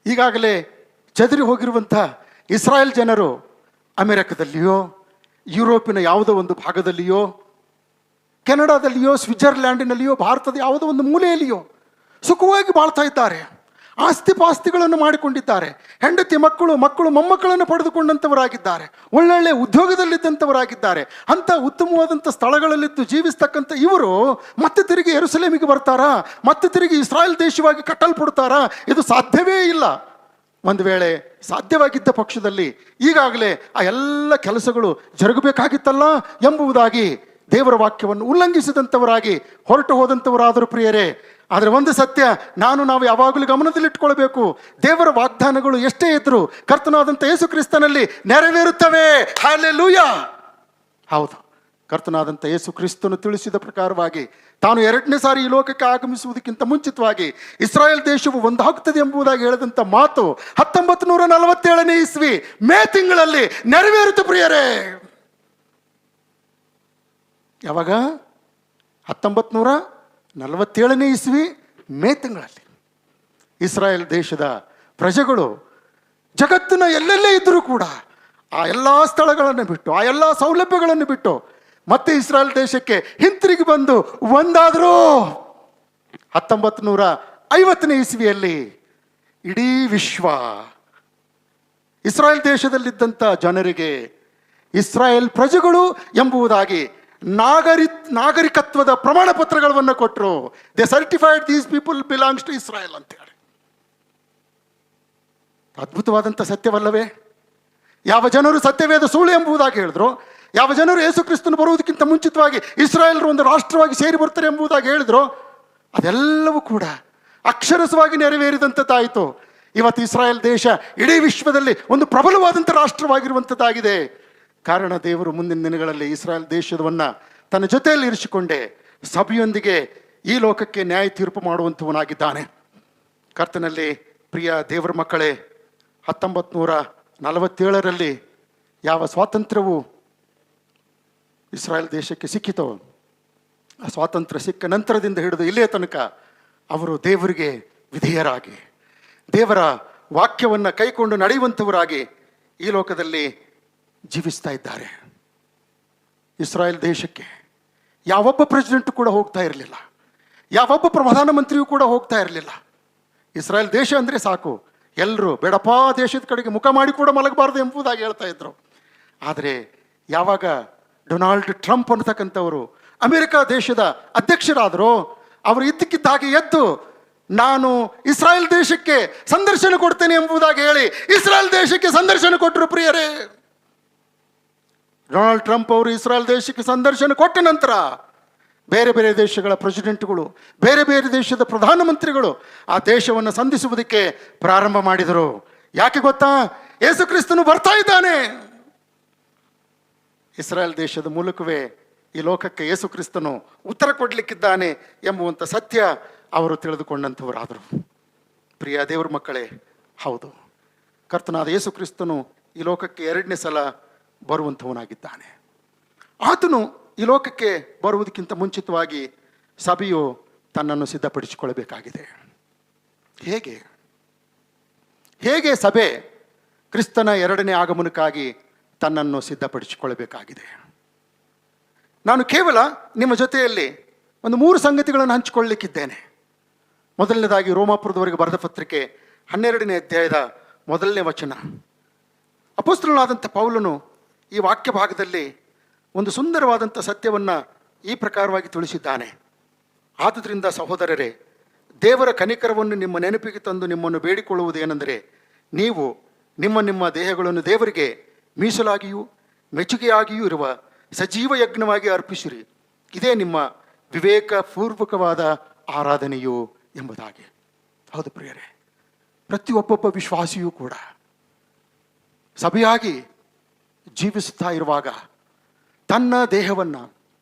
ಈಗಾಗಲೇ ಚದರಿ ಹೋಗಿರುವಂಥ ಇಸ್ರಾಯೇಲ್ ಜನರು ಅಮೆರಿಕದಲ್ಲಿಯೋ, ಯುರೋಪಿನ ಯಾವುದೋ ಒಂದು ಭಾಗದಲ್ಲಿಯೋ, ಕೆನಡಾದಲ್ಲಿಯೋ, ಸ್ವಿಟ್ಜರ್ಲ್ಯಾಂಡಿನಲ್ಲಿಯೋ, ಭಾರತದ ಯಾವುದೋ ಒಂದು ಮೂಲೆಯಲ್ಲಿಯೋ ಸುಖವಾಗಿ ಬಾಳ್ತಾ ಇದ್ದಾರೆ. ಆಸ್ತಿ ಪಾಸ್ತಿಗಳನ್ನು ಮಾಡಿಕೊಂಡಿದ್ದಾರೆ. ಹೆಂಡತಿ ಮಕ್ಕಳು ಮೊಮ್ಮಕ್ಕಳನ್ನು ಪಡೆದುಕೊಂಡಂಥವರಾಗಿದ್ದಾರೆ. ಒಳ್ಳೊಳ್ಳೆ ಉದ್ಯೋಗದಲ್ಲಿದ್ದಂಥವರಾಗಿದ್ದಾರೆ. ಅಂಥ ಉತ್ತಮವಾದಂಥ ಸ್ಥಳಗಳಲ್ಲಿದ್ದು ಜೀವಿಸ್ತಕ್ಕಂಥ ಇವರು ಮತ್ತೆ ತಿರುಗಿ ಯೆರೂಸಲೇಮಿಗೆ ಬರ್ತಾರಾ? ಮತ್ತೆ ತಿರುಗಿ ಇಸ್ರಾಯೇಲ್ ದೇಶವಾಗಿ ಕಟ್ಟಲ್ಪಡ್ತಾರಾ? ಇದು ಸಾಧ್ಯವೇ ಇಲ್ಲ. ಒಂದು ವೇಳೆ ಸಾಧ್ಯವಾಗಿದ್ದ ಪಕ್ಷದಲ್ಲಿ ಈಗಾಗಲೇ ಆ ಎಲ್ಲ ಕೆಲಸಗಳು ಜರುಗಬೇಕಾಗಿತ್ತಲ್ಲ ಎಂಬುದಾಗಿ ದೇವರ ವಾಕ್ಯವನ್ನು ಉಲ್ಲಂಘಿಸಿದಂಥವರಾಗಿ ಹೊರಟು ಹೋದಂಥವರಾದರೂ ಪ್ರಿಯರೇ. ಆದರೆ ಒಂದು ಸತ್ಯ ನಾವು ಯಾವಾಗಲೂ ಗಮನದಲ್ಲಿಟ್ಕೊಳ್ಬೇಕು, ದೇವರ ವಾಗ್ದಾನಗಳು ಎಷ್ಟೇ ಇದ್ದರೂ ಕರ್ತನಾದಂಥ ಯೇಸು ಕ್ರಿಸ್ತನಲ್ಲಿ ನೆರವೇರುತ್ತವೆ. ಹಲ್ಲೆಲೂಯಾ. ಹೌದು, ಕರ್ತನಾದಂಥ ಯೇಸು ಕ್ರಿಸ್ತನು ತಿಳಿಸಿದ ಪ್ರಕಾರವಾಗಿ ತಾನು 2ನೇ ಸಾರಿ ಈ ಲೋಕಕ್ಕೆ ಆಗಮಿಸುವುದಕ್ಕಿಂತ ಮುಂಚಿತವಾಗಿ ಇಸ್ರಾಯೇಲ್ ದೇಶವು ಒಂದಾಗ್ತದೆ ಎಂಬುದಾಗಿ ಹೇಳಿದಂಥ ಮಾತು 1947ನೇ ಇಸ್ವಿ ಮೇ ತಿಂಗಳಲ್ಲಿ ನೆರವೇರಿತು ಪ್ರಿಯರೇ. ಯಾವಾಗ? 1947ನೇ ಇಸ್ವಿ ಮೇ ತಿಂಗಳಲ್ಲಿ ಇಸ್ರಾಯೇಲ್ ದೇಶದ ಪ್ರಜೆಗಳು ಜಗತ್ತಿನ ಎಲ್ಲೆಲ್ಲೇ ಇದ್ದರೂ ಕೂಡ ಆ ಎಲ್ಲ ಸ್ಥಳಗಳನ್ನು ಬಿಟ್ಟು, ಆ ಎಲ್ಲ ಸೌಲಭ್ಯಗಳನ್ನು ಬಿಟ್ಟು ಮತ್ತೆ ಇಸ್ರಾಯೇಲ್ ದೇಶಕ್ಕೆ ಹಿಂತಿರುಗಿ ಬಂದು ಒಂದಾದರೂ 1950ನೇ ಇಸ್ವಿಯಲ್ಲಿ ಇಡೀ ವಿಶ್ವ ಇಸ್ರಾಯೇಲ್ ದೇಶದಲ್ಲಿದ್ದಂಥ ಜನರಿಗೆ ಇಸ್ರಾಯೇಲ್ ಪ್ರಜೆಗಳು ಎಂಬುದಾಗಿ ನಾಗರಿಕತ್ವದ ಪ್ರಮಾಣ ಪತ್ರಗಳನ್ನು ಕೊಟ್ಟರು. They certified these people belongs to Israel ಅಂತೇಳಿ. ಅದ್ಭುತವಾದಂಥ ಸತ್ಯವಲ್ಲವೇ? ಯಾವ ಜನರು ಸತ್ಯವೇದ ಸುಳ್ಳು ಎಂಬುದಾಗಿ ಹೇಳಿದ್ರು, ಯಾವ ಜನರು ಯೇಸು ಕ್ರಿಸ್ತನು ಬರುವುದಕ್ಕಿಂತ ಮುಂಚಿತವಾಗಿ ಇಸ್ರಾಯೇಲರು ಒಂದು ರಾಷ್ಟ್ರವಾಗಿ ಸೇರಿ ಬರ್ತಾರೆ ಎಂಬುದಾಗಿ ಹೇಳಿದ್ರು, ಅದೆಲ್ಲವೂ ಕೂಡ ಅಕ್ಷರಸವಾಗಿ ನೆರವೇರಿದಂಥದ್ದಾಯಿತು. ಇವತ್ತು ಇಸ್ರಾಯೇಲ್ ದೇಶ ಇಡೀ ವಿಶ್ವದಲ್ಲಿ ಒಂದು ಪ್ರಬಲವಾದಂಥ ರಾಷ್ಟ್ರವಾಗಿರುವಂಥದ್ದಾಗಿದೆ. ಕಾರಣ ದೇವರು ಮುಂದಿನ ದಿನಗಳಲ್ಲಿ ಇಸ್ರಾಯೇಲ್ ದೇಶವನ್ನು ತನ್ನ ಜೊತೆಯಲ್ಲಿ ಇರಿಸಿಕೊಂಡೇ ಸಭೆಯೊಂದಿಗೆ ಈ ಲೋಕಕ್ಕೆ ನ್ಯಾಯ ತೀರ್ಪು ಮಾಡುವಂಥವನಾಗಿದ್ದಾನೆ. ಕರ್ತನಲ್ಲಿ ಪ್ರಿಯ ದೇವರ ಮಕ್ಕಳೇ, 1947ರಲ್ಲಿ ಯಾವ ಸ್ವಾತಂತ್ರ್ಯವು ಇಸ್ರಾಯೇಲ್ ದೇಶಕ್ಕೆ ಸಿಕ್ಕಿತೋ, ಆ ಸ್ವಾತಂತ್ರ್ಯ ಸಿಕ್ಕ ನಂತರದಿಂದ ಹಿಡಿದು ಇಲ್ಲಿಯ ತನಕ ಅವರು ದೇವರಿಗೆ ವಿಧೇಯರಾಗಿ ದೇವರ ವಾಕ್ಯವನ್ನು ಕೈಕೊಂಡು ನಡೆಯುವಂಥವರಾಗಿ ಈ ಲೋಕದಲ್ಲಿ ಜೀವಿಸ್ತಾ ಇದ್ದಾರೆ. ಇಸ್ರಾಯೇಲ್ ದೇಶಕ್ಕೆ ಯಾವೊಬ್ಬ ಪ್ರೆಸಿಡೆಂಟು ಕೂಡ ಹೋಗ್ತಾ ಇರಲಿಲ್ಲ, ಯಾವೊಬ್ಬ ಪ್ರಧಾನಮಂತ್ರಿಯೂ ಕೂಡ ಹೋಗ್ತಾ ಇರಲಿಲ್ಲ. ಇಸ್ರಾಯೇಲ್ ದೇಶ ಅಂದರೆ ಸಾಕು, ಎಲ್ಲರೂ ಬೇಡಪ್ಪ ದೇಶದ ಕಡೆಗೆ ಮುಖ ಮಾಡಿ ಕೂಡ ಮಲಗಬಾರ್ದು ಎಂಬುದಾಗಿ ಹೇಳ್ತಾ ಇದ್ರು. ಆದರೆ ಯಾವಾಗ ಡೊನಾಲ್ಡ್ ಟ್ರಂಪ್ ಅನ್ನತಕ್ಕಂಥವರು ಅಮೆರಿಕ ದೇಶದ ಅಧ್ಯಕ್ಷರಾದರು, ಅವರು ಇದ್ದಕ್ಕಿದ್ದ ಹಾಗೆ ಎದ್ದು ನಾನು ಇಸ್ರಾಯೇಲ್ ದೇಶಕ್ಕೆ ಸಂದರ್ಶನ ಕೊಡ್ತೇನೆ ಎಂಬುದಾಗಿ ಹೇಳಿ ಇಸ್ರಾಯೇಲ್ ದೇಶಕ್ಕೆ ಸಂದರ್ಶನ ಕೊಟ್ಟರು. ಪ್ರಿಯರೇ, ಡೊನಾಲ್ಡ್ ಟ್ರಂಪ್ ಅವರು ಇಸ್ರಾಯೇಲ್ ದೇಶಕ್ಕೆ ಸಂದರ್ಶನ ಕೊಟ್ಟ ನಂತರ ಬೇರೆ ಬೇರೆ ದೇಶಗಳ ಪ್ರೆಸಿಡೆಂಟ್ಗಳು, ಬೇರೆ ಬೇರೆ ದೇಶದ ಪ್ರಧಾನಮಂತ್ರಿಗಳು ಆ ದೇಶವನ್ನು ಸಂಧಿಸುವುದಕ್ಕೆ ಪ್ರಾರಂಭ ಮಾಡಿದರು. ಯಾಕೆ ಗೊತ್ತಾ? ಯೇಸು ಕ್ರಿಸ್ತನು ಬರ್ತಾ ಇದ್ದಾನೆ. ಇಸ್ರಾಯೇಲ್ ದೇಶದ ಮೂಲಕವೇ ಈ ಲೋಕಕ್ಕೆ ಯೇಸು ಕ್ರಿಸ್ತನು ಉತ್ತರ ಕೊಡಲಿಕ್ಕಿದ್ದಾನೆ ಎಂಬುವಂಥ ಸತ್ಯ ಅವರು ತಿಳಿದುಕೊಂಡಂಥವರಾದರು. ಪ್ರಿಯ ದೇವರ ಮಕ್ಕಳೇ, ಹೌದು, ಕರ್ತನಾದ ಯೇಸು ಕ್ರಿಸ್ತನು ಈ ಲೋಕಕ್ಕೆ 2ನೇ ಸಲ ಬರುವಂಥವನಾಗಿದ್ದಾನೆ. ಆತನು ಈ ಲೋಕಕ್ಕೆ ಬರುವುದಕ್ಕಿಂತ ಮುಂಚಿತವಾಗಿ ಸಭೆಯು ತನ್ನನ್ನು ಸಿದ್ಧಪಡಿಸಿಕೊಳ್ಳಬೇಕಾಗಿದೆ. ಹೇಗೆ ಸಭೆ ಕ್ರಿಸ್ತನ 2ನೇ ಆಗಮನಕ್ಕಾಗಿ ತನ್ನನ್ನು ಸಿದ್ಧಪಡಿಸಿಕೊಳ್ಳಬೇಕಾಗಿದೆ? ನಾನು ಕೇವಲ ನಿಮ್ಮ ಜೊತೆಯಲ್ಲಿ ಒಂದು 3 ಸಂಗತಿಗಳನ್ನು ಹಂಚಿಕೊಳ್ಳಲಿಕ್ಕಿದ್ದೇನೆ. ಮೊದಲನೇದಾಗಿ ರೋಮಾಪುರದವರೆಗೆ ಬರೆದ ಪತ್ರಿಕೆ 12ನೇ ಅಧ್ಯಾಯದ 1ನೇ ವಚನ. ಅಪೊಸ್ತಲನಾದಂಥ ಪೌಲನು ಈ ವಾಕ್ಯ ಭಾಗದಲ್ಲಿ ಒಂದು ಸುಂದರವಾದಂಥ ಸತ್ಯವನ್ನು ಈ ಪ್ರಕಾರವಾಗಿ ತಿಳಿಸಿದ್ದಾನೆ. ಆದುದರಿಂದ ಸಹೋದರರೇ, ದೇವರ ಕನಿಕರವನ್ನು ನಿಮ್ಮ ನೆನಪಿಗೆ ತಂದು ನಿಮ್ಮನ್ನು ಬೇಡಿಕೊಳ್ಳುವುದೇನೆಂದರೆ, ನೀವು ನಿಮ್ಮ ನಿಮ್ಮ ದೇಹಗಳನ್ನು ದೇವರಿಗೆ ಮೀಸಲಾಗಿಯೂ ಮೆಚ್ಚುಗೆಯಾಗಿಯೂ ಇರುವ ಸಜೀವ ಯಜ್ಞವಾಗಿ ಅರ್ಪಿಸಿರಿ, ಇದೇ ನಿಮ್ಮ ವಿವೇಕಪೂರ್ವಕವಾದ ಆರಾಧನೆಯು ಎಂಬುದಾಗಿ. ಹೌದು ಪ್ರಿಯರೇ, ಪ್ರತಿಯೊಬ್ಬೊಬ್ಬ ವಿಶ್ವಾಸಿಯೂ ಕೂಡ ಸಭೆಯಾಗಿ ಜೀವಿಸುತ್ತಾ ಇರುವಾಗ ತನ್ನ ದೇಹವನ್ನು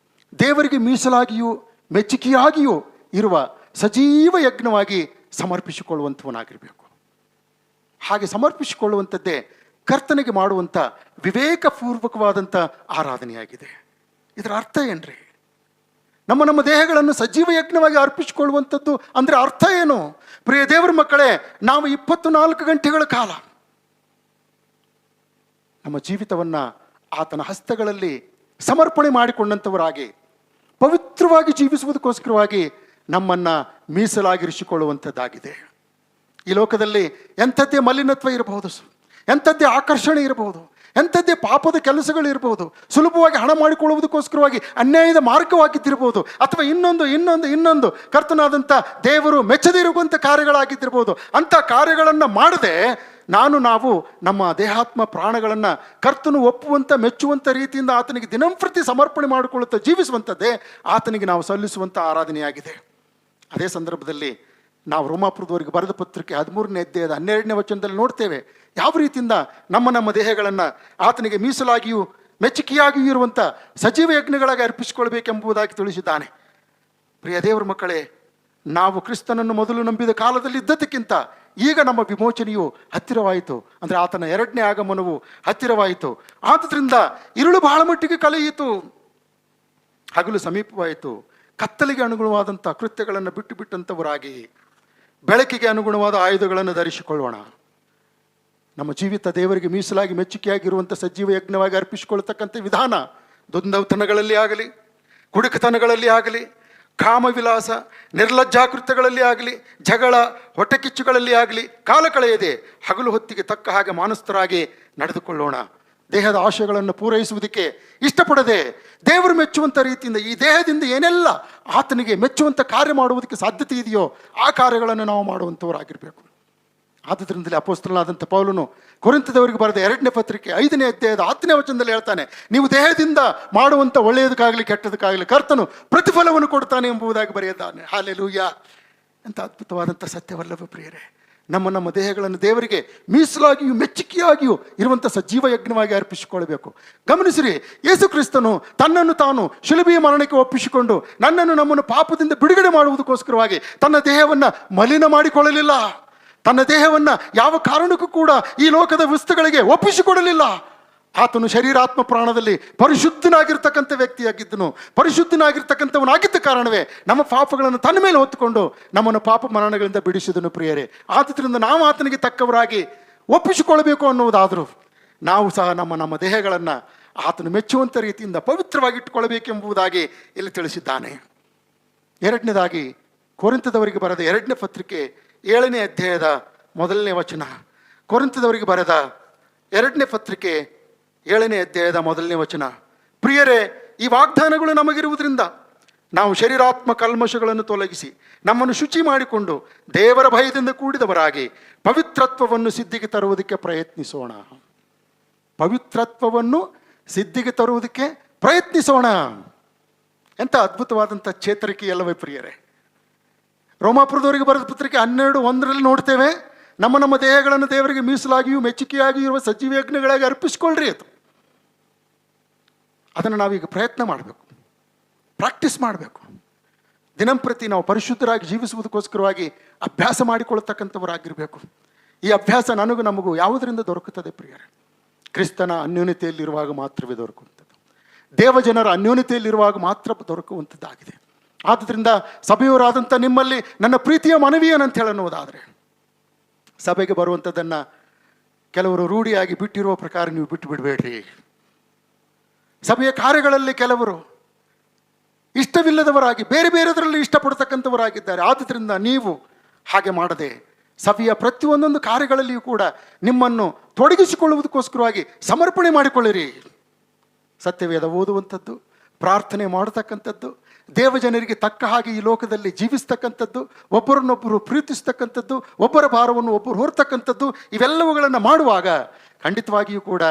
ದೇವರಿಗೆ ಮೀಸಲಾಗಿಯೂ ಮೆಚ್ಚುಗೆಯಾಗಿಯೂ ಇರುವ ಸಜೀವ ಯಜ್ಞವಾಗಿ ಸಮರ್ಪಿಸಿಕೊಳ್ಳುವಂಥವನಾಗಿರಬೇಕು. ಹಾಗೆ ಸಮರ್ಪಿಸಿಕೊಳ್ಳುವಂಥದ್ದೇ ಕರ್ತನಿಗೆ ಮಾಡುವಂಥ ವಿವೇಕಪೂರ್ವಕವಾದಂಥ ಆರಾಧನೆಯಾಗಿದೆ. ಇದರ ಅರ್ಥ ಏನ್ರಿ? ನಮ್ಮ ದೇಹಗಳನ್ನು ಸಜೀವ ಯಜ್ಞವಾಗಿ ಅರ್ಪಿಸಿಕೊಳ್ಳುವಂಥದ್ದು ಅಂದರೆ ಅರ್ಥ ಏನು? ಪ್ರಿಯ ದೇವರ ಮಕ್ಕಳೇ, ನಾವು 24 ಗಂಟೆಗಳ ಕಾಲ ನಮ್ಮ ಜೀವಿತವನ್ನು ಆತನ ಹಸ್ತಗಳಲ್ಲಿ ಸಮರ್ಪಣೆ ಮಾಡಿಕೊಂಡಂಥವರಾಗಿ ಪವಿತ್ರವಾಗಿ ಜೀವಿಸುವುದಕ್ಕೋಸ್ಕರವಾಗಿ ನಮ್ಮನ್ನು ಮೀಸಲಾಗಿರಿಸಿಕೊಳ್ಳುವಂಥದ್ದಾಗಿದೆ. ಈ ಲೋಕದಲ್ಲಿ ಎಂಥದ್ದೇ ಮಲಿನತ್ವ ಇರಬಹುದು, ಎಂಥದ್ದೇ ಆಕರ್ಷಣೆ ಇರಬಹುದು, ಎಂಥದ್ದೇ ಪಾಪದ ಕೆಲಸಗಳಿರಬಹುದು, ಸುಲಭವಾಗಿ ಹಣ ಮಾಡಿಕೊಳ್ಳುವುದಕ್ಕೋಸ್ಕರವಾಗಿ ಅನ್ಯಾಯದ ಮಾರ್ಗವಾಗಿದ್ದಿರಬಹುದು, ಅಥವಾ ಇನ್ನೊಂದು ಕರ್ತನಾದಂಥ ದೇವರು ಮೆಚ್ಚದಿರುವಂಥ ಕಾರ್ಯಗಳಾಗಿದ್ದಿರಬಹುದು. ಅಂಥ ಕಾರ್ಯಗಳನ್ನು ಮಾಡದೆ ನಾವು ನಮ್ಮ ದೇಹಾತ್ಮ ಪ್ರಾಣಗಳನ್ನು ಕರ್ತನು ಒಪ್ಪುವಂಥ ಮೆಚ್ಚುವಂಥ ರೀತಿಯಿಂದ ಆತನಿಗೆ ದಿನಂಪ್ರತಿ ಸಮರ್ಪಣೆ ಮಾಡಿಕೊಳ್ಳುತ್ತಾ ಜೀವಿಸುವಂಥದ್ದೇ ಆತನಿಗೆ ನಾವು ಸಲ್ಲಿಸುವಂಥ ಆರಾಧನೆಯಾಗಿದೆ. ಅದೇ ಸಂದರ್ಭದಲ್ಲಿ ನಾವು ರೋಮಾಪುರದವರೆಗೆ ಬರೆದ ಪತ್ರಿಕೆ 13ನೇ ಅಧ್ಯಾಯದ 12ನೇ ವಚನದಲ್ಲಿ ನೋಡ್ತೇವೆ ಯಾವ ರೀತಿಯಿಂದ ನಮ್ಮ ದೇಹಗಳನ್ನು ಆತನಿಗೆ ಮೀಸಲಾಗಿಯೂ ಮೆಚ್ಚುಗೆಯಾಗಿಯೂ ಇರುವಂಥ ಸಜೀವ ಯಜ್ಞಗಳಾಗಿ ಅರ್ಪಿಸಿಕೊಳ್ಬೇಕೆಂಬುದಾಗಿ ತಿಳಿಸಿದ್ದಾನೆ. ಪ್ರಿಯ ದೇವರ ಮಕ್ಕಳೇ, ನಾವು ಕ್ರಿಸ್ತನನ್ನು ಮೊದಲು ನಂಬಿದ ಕಾಲದಲ್ಲಿ ಇದ್ದದಕ್ಕಿಂತ ಈಗ ನಮ್ಮ ವಿಮೋಚನೆಯು ಹತ್ತಿರವಾಯಿತು. ಅಂದರೆ ಆತನ 2ನೇ ಆಗಮನವು ಹತ್ತಿರವಾಯಿತು. ಆದುದರಿಂದ ഇരുಳು ಬಹಳ ಮಟ್ಟಿಗೆ ಕಳೆಯಿತು, ಹಗಲು ಸಮೀಪವಾಯಿತು. ಕತ್ತಲಿಗೆ ಅನುಗುಣವಾದಂಥ ಕೃತ್ಯಗಳನ್ನು ಬಿಟ್ಟಂಥವರಾಗಿ ಬೆಳಕಿಗೆ ಅನುಗುಣವಾದ ಆಯುಧಗಳನ್ನು ಧರಿಸಿಕೊಳ್ಳೋಣ. ನಮ್ಮ ಜೀವಿತ ದೇವರಿಗೆ ಮೀಸಲಾಗಿ ಮೆಚ್ಚುಗೆಯಾಗಿರುವಂಥ ಸಜೀವ ಯಜ್ಞವಾಗಿ ಅರ್ಪಿಸಿಕೊಳ್ಳತಕ್ಕಂಥ ವಿಧಾನ ದುಂದವತನಗಳಲ್ಲಿ ಆಗಲಿ, ಕುಡುಕತನಗಳಲ್ಲಿ ಆಗಲಿ, ಕಾಮವಿಲಾಸ, ನಿರ್ಲಜ್ಜಾಕೃತ್ಯಗಳಲ್ಲಿ ಆಗಲಿ, ಜಗಳ, ಹೊಟ್ಟೆಕಿಚ್ಚುಗಳಲ್ಲಿ ಆಗಲಿ ಕಾಲ ಕಳೆಯದೆ ಹಗಲು ಹೊತ್ತಿಗೆ ತಕ್ಕ ಹಾಗೆ ಮಾನಸ್ಥರಾಗಿ ನಡೆದುಕೊಳ್ಳೋಣ. ದೇಹದ ಆಶಯಗಳನ್ನು ಪೂರೈಸುವುದಕ್ಕೆ ಇಷ್ಟಪಡದೆ ದೇವರು ಮೆಚ್ಚುವಂಥ ರೀತಿಯಿಂದ ಈ ದೇಹದಿಂದ ಏನೆಲ್ಲ ಆತನಿಗೆ ಮೆಚ್ಚುವಂಥ ಕಾರ್ಯ ಮಾಡುವುದಕ್ಕೆ ಸಾಧ್ಯತೆ ಇದೆಯೋ ಆ ಕಾರ್ಯಗಳನ್ನು ನಾವು ಮಾಡುವಂಥವರಾಗಿರಬೇಕು. ಆದ್ದರಿಂದಲೇ ಅಪೊಸ್ತಲನಾದಂಥ ಪೌಲನು ಕೊರಿಂಥದವರಿಗೆ ಬರೆದ 2ನೇ ಪತ್ರಿಕೆ 5ನೇ ಅಧ್ಯಾಯದ 10ನೇ ವಚನದಲ್ಲಿ ಹೇಳ್ತಾನೆ, ನೀವು ದೇಹದಿಂದ ಮಾಡುವಂಥ ಒಳ್ಳೆಯದಕ್ಕಾಗಲಿ ಕೆಟ್ಟದಕ್ಕಾಗಲಿ ಕರ್ತನು ಪ್ರತಿಫಲವನ್ನು ಕೊಡ್ತಾನೆ ಎಂಬುದಾಗಿ ಬರೆಯುತ್ತಾನೆ. ಹಲ್ಲೆಲೂಯಾ! ಎಂಥ ಅದ್ಭುತವಾದಂಥ ಸತ್ಯವಲ್ಲವೇ ಪ್ರಿಯರೇ? ನಮ್ಮ ದೇಹಗಳನ್ನು ದೇವರಿಗೆ ಮೀಸಲಾಗಿಯೂ ಮೆಚ್ಚುಗೆಯಾಗಿಯೂ ಇರುವಂಥ ಸಜೀವ ಯಜ್ಞವಾಗಿ ಅರ್ಪಿಸಿಕೊಳ್ಳಬೇಕು. ಗಮನಿಸಿರಿ, ಯೇಸು ಕ್ರಿಸ್ತನು ತನ್ನನ್ನು ತಾನು ಶಿಲುಬೆಯ ಮರಣಕ್ಕೆ ಒಪ್ಪಿಸಿಕೊಂಡು ನಮ್ಮನ್ನು ಪಾಪದಿಂದ ಬಿಡುಗಡೆ ಮಾಡುವುದಕ್ಕೋಸ್ಕರವಾಗಿ ತನ್ನ ದೇಹವನ್ನು ಮಲಿನ ಮಾಡಿಕೊಳ್ಳಲಿಲ್ಲ. ತನ್ನ ದೇಹವನ್ನು ಯಾವ ಕಾರಣಕ್ಕೂ ಕೂಡ ಈ ಲೋಕದ ವಸ್ತುಗಳಿಗೆ ಒಪ್ಪಿಸಿಕೊಡಲಿಲ್ಲ. ಆತನು ಶರೀರಾತ್ಮ ಪ್ರಾಣದಲ್ಲಿ ಪರಿಶುದ್ಧನಾಗಿರ್ತಕ್ಕಂಥ ವ್ಯಕ್ತಿಯಾಗಿದ್ದನು. ಪರಿಶುದ್ಧನಾಗಿರ್ತಕ್ಕಂಥವನಾಗಿದ್ದ ಕಾರಣವೇ ನಮ್ಮ ಪಾಪಗಳನ್ನು ತನ್ನ ಮೇಲೆ ಹೊತ್ತುಕೊಂಡು ನಮ್ಮನ್ನು ಪಾಪ ಮರಣಗಳಿಂದ ಬಿಡಿಸಿದನು. ಪ್ರಿಯರೇ, ಆದ್ದರಿಂದ ನಾವು ಆತನಿಗೆ ತಕ್ಕವರಾಗಿ ಒಪ್ಪಿಸಿಕೊಳ್ಬೇಕು ಅನ್ನುವುದಾದರೂ ನಾವು ಸಹ ನಮ್ಮ ದೇಹಗಳನ್ನು ಆತನು ಮೆಚ್ಚುವಂಥ ರೀತಿಯಿಂದ ಪವಿತ್ರವಾಗಿ ಇಟ್ಟುಕೊಳ್ಬೇಕೆಂಬುದಾಗಿ ಇಲ್ಲಿ ತಿಳಿಸಿದ್ದಾನೆ. 2ನೇದಾಗಿ ಕೊರಿಂಥದವರಿಗೆ ಬರೆದ 2ನೇ ಪತ್ರಿಕೆ 7ನೇ ಅಧ್ಯಾಯದ 1ನೇ ವಚನ. ಕೊರಿಂಥದವರಿಗೆ ಬರೆದ 2ನೇ ಪತ್ರಿಕೆ 7ನೇ ಅಧ್ಯಾಯದ 1ನೇ ವಚನ. ಪ್ರಿಯರೇ, ಈ ವಾಗ್ದಾನಗಳು ನಮಗಿರುವುದರಿಂದ ನಾವು ಶರೀರಾತ್ಮ ಕಲ್ಮಶಗಳನ್ನು ತೊಲಗಿಸಿ ನಮ್ಮನ್ನು ಶುಚಿ ಮಾಡಿಕೊಂಡು ದೇವರ ಭಯದಿಂದ ಕೂಡಿದವರಾಗಿ ಪವಿತ್ರತ್ವವನ್ನು ಸಿದ್ಧಿಗೆ ತರುವುದಕ್ಕೆ ಪ್ರಯತ್ನಿಸೋಣ. ಪವಿತ್ರತ್ವವನ್ನು ಸಿದ್ಧಿಗೆ ತರುವುದಕ್ಕೆ ಪ್ರಯತ್ನಿಸೋಣ. ಎಂಥ ಅದ್ಭುತವಾದಂಥ ಚೇತರಿಕೆ ಅಲ್ಲವೇ ಪ್ರಿಯರೇ? ರೋಮಾಪುರದವರಿಗೆ ಬರೆದ ಪತ್ರಿಕೆ 12:1 ನೋಡ್ತೇವೆ, ನಮ್ಮ ದೇಹಗಳನ್ನು ದೇವರಿಗೆ ಮೀಸಲಾಗಿಯೂ ಮೆಚ್ಚುಗೆಯಾಗಿಯೂ ಇರುವ ಸಜೀವ ಯಜ್ಞಗಳಾಗಿ ಅರ್ಪಿಸ್ಕೊಳ್ರಿ. ಅದನ್ನು ನಾವೀಗ ಪ್ರಯತ್ನ ಮಾಡಬೇಕು, ಪ್ರಾಕ್ಟೀಸ್ ಮಾಡಬೇಕು. ದಿನಂಪ್ರತಿ ನಾವು ಪರಿಶುದ್ಧರಾಗಿ ಜೀವಿಸುವುದಕ್ಕೋಸ್ಕರವಾಗಿ ಅಭ್ಯಾಸ ಮಾಡಿಕೊಳ್ತಕ್ಕಂಥವರಾಗಿರಬೇಕು. ಈ ಅಭ್ಯಾಸ ನಮಗೂ ಯಾವುದರಿಂದ ದೊರಕುತ್ತದೆ ಪ್ರಿಯರೇ? ಕ್ರಿಸ್ತನ ಅನ್ಯೋನ್ಯತೆಯಲ್ಲಿರುವಾಗ ಮಾತ್ರವೇ ದೊರಕುವಂಥದ್ದು. ದೇವಜನರ ಅನ್ಯೋನ್ಯತೆಯಲ್ಲಿರುವಾಗ ಮಾತ್ರ ದೊರಕುವಂಥದ್ದಾಗಿದೆ. ಆದ್ದರಿಂದ ಸಭೆಯವರಾದಂಥ ನಿಮ್ಮಲ್ಲಿ ನನ್ನ ಪ್ರೀತಿಯ ಮನವಿ ಏನಂತ ಹೇಳೋದಾದರೆ, ಸಭೆಗೆ ಬರುವಂಥದ್ದನ್ನು ಕೆಲವರು ರೂಢಿಯಾಗಿ ಬಿಟ್ಟಿರುವ ಪ್ರಕಾರ ನೀವು ಬಿಟ್ಟು ಬಿಡಬೇಡ್ರಿ. ಸಭೆಯ ಕಾರ್ಯಗಳಲ್ಲಿ ಕೆಲವರು ಇಷ್ಟವಿಲ್ಲದವರಾಗಿ ಬೇರೆ ಬೇರೆದರಲ್ಲಿ ಇಷ್ಟಪಡ್ತಕ್ಕಂಥವರಾಗಿದ್ದಾರೆ. ಆದ್ದರಿಂದ ನೀವು ಹಾಗೆ ಮಾಡದೆ ಸಭೆಯ ಪ್ರತಿಯೊಂದೊಂದು ಕಾರ್ಯಗಳಲ್ಲಿಯೂ ಕೂಡ ನಿಮ್ಮನ್ನು ತೊಡಗಿಸಿಕೊಳ್ಳುವುದಕ್ಕೋಸ್ಕರವಾಗಿ ಸಮರ್ಪಣೆ ಮಾಡಿಕೊಳ್ಳಿರಿ. ಸತ್ಯವೇದ ಓದುವಂಥದ್ದು, ಪ್ರಾರ್ಥನೆ ಮಾಡತಕ್ಕಂಥದ್ದು, ದೇವಜನರಿಗೆ ತಕ್ಕ ಹಾಗೆ ಈ ಲೋಕದಲ್ಲಿ ಜೀವಿಸ್ತಕ್ಕಂಥದ್ದು, ಒಬ್ಬರನ್ನೊಬ್ಬರು ಪ್ರೀತಿಸ್ತಕ್ಕಂಥದ್ದು, ಒಬ್ಬರ ಭಾರವನ್ನು ಒಬ್ಬರು ಹೊರತಕ್ಕಂಥದ್ದು, ಇವೆಲ್ಲವುಗಳನ್ನು ಮಾಡುವಾಗ ಖಂಡಿತವಾಗಿಯೂ ಕೂಡ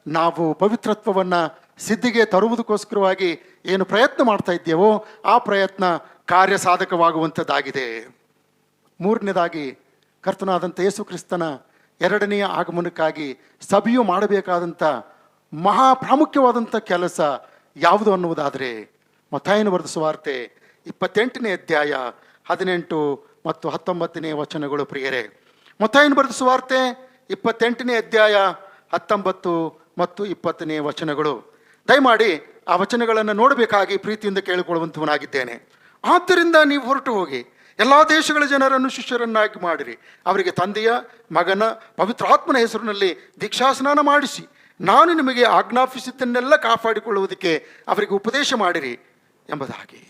ನಾವು ಪವಿತ್ರತ್ವವನ್ನು ಸಿದ್ಧಿಗೆ ತರುವುದಕ್ಕೋಸ್ಕರವಾಗಿ ಏನು ಪ್ರಯತ್ನ ಮಾಡ್ತಾ ಇದ್ದೇವೋ ಆ ಪ್ರಯತ್ನ ಕಾರ್ಯಸಾಧಕವಾಗುವಂಥದ್ದಾಗಿದೆ. 3ನೇದಾಗಿ ಕರ್ತನಾದಂಥ ಯೇಸು ಕ್ರಿಸ್ತನ 2ನೆಯ ಆಗಮನಕ್ಕಾಗಿ ಸಭೆಯು ಮಾಡಬೇಕಾದಂಥ ಮಹಾ ಪ್ರಾಮುಖ್ಯವಾದಂಥ ಕೆಲಸ ಯಾವುದು ಅನ್ನುವುದಾದರೆ, ಮತ್ತಾಯನ ಬರೆದ ಸುವಾರ್ತೆ 28ನೇ ಅಧ್ಯಾಯ 18 ಮತ್ತು 19ನೇ ವಚನಗಳು. ಪ್ರಿಯರೇ, ಮತ್ತಾಯನ ಬರೆದ ಸುವಾರ್ತೆ 28ನೇ ಅಧ್ಯಾಯ 19 ಮತ್ತು 20ನೇ ವಚನಗಳು. ದಯಮಾಡಿ ಆ ವಚನಗಳನ್ನು ನೋಡಬೇಕಾಗಿ ಪ್ರೀತಿಯಿಂದ ಕೇಳಿಕೊಳ್ಳುವಂಥವನಾಗಿದ್ದೇನೆ. ಆದ್ದರಿಂದ ನೀವು ಹೊರಟು ಹೋಗಿ ಎಲ್ಲ ದೇಶಗಳ ಜನರನ್ನು ಶಿಷ್ಯರನ್ನಾಗಿ ಮಾಡಿರಿ, ಅವರಿಗೆ ತಂದೆಯ ಮಗನ ಪವಿತ್ರಾತ್ಮನ ಹೆಸರಿನಲ್ಲಿ ದೀಕ್ಷಾಸ್ನಾನ ಮಾಡಿಸಿ ನಾನು ನಿಮಗೆ ಆಜ್ಞಾಪಿಸಿದ್ದನ್ನೆಲ್ಲ ಕಾಪಾಡಿಕೊಳ್ಳುವುದಕ್ಕೆ ಅವರಿಗೆ ಉಪದೇಶ ಮಾಡಿರಿ ಎಂಬುದಾಗಿ.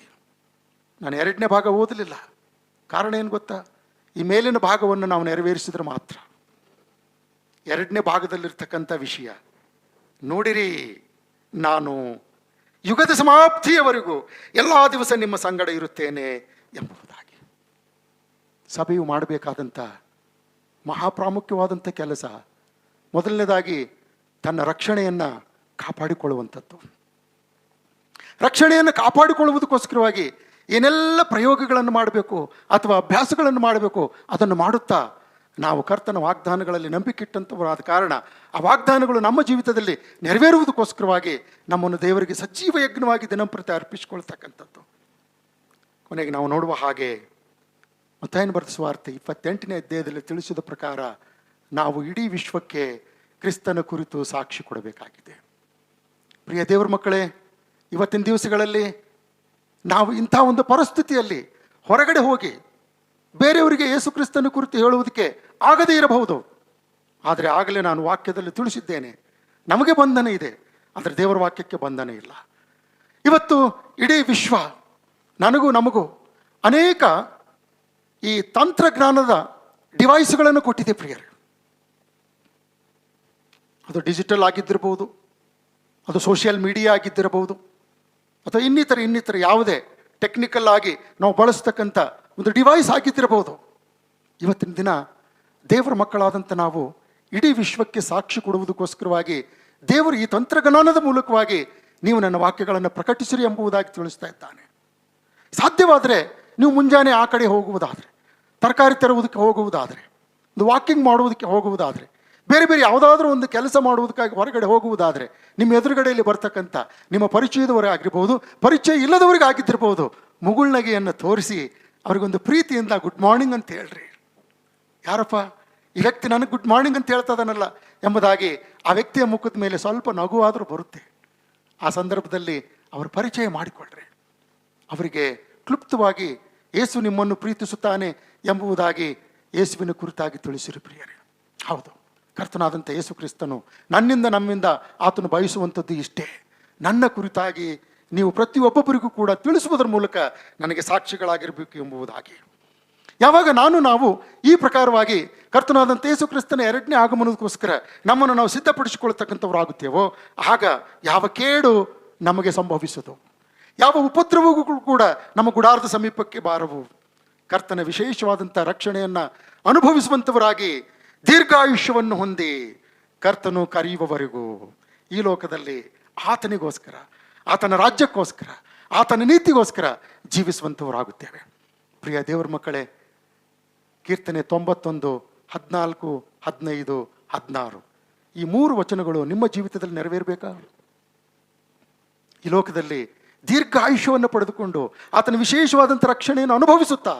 ನಾನು 2ನೇ ಭಾಗ ಓದಲಿಲ್ಲ. ಕಾರಣ ಏನು ಗೊತ್ತಾ? ಈ ಮೇಲಿನ ಭಾಗವನ್ನು ನಾವು ನೆರವೇರಿಸಿದ್ರೆ ಮಾತ್ರ 2ನೇ ಭಾಗದಲ್ಲಿರ್ತಕ್ಕಂಥ ವಿಷಯ ನೋಡಿರಿ, ನಾನು ಯುಗದ ಸಮಾಪ್ತಿಯವರೆಗೂ ಎಲ್ಲ ದಿವಸ ನಿಮ್ಮ ಸಂಗಡ ಇರುತ್ತೇನೆ ಎಂಬುದಾಗಿ. ಸಭೆಯು ಮಾಡಬೇಕಾದಂಥ ಮಹಾಪ್ರಾಮುಖ್ಯವಾದಂಥ ಕೆಲಸ ಮೊದಲನೇದಾಗಿ ತನ್ನ ರಕ್ಷಣೆಯನ್ನು ಕಾಪಾಡಿಕೊಳ್ಳುವಂಥದ್ದು. ರಕ್ಷಣೆಯನ್ನು ಕಾಪಾಡಿಕೊಳ್ಳುವುದಕ್ಕೋಸ್ಕರವಾಗಿ ಏನೆಲ್ಲ ಪ್ರಯೋಗಗಳನ್ನು ಮಾಡಬೇಕು ಅಥವಾ ಅಭ್ಯಾಸಗಳನ್ನು ಮಾಡಬೇಕು ಅದನ್ನು ಮಾಡುತ್ತಾ ನಾವು ಕರ್ತನ ವಾಗ್ದಾನಗಳಲ್ಲಿ ನಂಬಿಕೆಟ್ಟಂಥವರಾದ ಕಾರಣ ಆ ವಾಗ್ದಾನಗಳು ನಮ್ಮ ಜೀವಿತದಲ್ಲಿ ನೆರವೇರುವುದಕ್ಕೋಸ್ಕರವಾಗಿ ನಮ್ಮನ್ನು ದೇವರಿಗೆ ಸಜೀವ ಯಜ್ಞವಾಗಿ ದಿನಂಪ್ರತಿ ಅರ್ಪಿಸಿಕೊಳ್ತಕ್ಕಂಥದ್ದು. ಕೊನೆಗೆ ನಾವು ನೋಡುವ ಹಾಗೆ ಮತ್ತಾಯನ ಬರೆದ ಸುವಾರ್ತೆ 28ನೇ ಅಧ್ಯಾಯದಲ್ಲಿ ತಿಳಿಸಿದ ಪ್ರಕಾರ ನಾವು ಇಡೀ ವಿಶ್ವಕ್ಕೆ ಕ್ರಿಸ್ತನ ಕುರಿತು ಸಾಕ್ಷಿ ಕೊಡಬೇಕಾಗಿದೆ. ಪ್ರಿಯ ದೇವರ ಮಕ್ಕಳೇ, ಇವತ್ತಿನ ದಿವಸಗಳಲ್ಲಿ ನಾವು ಇಂಥ ಒಂದು ಪರಿಸ್ಥಿತಿಯಲ್ಲಿ ಹೊರಗಡೆ ಹೋಗಿ ಬೇರೆಯವರಿಗೆ ಯೇಸು ಕ್ರಿಸ್ತನ ಕುರಿತು ಹೇಳುವುದಕ್ಕೆ ಆಗದೇ ಇರಬಹುದು. ಆದರೆ ಆಗಲೇ ನಾನು ವಾಕ್ಯದಲ್ಲಿ ತಿಳಿಸಿದ್ದೇನೆ, ನಮಗೆ ಬಂಧನ ಇದೆ, ಆದರೆ ದೇವರ ವಾಕ್ಯಕ್ಕೆ ಬಂಧನ ಇಲ್ಲ. ಇವತ್ತು ಇಡೀ ವಿಶ್ವ ನನಗೂ ನಮಗೂ ಅನೇಕ ಈ ತಂತ್ರಜ್ಞಾನದ ಡಿವೈಸ್ಗಳನ್ನು ಕೊಟ್ಟಿದೆ ಪ್ರಿಯರೇ. ಅದು ಡಿಜಿಟಲ್ ಆಗಿದ್ದಿರಬಹುದು, ಅದು ಸೋಷಿಯಲ್ ಮೀಡಿಯಾ ಆಗಿದ್ದಿರಬಹುದು, ಅಥವಾ ಇನ್ನಿತರ ಯಾವುದೇ ಟೆಕ್ನಿಕಲ್ ಆಗಿ ನಾವು ಬಳಸ್ತಕ್ಕಂಥ ಒಂದು ಡಿವೈಸ್ ಆಗಿದ್ದಿರಬಹುದು. ಇವತ್ತಿನ ದಿನ ದೇವರ ಮಕ್ಕಳಾದಂಥ ನಾವು ಇಡೀ ವಿಶ್ವಕ್ಕೆ ಸಾಕ್ಷಿ ಕೊಡುವುದಕ್ಕೋಸ್ಕರವಾಗಿ ದೇವರು ಈ ತಂತ್ರಜ್ಞಾನದ ಮೂಲಕವಾಗಿ ನೀವು ನನ್ನ ವಾಕ್ಯಗಳನ್ನು ಪ್ರಕಟಿಸಿರಿ ಎಂಬುದಾಗಿ ತಿಳಿಸ್ತಾ ಇದ್ದಾನೆ. ಸಾಧ್ಯವಾದರೆ ನೀವು ಮುಂಜಾನೆ ಆ ಕಡೆ ಹೋಗುವುದಾದರೆ, ತರಕಾರಿ ತರುವುದಕ್ಕೆ ಹೋಗುವುದಾದರೆ, ಒಂದು ವಾಕಿಂಗ್ ಮಾಡುವುದಕ್ಕೆ ಹೋಗುವುದಾದರೆ, ಬೇರೆ ಬೇರೆ ಯಾವುದಾದ್ರೂ ಒಂದು ಕೆಲಸ ಮಾಡುವುದಕ್ಕಾಗಿ ಹೊರಗಡೆ ಹೋಗುವುದಾದರೆ, ನಿಮ್ಮ ಎದುರುಗಡೆಯಲ್ಲಿ ಬರ್ತಕ್ಕಂಥ ನಿಮ್ಮ ಪರಿಚಯದವರೇ ಆಗಿರ್ಬೋದು, ಪರಿಚಯ ಇಲ್ಲದವರಿಗೆ ಆಗಿದ್ದಿರ್ಬೋದು, ಮುಗುಳ್ನಗೆಯನ್ನು ತೋರಿಸಿ ಅವರಿಗೊಂದು ಪ್ರೀತಿಯಿಂದ ಗುಡ್ ಮಾರ್ನಿಂಗ್ ಅಂತ ಹೇಳ್ರಿ. ಯಾರಪ್ಪ ಈ ವ್ಯಕ್ತಿ ನನಗೆ ಗುಡ್ ಮಾರ್ನಿಂಗ್ ಅಂತ ಹೇಳ್ತಾ ಇದ್ದಾನಲ್ಲ ಎಂಬುದಾಗಿ ಆ ವ್ಯಕ್ತಿಯ ಮುಖದ ಮೇಲೆ ಸ್ವಲ್ಪ ನಗುವಾದರೂ ಬರುತ್ತೆ. ಆ ಸಂದರ್ಭದಲ್ಲಿ ಅವರ ಪರಿಚಯ ಮಾಡಿಕೊಳ್ಳ್ರಿ. ಅವರಿಗೆ ಕ್ಲುಪ್ತವಾಗಿ ಯೇಸು ನಿಮ್ಮನ್ನು ಪ್ರೀತಿಸುತ್ತಾನೆ ಎಂಬುದಾಗಿ ಯೇಸುವಿನ ಕುರಿತಾಗಿ ತಿಳಿಸಿರಿ ಪ್ರಿಯರೇ. ಹೌದು, ಕರ್ತನಾದಂಥ ಯೇಸು ಕ್ರಿಸ್ತನು ನನ್ನಿಂದ ನಮ್ಮಿಂದ ಆತನು ಬಯಸುವಂಥದ್ದು ಇಷ್ಟೇ, ನನ್ನ ಕುರಿತಾಗಿ ನೀವು ಪ್ರತಿಯೊಬ್ಬೊಬ್ಬರಿಗೂ ಕೂಡ ತಿಳಿಸುವುದರ ಮೂಲಕ ನನಗೆ ಸಾಕ್ಷಿಗಳಾಗಿರಬೇಕು ಎಂಬುದಾಗಿ. ಯಾವಾಗ ನಾವು ಈ ಪ್ರಕಾರವಾಗಿ ಕರ್ತನಾದಂಥ ಯೇಸು ಕ್ರಿಸ್ತನ ಎರಡನೇ ಆಗಮನಕ್ಕೋಸ್ಕರ ನಮ್ಮನ್ನು ನಾವು ಸಿದ್ಧಪಡಿಸಿಕೊಳ್ತಕ್ಕಂಥವ್ರಾಗುತ್ತೇವೋ, ಆಗ ಯಾವ ಕೇಡು ನಮಗೆ ಸಂಭವಿಸದು, ಯಾವ ಉಪದ್ರವಗೂ ಕೂಡ ನಮ್ಮ ಗುಡಾರದ ಸಮೀಪಕ್ಕೆ ಬಾರವು. ಕರ್ತನ ವಿಶೇಷವಾದಂಥ ರಕ್ಷಣೆಯನ್ನು ಅನುಭವಿಸುವಂಥವರಾಗಿ ದೀರ್ಘಾಯುಷ್ಯವನ್ನು ಹೊಂದಿ ಕರ್ತನು ಕರೆಯುವವರೆಗೂ ಈ ಲೋಕದಲ್ಲಿ ಆತನಿಗೋಸ್ಕರ, ಆತನ ರಾಜ್ಯಕ್ಕೋಸ್ಕರ, ಆತನ ನೀತಿಗೋಸ್ಕರ ಜೀವಿಸುವಂಥವರಾಗುತ್ತೇವೆ. ಪ್ರಿಯ ದೇವರ ಮಕ್ಕಳೇ, ಕೀರ್ತನೆ 91, 14, 15, 16 ಈ 3 ವಚನಗಳು ನಿಮ್ಮ ಜೀವಿತದಲ್ಲಿ ನೆರವೇರಬೇಕಾ? ಈ ಲೋಕದಲ್ಲಿ ದೀರ್ಘ ಆಯುಷ್ಯವನ್ನು ಪಡೆದುಕೊಂಡು ಆತನ ವಿಶೇಷವಾದಂಥ ರಕ್ಷಣೆಯನ್ನು ಅನುಭವಿಸುತ್ತಾ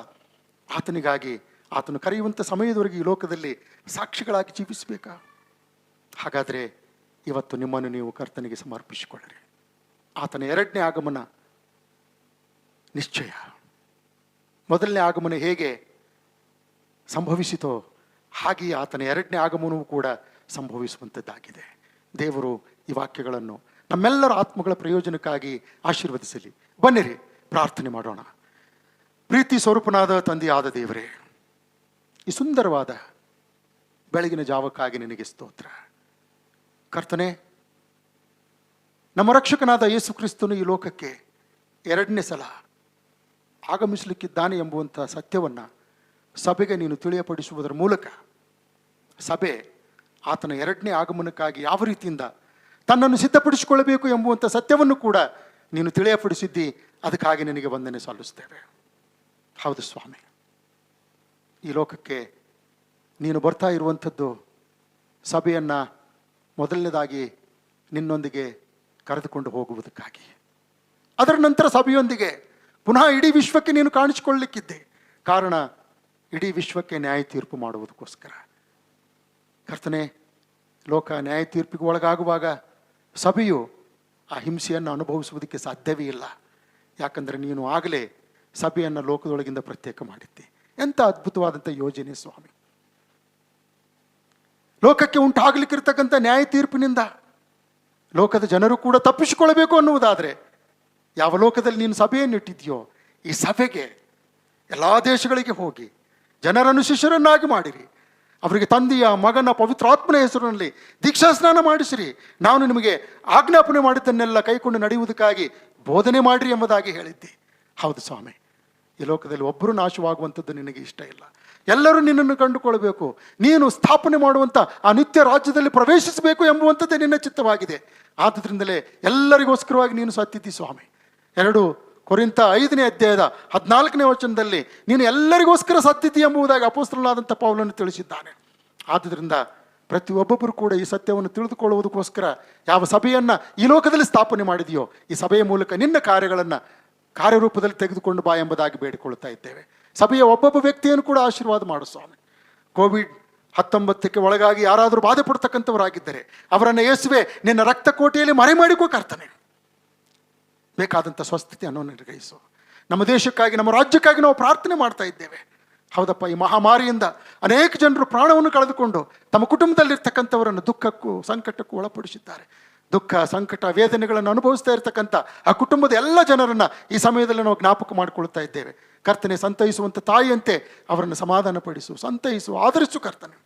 ಆತನಿಗಾಗಿ ಆತನು ಕರೆಯುವಂಥ ಸಮಯದವರೆಗೆ ಈ ಲೋಕದಲ್ಲಿ ಸಾಕ್ಷಿಗಳಾಗಿ ಜೀವಿಸಬೇಕಾ? ಹಾಗಾದರೆ ಇವತ್ತು ನಿಮ್ಮನ್ನು ನೀವು ಕರ್ತನಿಗೆ ಸಮರ್ಪಿಸಿಕೊಳ್ಳಿರಿ. ಆತನ ಎರಡನೇ ಆಗಮನ ನಿಶ್ಚಯ. ಮೊದಲನೇ ಆಗಮನ ಹೇಗೆ ಸಂಭವಿಸಿತೋ ಹಾಗೆಯೇ ಆತನ ಎರಡನೇ ಆಗಮನವೂ ಕೂಡ ಸಂಭವಿಸುವಂಥದ್ದಾಗಿದೆ. ದೇವರು ಈ ವಾಕ್ಯಗಳನ್ನು ನಮ್ಮೆಲ್ಲರ ಆತ್ಮಗಳ ಪ್ರಯೋಜನಕ್ಕಾಗಿ ಆಶೀರ್ವದಿಸಲಿ. ಬನ್ನಿರಿ ಪ್ರಾರ್ಥನೆ ಮಾಡೋಣ. ಪ್ರೀತಿ ಸ್ವರೂಪನಾದ ತಂದೆಯಾದ ದೇವರೇ, ಈ ಸುಂದರವಾದ ಬೆಳಗಿನ ಜಾವಕ್ಕಾಗಿ ನಿನಗೆ ಸ್ತೋತ್ರ. ಕರ್ತನೆ, ನಮ್ಮ ರಕ್ಷಕನಾದ ಯೇಸು ಕ್ರಿಸ್ತನು ಈ ಲೋಕಕ್ಕೆ ಎರಡನೇ ಸಲ ಆಗಮಿಸಲಿಕ್ಕಿದ್ದಾನೆ ಎಂಬುವಂಥ ಸತ್ಯವನ್ನು ಸಭೆಗೆ ನೀನು ತಿಳಿಯಪಡಿಸುವುದರ ಮೂಲಕ ಸಭೆ ಆತನ ಎರಡನೇ ಆಗಮನಕ್ಕಾಗಿ ಯಾವ ರೀತಿಯಿಂದ ತನ್ನನ್ನು ಸಿದ್ಧಪಡಿಸಿಕೊಳ್ಳಬೇಕು ಎಂಬುವಂಥ ಸತ್ಯವನ್ನು ಕೂಡ ನೀನು ತಿಳಿಯಪಡಿಸಿದ್ದಿ. ಅದಕ್ಕಾಗಿ ನಿನಗೆ ವಂದನೆ ಸಲ್ಲಿಸ್ತೇವೆ. ಹೌದು ಸ್ವಾಮಿ, ಈ ಲೋಕಕ್ಕೆ ನೀನು ಬರ್ತಾ ಇರುವಂಥದ್ದು ಸಭೆಯನ್ನು ಮೊದಲನೇದಾಗಿ ನಿನ್ನೊಂದಿಗೆ ಕರೆದುಕೊಂಡು ಹೋಗುವುದಕ್ಕಾಗಿ, ಅದರ ನಂತರ ಸಭೆಯೊಂದಿಗೆ ಪುನಃ ಇಡೀ ವಿಶ್ವಕ್ಕೆ ನೀನು ಕಾಣಿಸಿಕೊಳ್ಳಲಿಕ್ಕಿದ್ದೆ. ಕಾರಣ ಇಡೀ ವಿಶ್ವಕ್ಕೆ ನ್ಯಾಯ ತೀರ್ಪು ಮಾಡುವುದಕ್ಕೋಸ್ಕರ. ಕರ್ತನೆ, ಲೋಕ ನ್ಯಾಯ ತೀರ್ಪಿಗೆ ಒಳಗಾಗುವಾಗ ಸಭೆಯು ಆ ಹಿಂಸೆಯನ್ನು ಅನುಭವಿಸುವುದಕ್ಕೆ ಸಾಧ್ಯವೇ ಇಲ್ಲ. ಯಾಕಂದರೆ ನೀನು ಆಗಲೇ ಸಭೆಯನ್ನು ಲೋಕದೊಳಗಿಂದ ಪ್ರತ್ಯೇಕ ಮಾಡಿದ್ದೆ. ಎಂಥ ಅದ್ಭುತವಾದಂಥ ಯೋಜನೆ ಸ್ವಾಮಿ. ಲೋಕಕ್ಕೆ ಉಂಟಾಗಲಿಕ್ಕಿರ್ತಕ್ಕಂಥ ನ್ಯಾಯ ತೀರ್ಪಿನಿಂದ ಲೋಕದ ಜನರು ಕೂಡ ತಪ್ಪಿಸಿಕೊಳ್ಳಬೇಕು ಅನ್ನುವುದಾದರೆ ಯಾವ ಲೋಕದಲ್ಲಿ ನೀನು ಸಭೆಯನ್ನು ಇಟ್ಟಿದ್ಯೋ ಈ ಸಭೆಗೆ ಎಲ್ಲ ದೇಶಗಳಿಗೆ ಹೋಗಿ ಜನರನ್ನು ಶಿಷ್ಯರನ್ನಾಗಿ ಮಾಡಿರಿ. ಅವರಿಗೆ ತಂದೆಯ ಮಗನ ಪವಿತ್ರಾತ್ಮನ ಹೆಸರಿನಲ್ಲಿ ದೀಕ್ಷಾಸ್ನಾನ ಮಾಡಿಸಿರಿ. ನಾನು ನಿಮಗೆ ಆಜ್ಞಾಪನೆ ಮಾಡಿದ್ದನ್ನೆಲ್ಲ ಕೈಕೊಂಡು ನಡೆಯುವುದಕ್ಕಾಗಿ ಬೋಧನೆ ಮಾಡಿರಿ ಎಂಬುದಾಗಿ ಹೇಳಿದ್ದೆ. ಹೌದು ಸ್ವಾಮಿ, ಈ ಲೋಕದಲ್ಲಿ ಒಬ್ಬರು ನಾಶವಾಗುವಂಥದ್ದು ನಿನಗೆ ಇಷ್ಟ ಇಲ್ಲ. ಎಲ್ಲರೂ ನಿನ್ನನ್ನು ಕಂಡುಕೊಳ್ಬೇಕು, ನೀನು ಸ್ಥಾಪನೆ ಮಾಡುವಂಥ ಆ ನಿತ್ಯ ರಾಜ್ಯದಲ್ಲಿ ಪ್ರವೇಶಿಸಬೇಕು ಎಂಬುವಂಥದ್ದೇ ನಿನ್ನ ಚಿತ್ತವಾಗಿದೆ. ಆದ್ದರಿಂದಲೇ ಎಲ್ಲರಿಗೋಸ್ಕರವಾಗಿ ನೀನು ಸತ್ತಿದ್ದಿ ಸ್ವಾಮಿ. 2 ಕೊರಿಂಥ 5ನೇ ಅಧ್ಯಾಯದ 14ನೇ ವಚನದಲ್ಲಿ ನೀನು ಎಲ್ಲರಿಗೋಸ್ಕರ ಸತ್ತಿದ್ದಿ ಎಂಬುದಾಗಿ ಅಪೊಸ್ತಲನಾದಂಥ ಪೌಲನು ತಿಳಿಸಿದ್ದಾನೆ. ಆದುದರಿಂದ ಪ್ರತಿಯೊಬ್ಬೊಬ್ಬರು ಕೂಡ ಈ ಸತ್ಯವನ್ನು ತಿಳಿದುಕೊಳ್ಳುವುದಕ್ಕೋಸ್ಕರ ಯಾವ ಸಭೆಯನ್ನು ಈ ಲೋಕದಲ್ಲಿ ಸ್ಥಾಪನೆ ಮಾಡಿದೆಯೋ ಈ ಸಭೆಯ ಮೂಲಕ ನಿನ್ನ ಕಾರ್ಯಗಳನ್ನು ಕಾರ್ಯರೂಪದಲ್ಲಿ ತೆಗೆದುಕೊಂಡು ಬಾ ಎಂಬುದಾಗಿ ಬೇಡಿಕೊಳ್ಳುತ್ತಾ ಇದ್ದೇವೆ. ಸಭೆಯ ಒಬ್ಬೊಬ್ಬ ವ್ಯಕ್ತಿಯನ್ನು ಕೂಡ ಆಶೀರ್ವಾದ ಮಾಡು ಸ್ವಾಮಿ. ಕೋವಿಡ್-19ಕ್ಕೆ ಒಳಗಾಗಿ ಯಾರಾದರೂ ಬಾಧೆ ಪಡ್ತಕ್ಕಂಥವರಾಗಿದ್ದರೆ ಅವರನ್ನು ಯೇಸುವೆ ನಿನ್ನ ರಕ್ತ ಕೋಟೆಯಲ್ಲಿ ಮರೆ ಮಾಡಿಕೋ ಕರ್ತನೆ. ಬೇಕಾದಂಥ ಸ್ವಸ್ಥತೆಯನ್ನು ನಿರ್ವಹಿಸು. ನಮ್ಮ ದೇಶಕ್ಕಾಗಿ, ನಮ್ಮ ರಾಜ್ಯಕ್ಕಾಗಿ ನಾವು ಪ್ರಾರ್ಥನೆ ಮಾಡ್ತಾ ಇದ್ದೇವೆ. ಹೌದಪ್ಪ, ಈ ಮಹಾಮಾರಿಯಿಂದ ಅನೇಕ ಜನರು ಪ್ರಾಣವನ್ನು ಕಳೆದುಕೊಂಡು ತಮ್ಮ ಕುಟುಂಬದಲ್ಲಿರ್ತಕ್ಕಂಥವರನ್ನು ದುಃಖಕ್ಕೂ ಸಂಕಟಕ್ಕೂ ಒಳಪಡಿಸಿದ್ದಾರೆ. ದುಃಖ, ಸಂಕಟ, ವೇದನೆಗಳನ್ನು ಅನುಭವಿಸ್ತಾ ಇರತಕ್ಕಂಥ ಆ ಕುಟುಂಬದ ಎಲ್ಲ ಜನರನ್ನು ಈ ಸಮಯದಲ್ಲಿ ನಾವು ಜ್ಞಾಪಕ ಮಾಡಿಕೊಳ್ತಾ ಇದ್ದೇವೆ. ಕರ್ತನೆ, ಸಂತೈಸುವಂಥ ತಾಯಿಯಂತೆ ಅವರನ್ನು ಸಮಾಧಾನಪಡಿಸು, ಸಂತೈಸು, ಆದರಿಸು ಕರ್ತನೆ.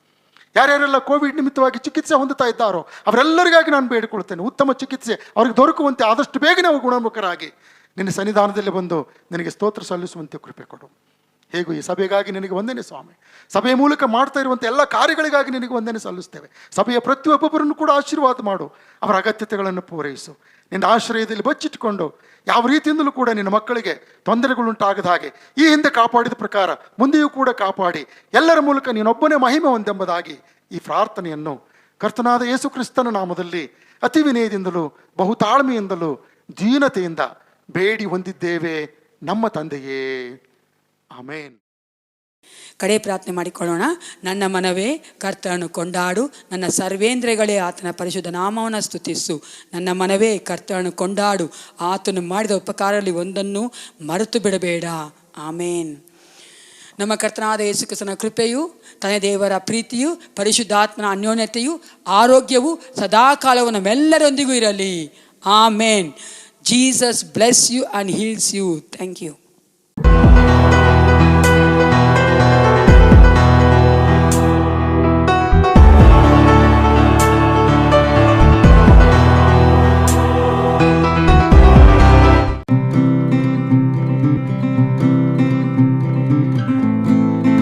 ಯಾರ್ಯಾರೆಲ್ಲ ಕೋವಿಡ್ ನಿಮಿತ್ತವಾಗಿ ಚಿಕಿತ್ಸೆ ಹೊಂದುತ್ತಾ ಇದ್ದಾರೋ ಅವರೆಲ್ಲರಿಗಾಗಿ ನಾನು ಬೇಡಿಕೊಳ್ತೇನೆ, ಉತ್ತಮ ಚಿಕಿತ್ಸೆ ಅವ್ರಿಗೆ ದೊರಕುವಂತೆ ಆದಷ್ಟು ಬೇಗನೆ ಅವರು ಗುಣಮುಖರಾಗಿ ನಿನ್ನ ಸನ್ನಿಧಾನದಲ್ಲಿ ಬಂದು ನಿನಗೆ ಸ್ತೋತ್ರ ಸಲ್ಲಿಸುವಂತೆ ಕೃಪೆ ಕೊಡು. ಹೇಗೂ ಈ ಸಭೆಗಾಗಿ ನಿನಗೆ ವಂದನೆ ಸ್ವಾಮಿ. ಸಭೆಯ ಮೂಲಕ ಮಾಡ್ತಾ ಇರುವಂಥ ಎಲ್ಲ ಕಾರ್ಯಗಳಿಗಾಗಿ ನಿನಗೆ ವಂದನೆ ಸಲ್ಲಿಸ್ತೇವೆ. ಸಭೆಯ ಪ್ರತಿಯೊಬ್ಬೊಬ್ಬರನ್ನು ಕೂಡ ಆಶೀರ್ವಾದ ಮಾಡು, ಅವರ ಅಗತ್ಯತೆಗಳನ್ನು ಪೂರೈಸು. ನಿನ್ನ ಆಶ್ರಯದಲ್ಲಿ ಬಚ್ಚಿಟ್ಟುಕೊಂಡು ಯಾವ ರೀತಿಯಿಂದಲೂ ಕೂಡ ನಿನ್ನ ಮಕ್ಕಳಿಗೆ ತೊಂದರೆಗಳುಂಟಾಗದ ಹಾಗೆ ಈ ಹಿಂದೆ ಕಾಪಾಡಿದ ಪ್ರಕಾರ ಮುಂದೆಯೂ ಕೂಡ ಕಾಪಾಡಿ ಎಲ್ಲರ ಮೂಲಕ ನೀನೊಬ್ಬನೇ ಮಹಿಮೆ ಹೊಂದೆಂಬುದಾಗಿ ಈ ಪ್ರಾರ್ಥನೆಯನ್ನು ಕರ್ತನಾದ ಯೇಸು ಕ್ರಿಸ್ತನ ನಾಮದಲ್ಲಿ ಅತಿ ವಿನಯದಿಂದಲೂ ಬಹುತಾಳ್ಮೆಯಿಂದಲೂ ದೀನತೆಯಿಂದ ಬೇಡಿ ಹೊಂದಿದ್ದೇವೆ ನಮ್ಮ ತಂದೆಯೇ, ಆಮೇನ್. ಕಡೆ ಪ್ರಾರ್ಥನೆ ಮಾಡಿಕೊಳ್ಳೋಣ. ನನ್ನ ಮನವೇ ಕರ್ತನನ್ನು ಕೊಂಡಾಡು, ನನ್ನ ಸರ್ವೇಂದ್ರಿಯಗಳೇ ಆತನ ಪರಿಶುದ್ಧ ನಾಮವನ್ನು ಸ್ತುತಿಸು. ನನ್ನ ಮನವೇ ಕರ್ತನನ್ನು ಕೊಂಡಾಡು, ಆತನು ಮಾಡಿದ ಉಪಕಾರದಲ್ಲಿ ಒಂದನ್ನು ಮರೆತು ಬಿಡಬೇಡ. ಆಮೇನ್. ನಮ್ಮ ಕರ್ತನಾದ ಯೇಸು ಕ್ರಿಸ್ತನ ಕೃಪೆಯು, ತಂದೆ ದೇವರ ಪ್ರೀತಿಯು, ಪರಿಶುದ್ಧಾತ್ಮನ ಅನ್ಯೋನ್ಯತೆಯು, ಆರೋಗ್ಯವು ಸದಾಕಾಲವು ನಮ್ಮೆಲ್ಲರೊಂದಿಗೂ ಇರಲಿ. ಆಮೇನ್. Jesus bless you and heals you. Thank you.